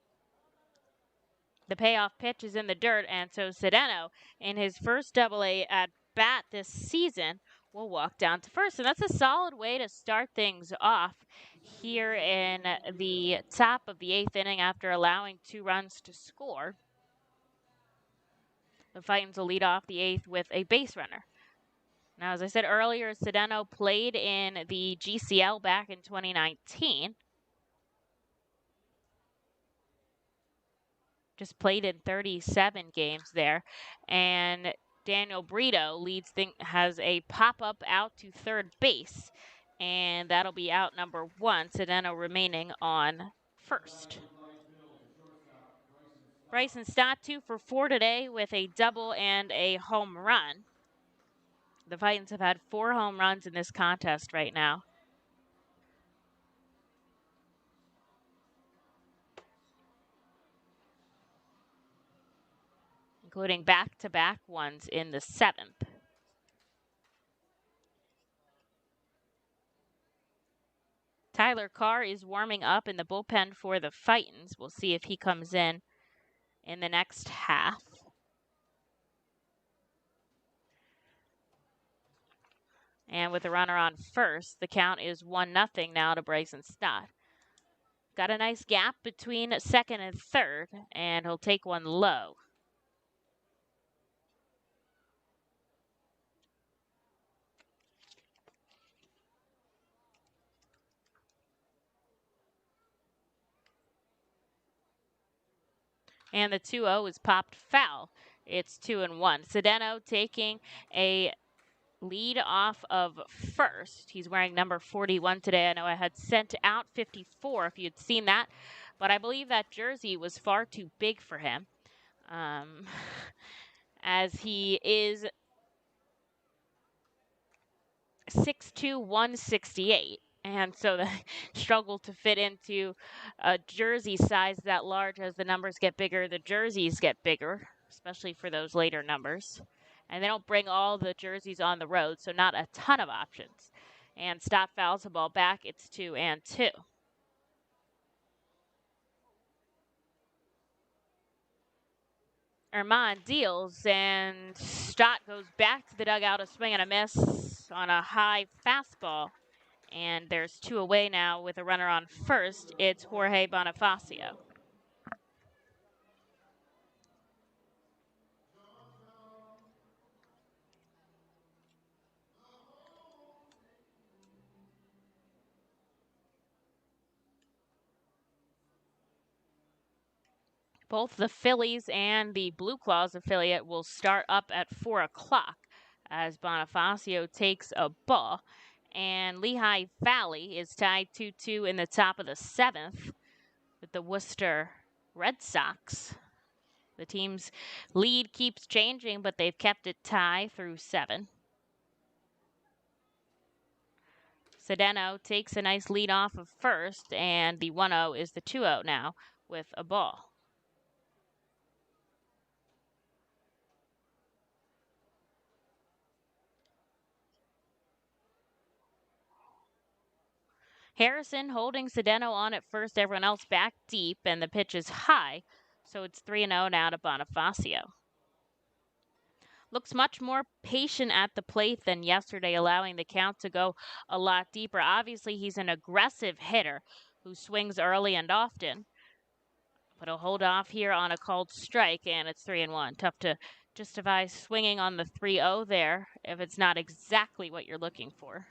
The payoff pitch is in the dirt, and so Sedeno, in his first Double-A at bat this season, will walk down to first. And that's a solid way to start things off here in the top of the 8th inning after allowing 2 runs to score. The Fightins will lead off the 8th with a base runner. Now, as I said earlier, Sedeno played in the GCL back in 2019. Just played in 37 games there. And Daniel Brito has a pop-up out to third base. And that'll be out number 1. Sedeno remaining on first. Bryson Stott 2 for 4 today with a double and a home run. The Fightins have had 4 home runs in this contest right now. Including back-to-back ones in the 7th. Tyler Carr is warming up in the bullpen for the Fightins. We'll see if he comes in the next half. And with a runner on first, the count is 1-0 now to Bryson Stott. Got a nice gap between second and third, and he'll take one low. And the 2-0 is popped foul. It's 2-1. Sedeno taking a lead off of first. He's wearing number 41 today. I know I had sent out 54 if you'd seen that, but I believe that jersey was far too big for him, as he is 6'2", 168. And so they struggle to fit into a jersey size that large. As the numbers get bigger, the jerseys get bigger, especially for those later numbers. And they don't bring all the jerseys on the road, so not a ton of options. And Stott fouls the ball back. It's 2-2. Armand deals, and Stott goes back to the dugout, a swing and a miss on a high fastball. And there's 2 away now with a runner on first. It's Jorge Bonifacio. Both the Phillies and the Blue Claws affiliate will start up at 4 o'clock as Bonifacio takes a ball. And Lehigh Valley is tied 2-2 in the top of the 7th with the Worcester Red Sox. The team's lead keeps changing, but they've kept it tie through 7. Sedeno takes a nice lead off of first, and the 1-0 is the 2-0 now with a ball. Harrison holding Sedeno on at first, everyone else back deep, and the pitch is high, so it's 3-0 now to Bonifacio. Looks much more patient at the plate than yesterday, allowing the count to go a lot deeper. Obviously, he's an aggressive hitter who swings early and often, but he'll hold off here on a called strike, and it's 3-1. Tough to justify swinging on the 3-0 there if it's not exactly what you're looking for.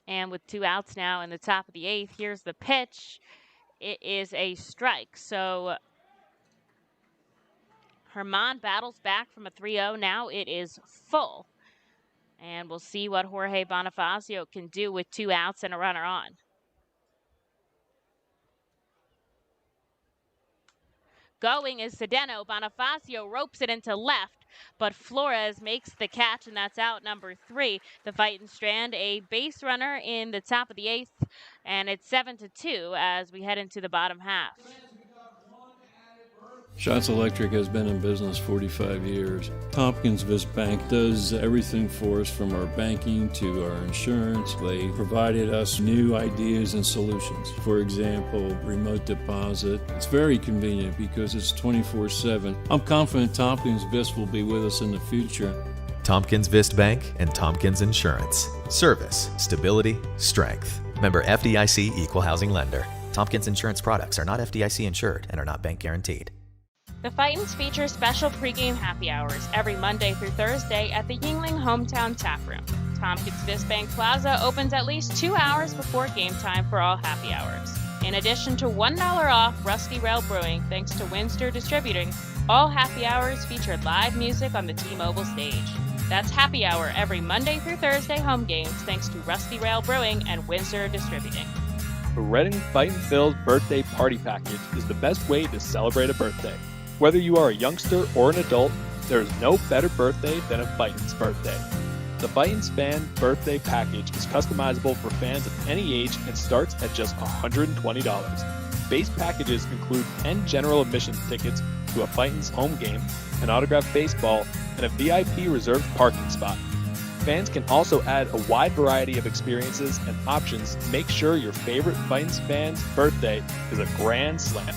And with 2 outs now in the top of the 8th, here's the pitch. It is a strike. So Herman battles back from a 3-0. Now it is full. And we'll see what Jorge Bonifacio can do with 2 outs and a runner on. going is Sedeno. Bonifacio ropes it into left, but Flores makes the catch, and that's out number 3. The Fightin strand a base runner in the top of the 8th, and it's 7-2 as we head into the bottom half. Shots Electric has been in business 45 years. Tompkins Vist Bank does everything for us, from our banking to our insurance. They provided us new ideas and solutions. For example, remote deposit. It's very convenient because it's 24/7. I'm confident Tompkins Vist will be with us in the future. Tompkins Vist Bank and Tompkins Insurance. Service, stability, strength. Member FDIC Equal Housing Lender. Tompkins Insurance products are not FDIC insured and are not bank guaranteed. The Fightins feature special pregame happy hours every Monday through Thursday at the Yingling Hometown Tap Room. Tompkins Vist Bank Plaza opens at least 2 hours before game time for all happy hours. In addition to $1 off Rusty Rail Brewing thanks to Windsor Distributing, all happy hours feature live music on the T-Mobile stage. That's happy hour every Monday through Thursday home games thanks to Rusty Rail Brewing and Windsor Distributing. The Reading Fightin' Phil's birthday party package is the best way to celebrate a birthday. Whether you are a youngster or an adult, there is no better birthday than a Fightin's birthday. The Fightin's Fan Birthday Package is customizable for fans of any age and starts at just $120. Base packages include 10 general admission tickets to a Fightin's home game, an autographed baseball, and a VIP reserved parking spot. Fans can also add a wide variety of experiences and options to make sure your favorite Fightin's fan's birthday is a grand slam.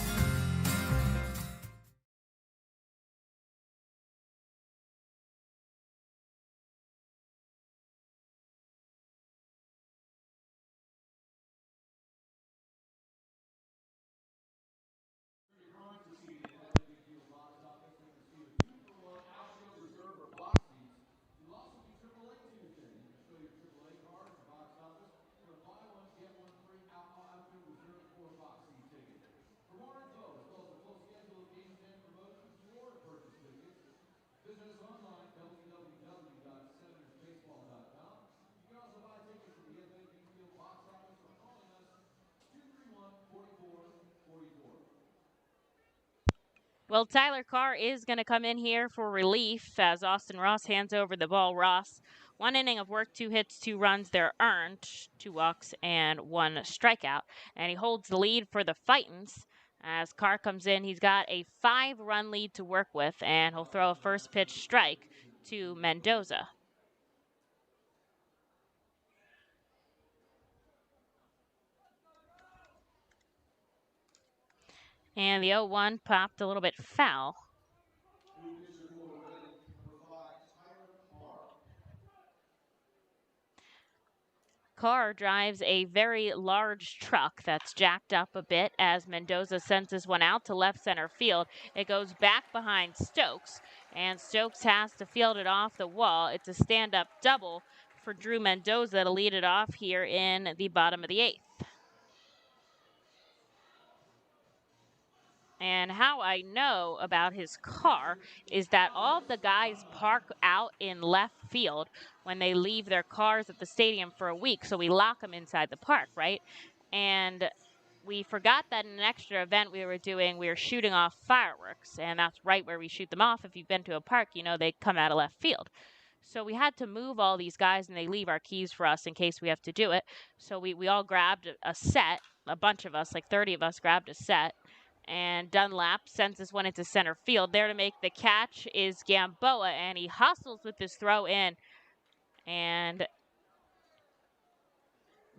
Well, Tyler Carr is going to come in here for relief as Austin Ross hands over the ball. Ross, 1 inning of work, 2 hits, 2 runs. They're earned, 2 walks, and 1 strikeout. And he holds the lead for the Fightins. As Carr comes in, he's got a 5-run lead to work with, and he'll throw a first pitch strike to Mendoza. And the 0-1 popped a little bit foul. Carr drives a very large truck that's jacked up a bit as Mendoza sends this one out to left center field. It goes back behind Stokes, and Stokes has to field it off the wall. It's a stand-up double for Drew Mendoza to lead it off here in the bottom of the 8th. And how I know about his car is that all the guys park out in left field when they leave their cars at the stadium for a week. So we lock them inside the park, right? And we forgot that in an extra event we were shooting off fireworks. And that's right where we shoot them off. If you've been to a park, you know they come out of left field. So we had to move all these guys, and they leave our keys for us in case we have to do it. So we all grabbed a set, a bunch of us, like 30 of us grabbed a set. And Dunlap sends this one into center field. There to make the catch is Gamboa, and he hustles with his throw in. And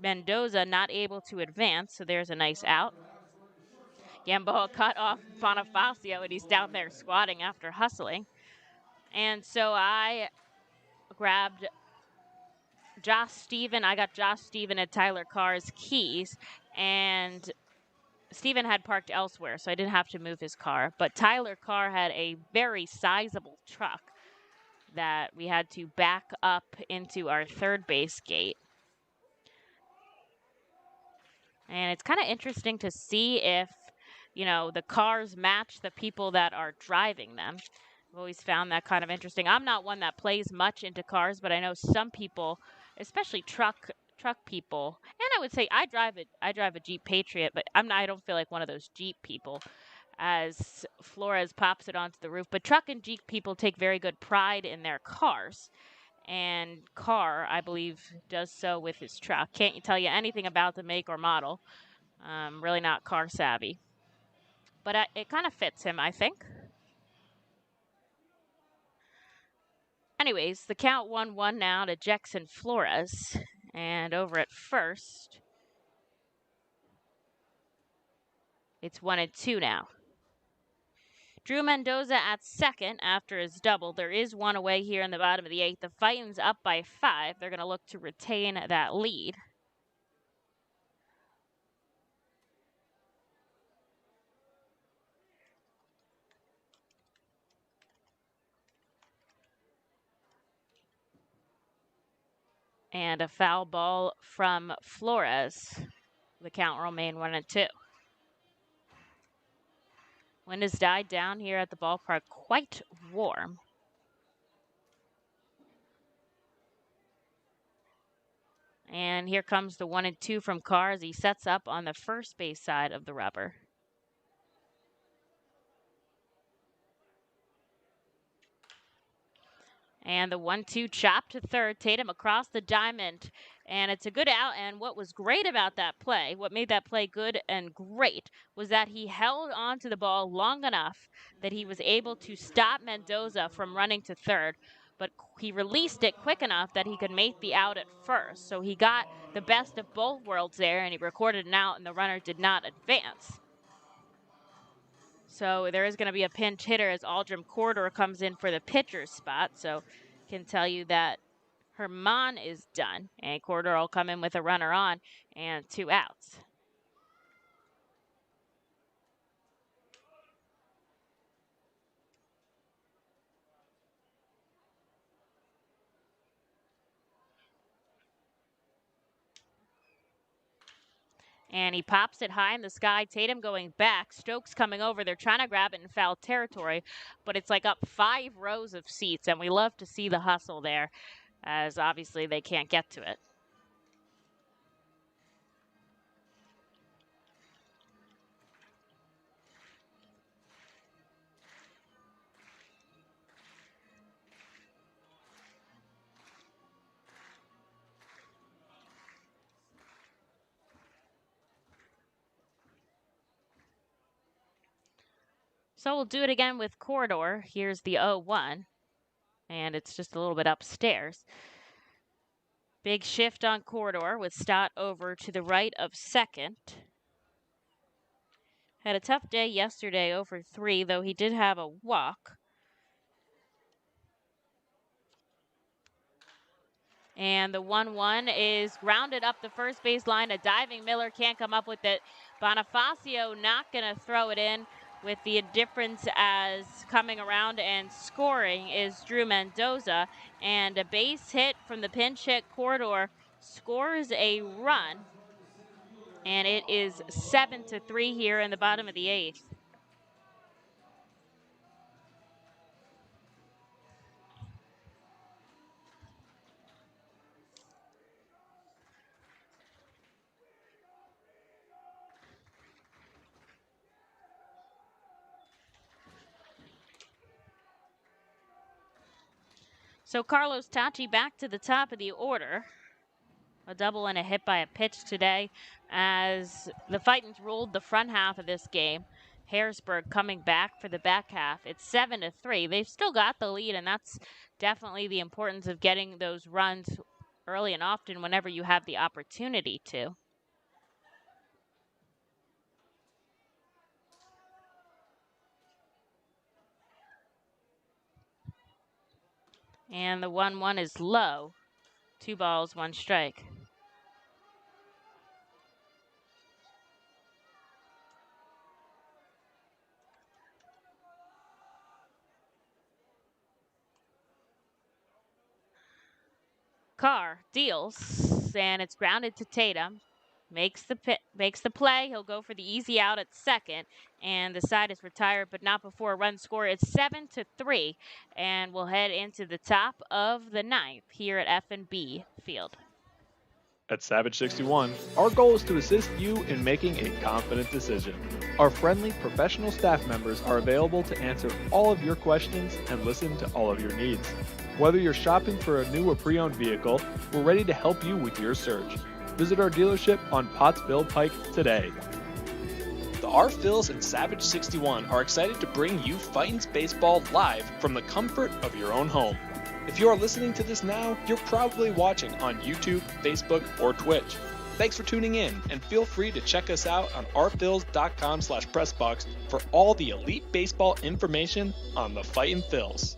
Mendoza not able to advance, so there's a nice out. Gamboa cut off Bonifacio, and he's down there squatting after hustling. And so I grabbed Josh Steven. I got Josh Steven and Tyler Carr's keys, and Steven had parked elsewhere, so I didn't have to move his car. But Tyler Carr had a very sizable truck that we had to back up into our third base gate. And it's kind of interesting to see if, the cars match the people that are driving them. I've always found that kind of interesting. I'm not one that plays much into cars, but I know some people, especially truck people, and I would say I drive a Jeep Patriot, but I don't feel like one of those Jeep people. as Flores pops it onto the roof. But truck and Jeep people take very good pride in their cars. And Carr, I believe, does so with his truck. Can't tell you anything about the make or model. Really not car savvy. But it kind of fits him, I think. Anyways, the count 1-1 now to Jackson Flores. And over at first, it's 1-2 now. Drew Mendoza at second after his double. There is one away here in the bottom of the 8th. The Fightin's up by 5. They're going to look to retain that lead. And a foul ball from Flores. The count will remain 1-2. Wind has died down here at the ballpark, quite warm. And here comes the 1-2 from Carr as he sets up on the first base side of the rubber. And the 1-2 chop to third. Tatum across the diamond. And it's a good out. And what was great about that play, what made that play good and great, was that he held on to the ball long enough that he was able to stop Mendoza from running to third. But he released it quick enough that he could make the out at first. So he got the best of both worlds there, and he recorded an out, and the runner did not advance. So there is going to be a pinch hitter as Aldrim Corridor comes in for the pitcher's spot. So can tell you that Herman is done, and Corridor will come in with a runner on and 2 outs. And he pops it high in the sky. Tatum going back. Stokes coming over. They're trying to grab it in foul territory, but it's like up 5 rows of seats, and we love to see the hustle there, as obviously they can't get to it. So we'll do it again with Corridor. Here's the 0-1, and it's just a little bit upstairs. Big shift on Corridor with Stott over to the right of second. Had a tough day yesterday over 3, though he did have a walk. And the 1-1 is grounded up the first base line. A diving Miller can't come up with it. Bonifacio not going to throw it in, with the difference as coming around and scoring is Drew Mendoza. And a base hit from the pinch hit. Corridor scores a run. And it is 7-3 here in the bottom of the 8th. So Carlos Tachi back to the top of the order. A double and a hit by a pitch today as the Fightins ruled the front half of this game. Harrisburg coming back for the back half. It's 7-3. They've still got the lead, and that's definitely the importance of getting those runs early and often whenever you have the opportunity to. And the 1-1 is low. 2 balls, 1 strike. Carr deals, and it's grounded to Tatum. Makes the play. He'll go for the easy out at second, and the side is retired, but not before a run score. It's 7-3, and we'll head into the top of the 9th here at F&B Field. At Savage 61, our goal is to assist you in making a confident decision. Our friendly, professional staff members are available to answer all of your questions and listen to all of your needs. Whether you're shopping for a new or pre-owned vehicle, we're ready to help you with your search. Visit our dealership on Pottsville Pike today. The R. Phils and Savage 61 are excited to bring you Fightin's Baseball live from the comfort of your own home. If you are listening to this now, you're probably watching on YouTube, Facebook, or Twitch. Thanks for tuning in, and feel free to check us out on rphils.com/pressbox for all the elite baseball information on the Fightin' Phils.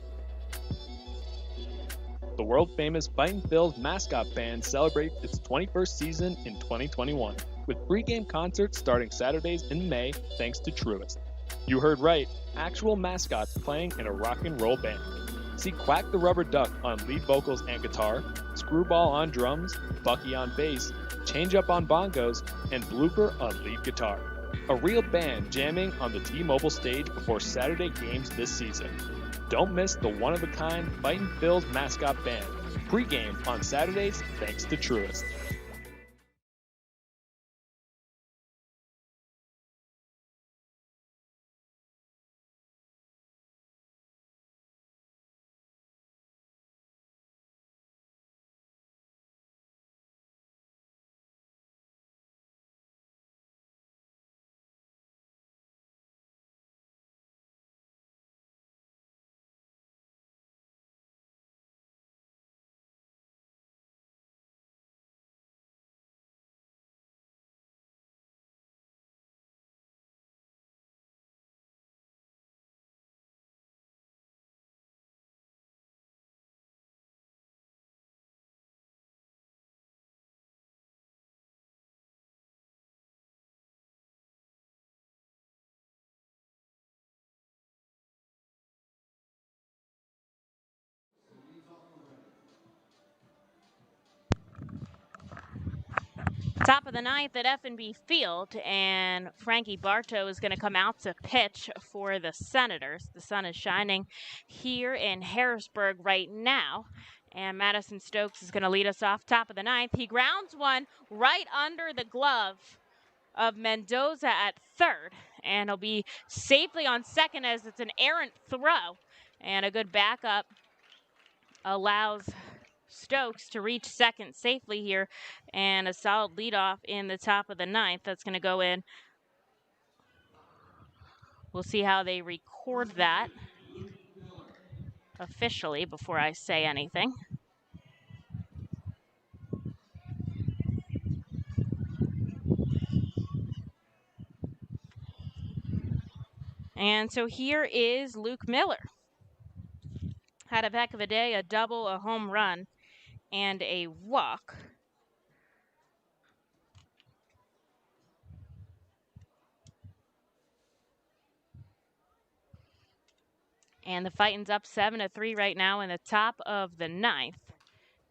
The world-famous Fightin' Phils mascot band celebrates its 21st season in 2021, with pregame concerts starting Saturdays in May thanks to Truist. You heard right, actual mascots playing in a rock and roll band. See Quack the Rubber Duck on lead vocals and guitar, Screwball on drums, Bucky on bass, Change Up on bongos, and Blooper on lead guitar. A real band jamming on the T-Mobile stage before Saturday games this season. Don't miss the one-of-a-kind Fightin' Phils mascot band. Pre-game on Saturdays thanks to Truist. Top of the ninth at F&B Field, and Frankie Bartow is going to come out to pitch for the Senators. The sun is shining here in Harrisburg right now, and Madison Stokes is going to lead us off top of the ninth. He grounds one right under the glove of Mendoza at third, and he'll be safely on second as it's an errant throw, and a good backup allows Stokes to reach second safely here, and a solid leadoff in the top of the ninth. That's going to go in. We'll see how they record that officially before I say anything. And so here is Luke Miller. Had a heck of a day, a double, a home run, and a walk. And the Fightin's up 7-3 right now in the top of the ninth.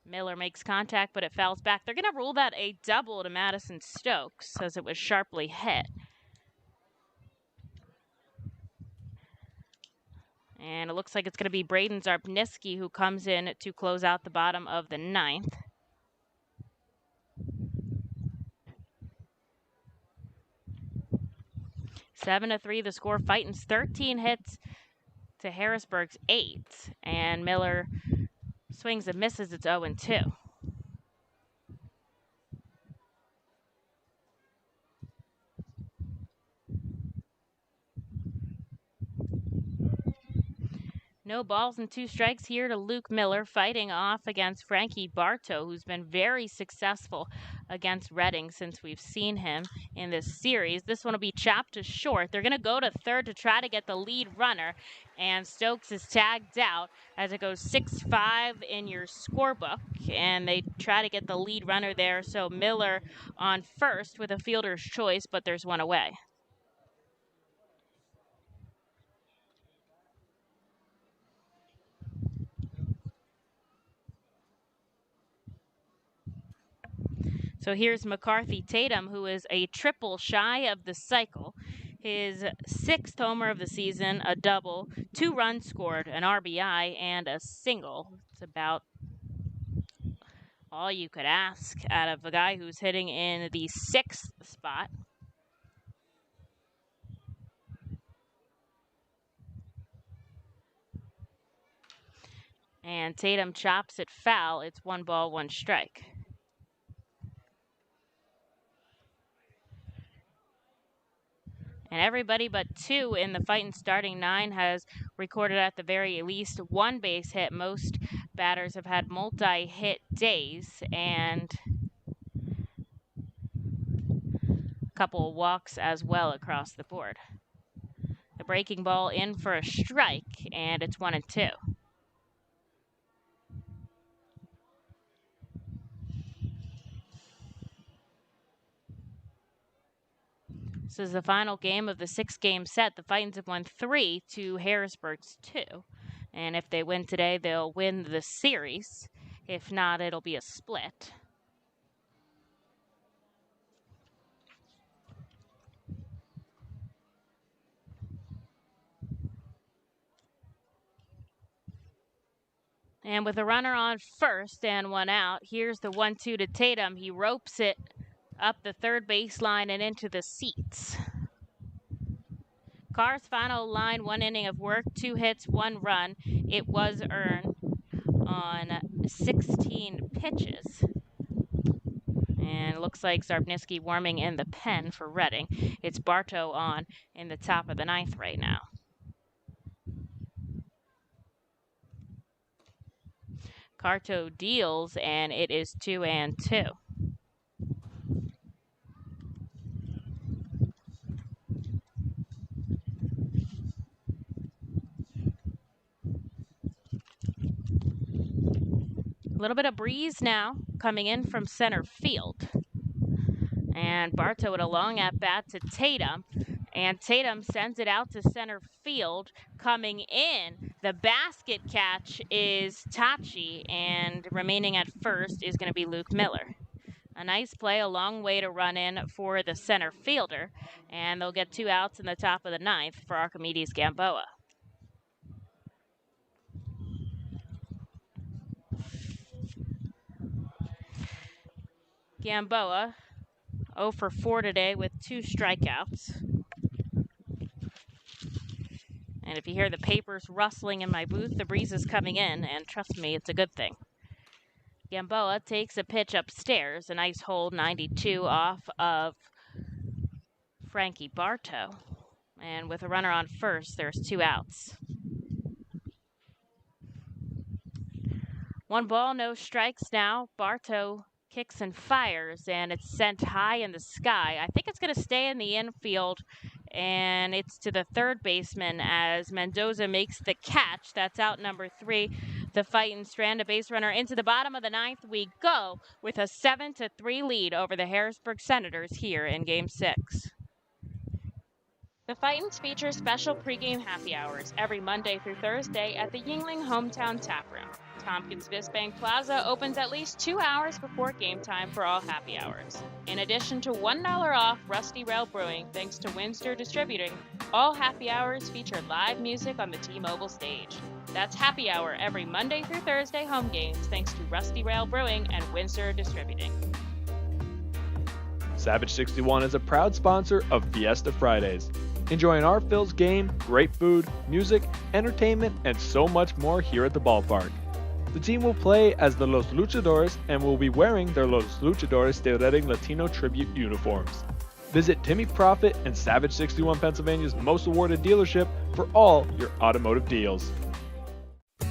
Miller makes contact, but it fouls back. They're going to rule that a double to Madison Stokes as it was sharply hit. And it looks like it's going to be Braden Zarpniski who comes in to close out the bottom of the ninth. Seven to 3 the score. Fightin's 13 hits to Harrisburg's 8. And Miller swings and misses. It's 0-2. No balls and 2 strikes here to Luke Miller, fighting off against Frankie Bartow, who's been very successful against Reading since we've seen him in this series. This one will be chopped to short. They're going to go to third to try to get the lead runner, and Stokes is tagged out as it goes 6-5 in your scorebook, and they try to get the lead runner there. So Miller on first with a fielder's choice, but there's one away. So here's McCarthy Tatum, who is a triple shy of the cycle. His 6th homer of the season, a double, 2 runs scored, an RBI, and a single. It's about All you could ask out of a guy who's hitting in the 6th spot. And Tatum chops it foul. It's 1 ball, 1 strike. And everybody but 2 in the Fightin' starting 9 has recorded at the very least 1 base hit. Most batters have had multi-hit days and a couple of walks as well across the board. The breaking ball in for a strike, and it's 1-2. This is the final game of the 6-game set. The Fightins have won 3 to Harrisburg's 2. And if they win today, they'll win the series. If not, it'll be a split. And with a runner on first and 1 out, here's the 1-2 to Tatum. He ropes it up the third baseline and into the seats. Carr's final line, 1 inning of work, 2 hits, 1 run. It was earned on 16 pitches. And it looks like Zarbniski warming in the pen for Reading. It's Bartow on in the top of the 9th right now. Carto deals, and it is 2-2. A little bit of breeze now coming in from center field. And Bartow with a long at bat to Tatum. And Tatum sends it out to center field. Coming in, the basket catch is Tachi, and remaining at first is going to be Luke Miller. A nice play, a long way to run in for the center fielder. And they'll get 2 outs in the top of the 9th for Archimedes Gamboa. Gamboa 0 for 4 today with 2 strikeouts. And if you hear the papers rustling in my booth, the breeze is coming in, and trust me, it's a good thing. Gamboa takes a pitch upstairs, a nice hold, 92 off of Frankie Bartow. And with a runner on first, there's 2 outs. 1 ball, no strikes now. Bartow kicks and fires, and it's sent high in the sky. I think it's going to stay in the infield, and it's to the third baseman as Mendoza makes the catch. That's out number 3. The Fightin' strand a base runner into the bottom of the 9th. We go with a 7-3 lead over the Harrisburg Senators here in Game 6. The Fightins feature special pregame happy hours every Monday through Thursday at the Yuengling Hometown Tap Room. Tompkins Viss Bank Plaza opens at least 2 hours before game time for all happy hours. In addition to $1 off Rusty Rail Brewing thanks to Windsor Distributing, all happy hours feature live music on the T-Mobile stage. That's happy hour every Monday through Thursday home games thanks to Rusty Rail Brewing and Windsor Distributing. Savage 61 is a proud sponsor of Fiesta Fridays. Enjoy an Art-Filled game, great food, music, entertainment, and so much more here at the ballpark. The team will play as the Los Luchadores and will be wearing their Los Luchadores de Reading Latino tribute uniforms. Visit Timmy Profit and Savage 61 Pennsylvania's most awarded dealership for all your automotive deals.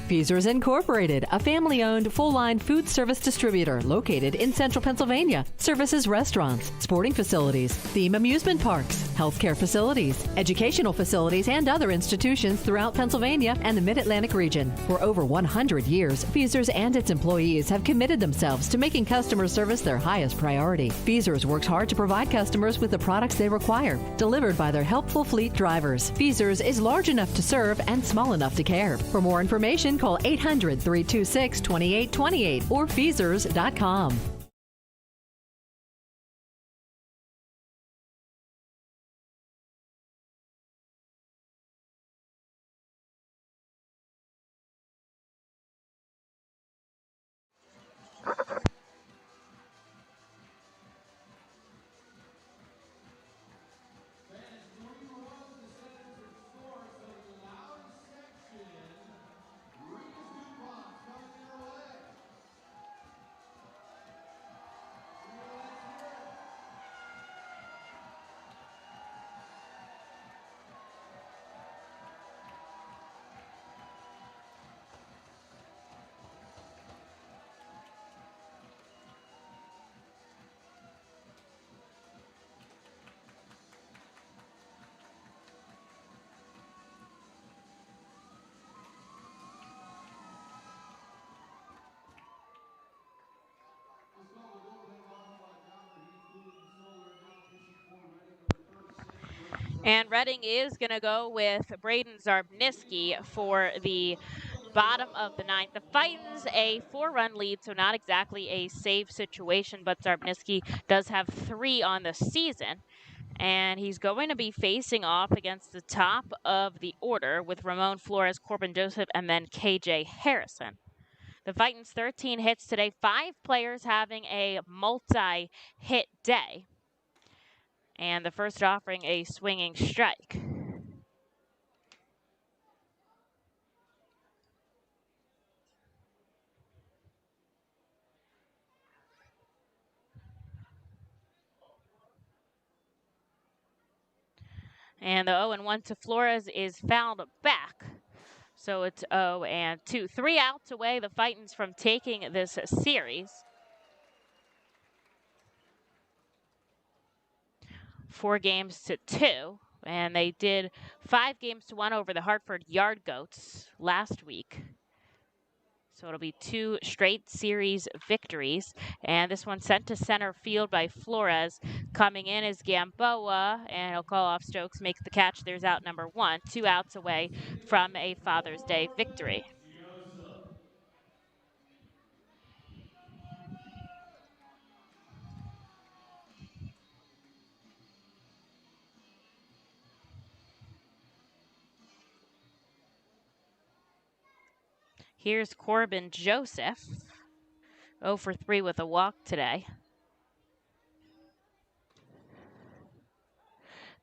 Feasers Incorporated, a family-owned full-line food service distributor located in central Pennsylvania. Services restaurants, sporting facilities, theme amusement parks, healthcare facilities, educational facilities, and other institutions throughout Pennsylvania and the Mid-Atlantic region. For over 100 years, Feasers and its employees have committed themselves to making customer service their highest priority. Feasers works hard to provide customers with the products they require, delivered by their helpful fleet drivers. Feasers is large enough to serve and small enough to care. For more information, call 800-326-2828 or Feasers.com. And Reading is going to go with Braden Zarbniski for the bottom of the ninth. The Fightins a 4-run lead, so not exactly a save situation, but Zarbniski does have 3 on the season. And he's going to be facing off against the top of the order with Ramon Flores, Corbin Joseph, and then KJ Harrison. The Fightins 13 hits today, 5 players having a multi-hit day. And the first offering a swinging strike. And the 0-1 to Flores is fouled back. So it's 0-2. 3 outs away, the Fightins from taking this series. 4 games to 2. And they did 5 games to 1 over the Hartford Yard Goats last week. So it'll be 2 straight series victories. And this one sent to center field by Flores. Coming in is Gamboa, and he'll call off Stokes, makes the catch. There's out number 1. 2 outs away from a Father's Day victory. Here's Corbin Joseph. 0 for 3 with a walk today.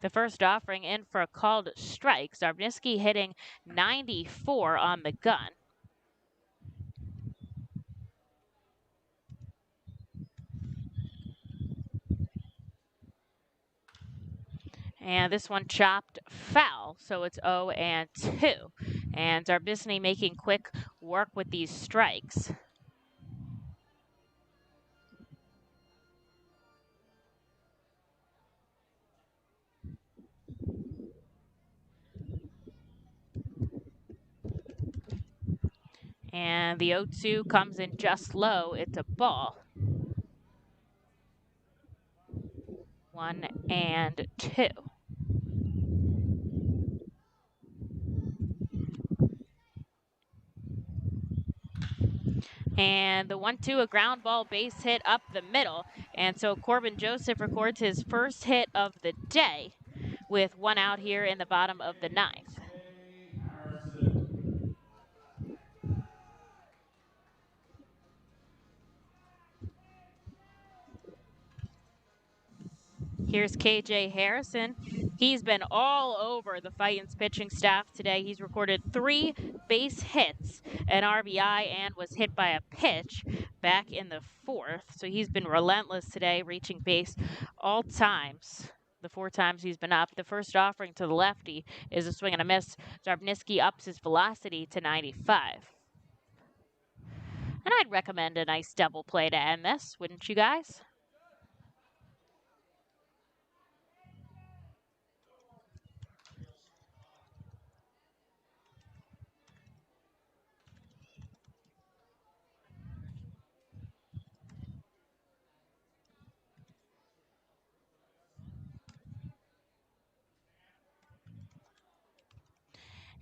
The first offering in for a called strike. Zarbniski hitting 94 on the gun. And this one chopped foul, so it's 0-2. And Zarbniski making quick work with these strikes. And the 0-2 comes in just low. It's a ball. 1-2. And the 1-2, a ground ball base hit up the middle. And so Corbin Joseph records his first hit of the day with 1 out here in the bottom of the 9th. Here's KJ Harrison. He's been all over the Fightins pitching staff today. He's recorded 3 base hits, an RBI, and was hit by a pitch back in the 4th. So he's been relentless today, reaching base all times. The 4 times he's been up. The first offering to the lefty is a swing and a miss. Zarbniski ups his velocity to 95. And I'd recommend a nice double play to end this, wouldn't you guys?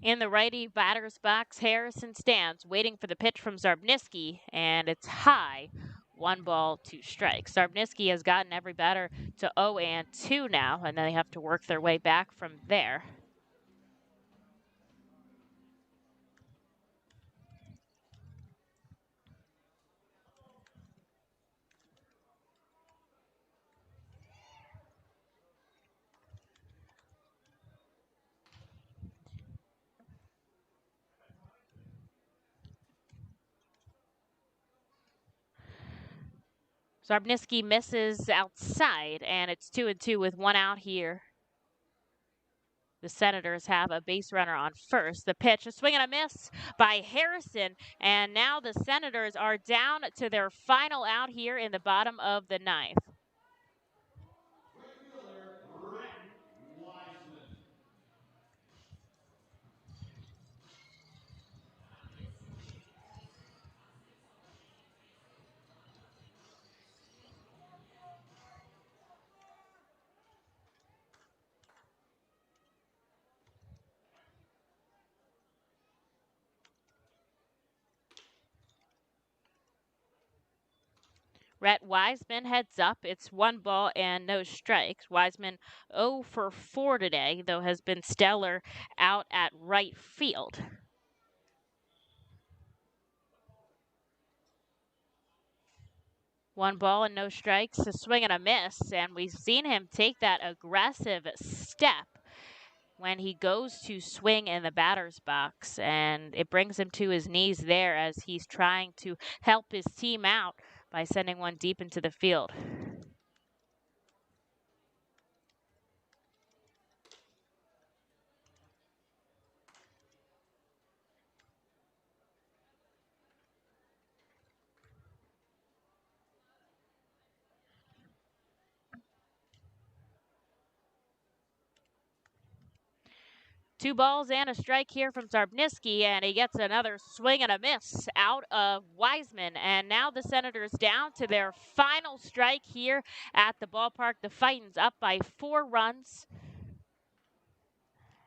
In the righty batter's box, Harrison stands, waiting for the pitch from Zarbniski, and it's high. 1 ball, 2 strikes. Zarbniski has gotten every batter to 0-2 now, and then they have to work their way back from there. Zarbniski misses outside, and it's 2-2 with 1 out here. The Senators have a base runner on first. The pitch, a swing and a miss by Harrison, and now the Senators are down to their final out here in the bottom of the 9th. Rhett Wiseman heads up. It's 1 ball and no strikes. Wiseman 0 for 4 today, though has been stellar out at right field. One ball and no strikes, a swing and a miss, and we've seen him take that aggressive step when he goes to swing in the batter's box, and it brings him to his knees there as he's trying to help his team out by sending one deep into the field. Two balls and a strike here from Zarbniski, and he gets another swing and a miss out of Wiseman. And now the Senators down to their final strike here at the ballpark. The Fightins up by 4 runs.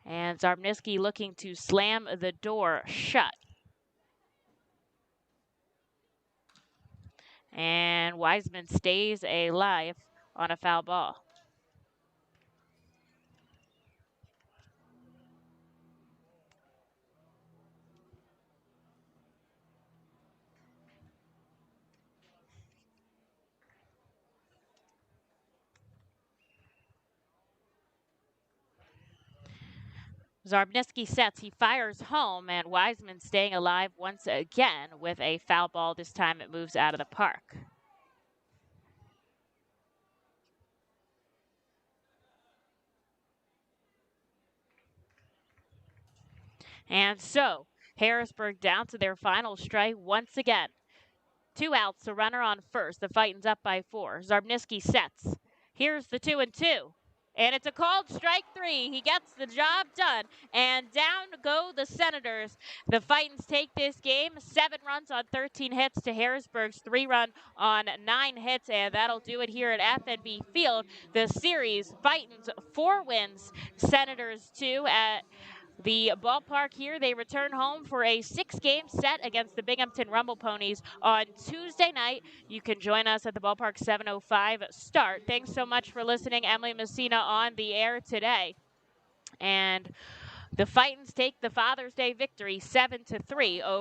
And Zarbniski looking to slam the door shut. And Wiseman stays alive on a foul ball. Zarbniski sets, he fires home, and Wiseman staying alive once again with a foul ball. This time it moves out of the park. And so, Harrisburg down to their final strike once again. 2 outs, a runner on first. The Fightins up by 4. Zarbniski sets. Here's the 2-2. And it's a called strike 3. He gets the job done. And down go the Senators. The Fightins take this game 7 runs on 13 hits to Harrisburg's 3 run on 9 hits. And that'll do it here at FNB Field. The series, Fightins 4 wins, Senators 2 at the ballpark here. They return home for a 6-game set against the Binghamton Rumble Ponies on Tuesday night. You can join us at the ballpark 7:05 start. Thanks so much for listening. Emily Messina on the air today. And the Fightins take the Father's Day victory 7-3 over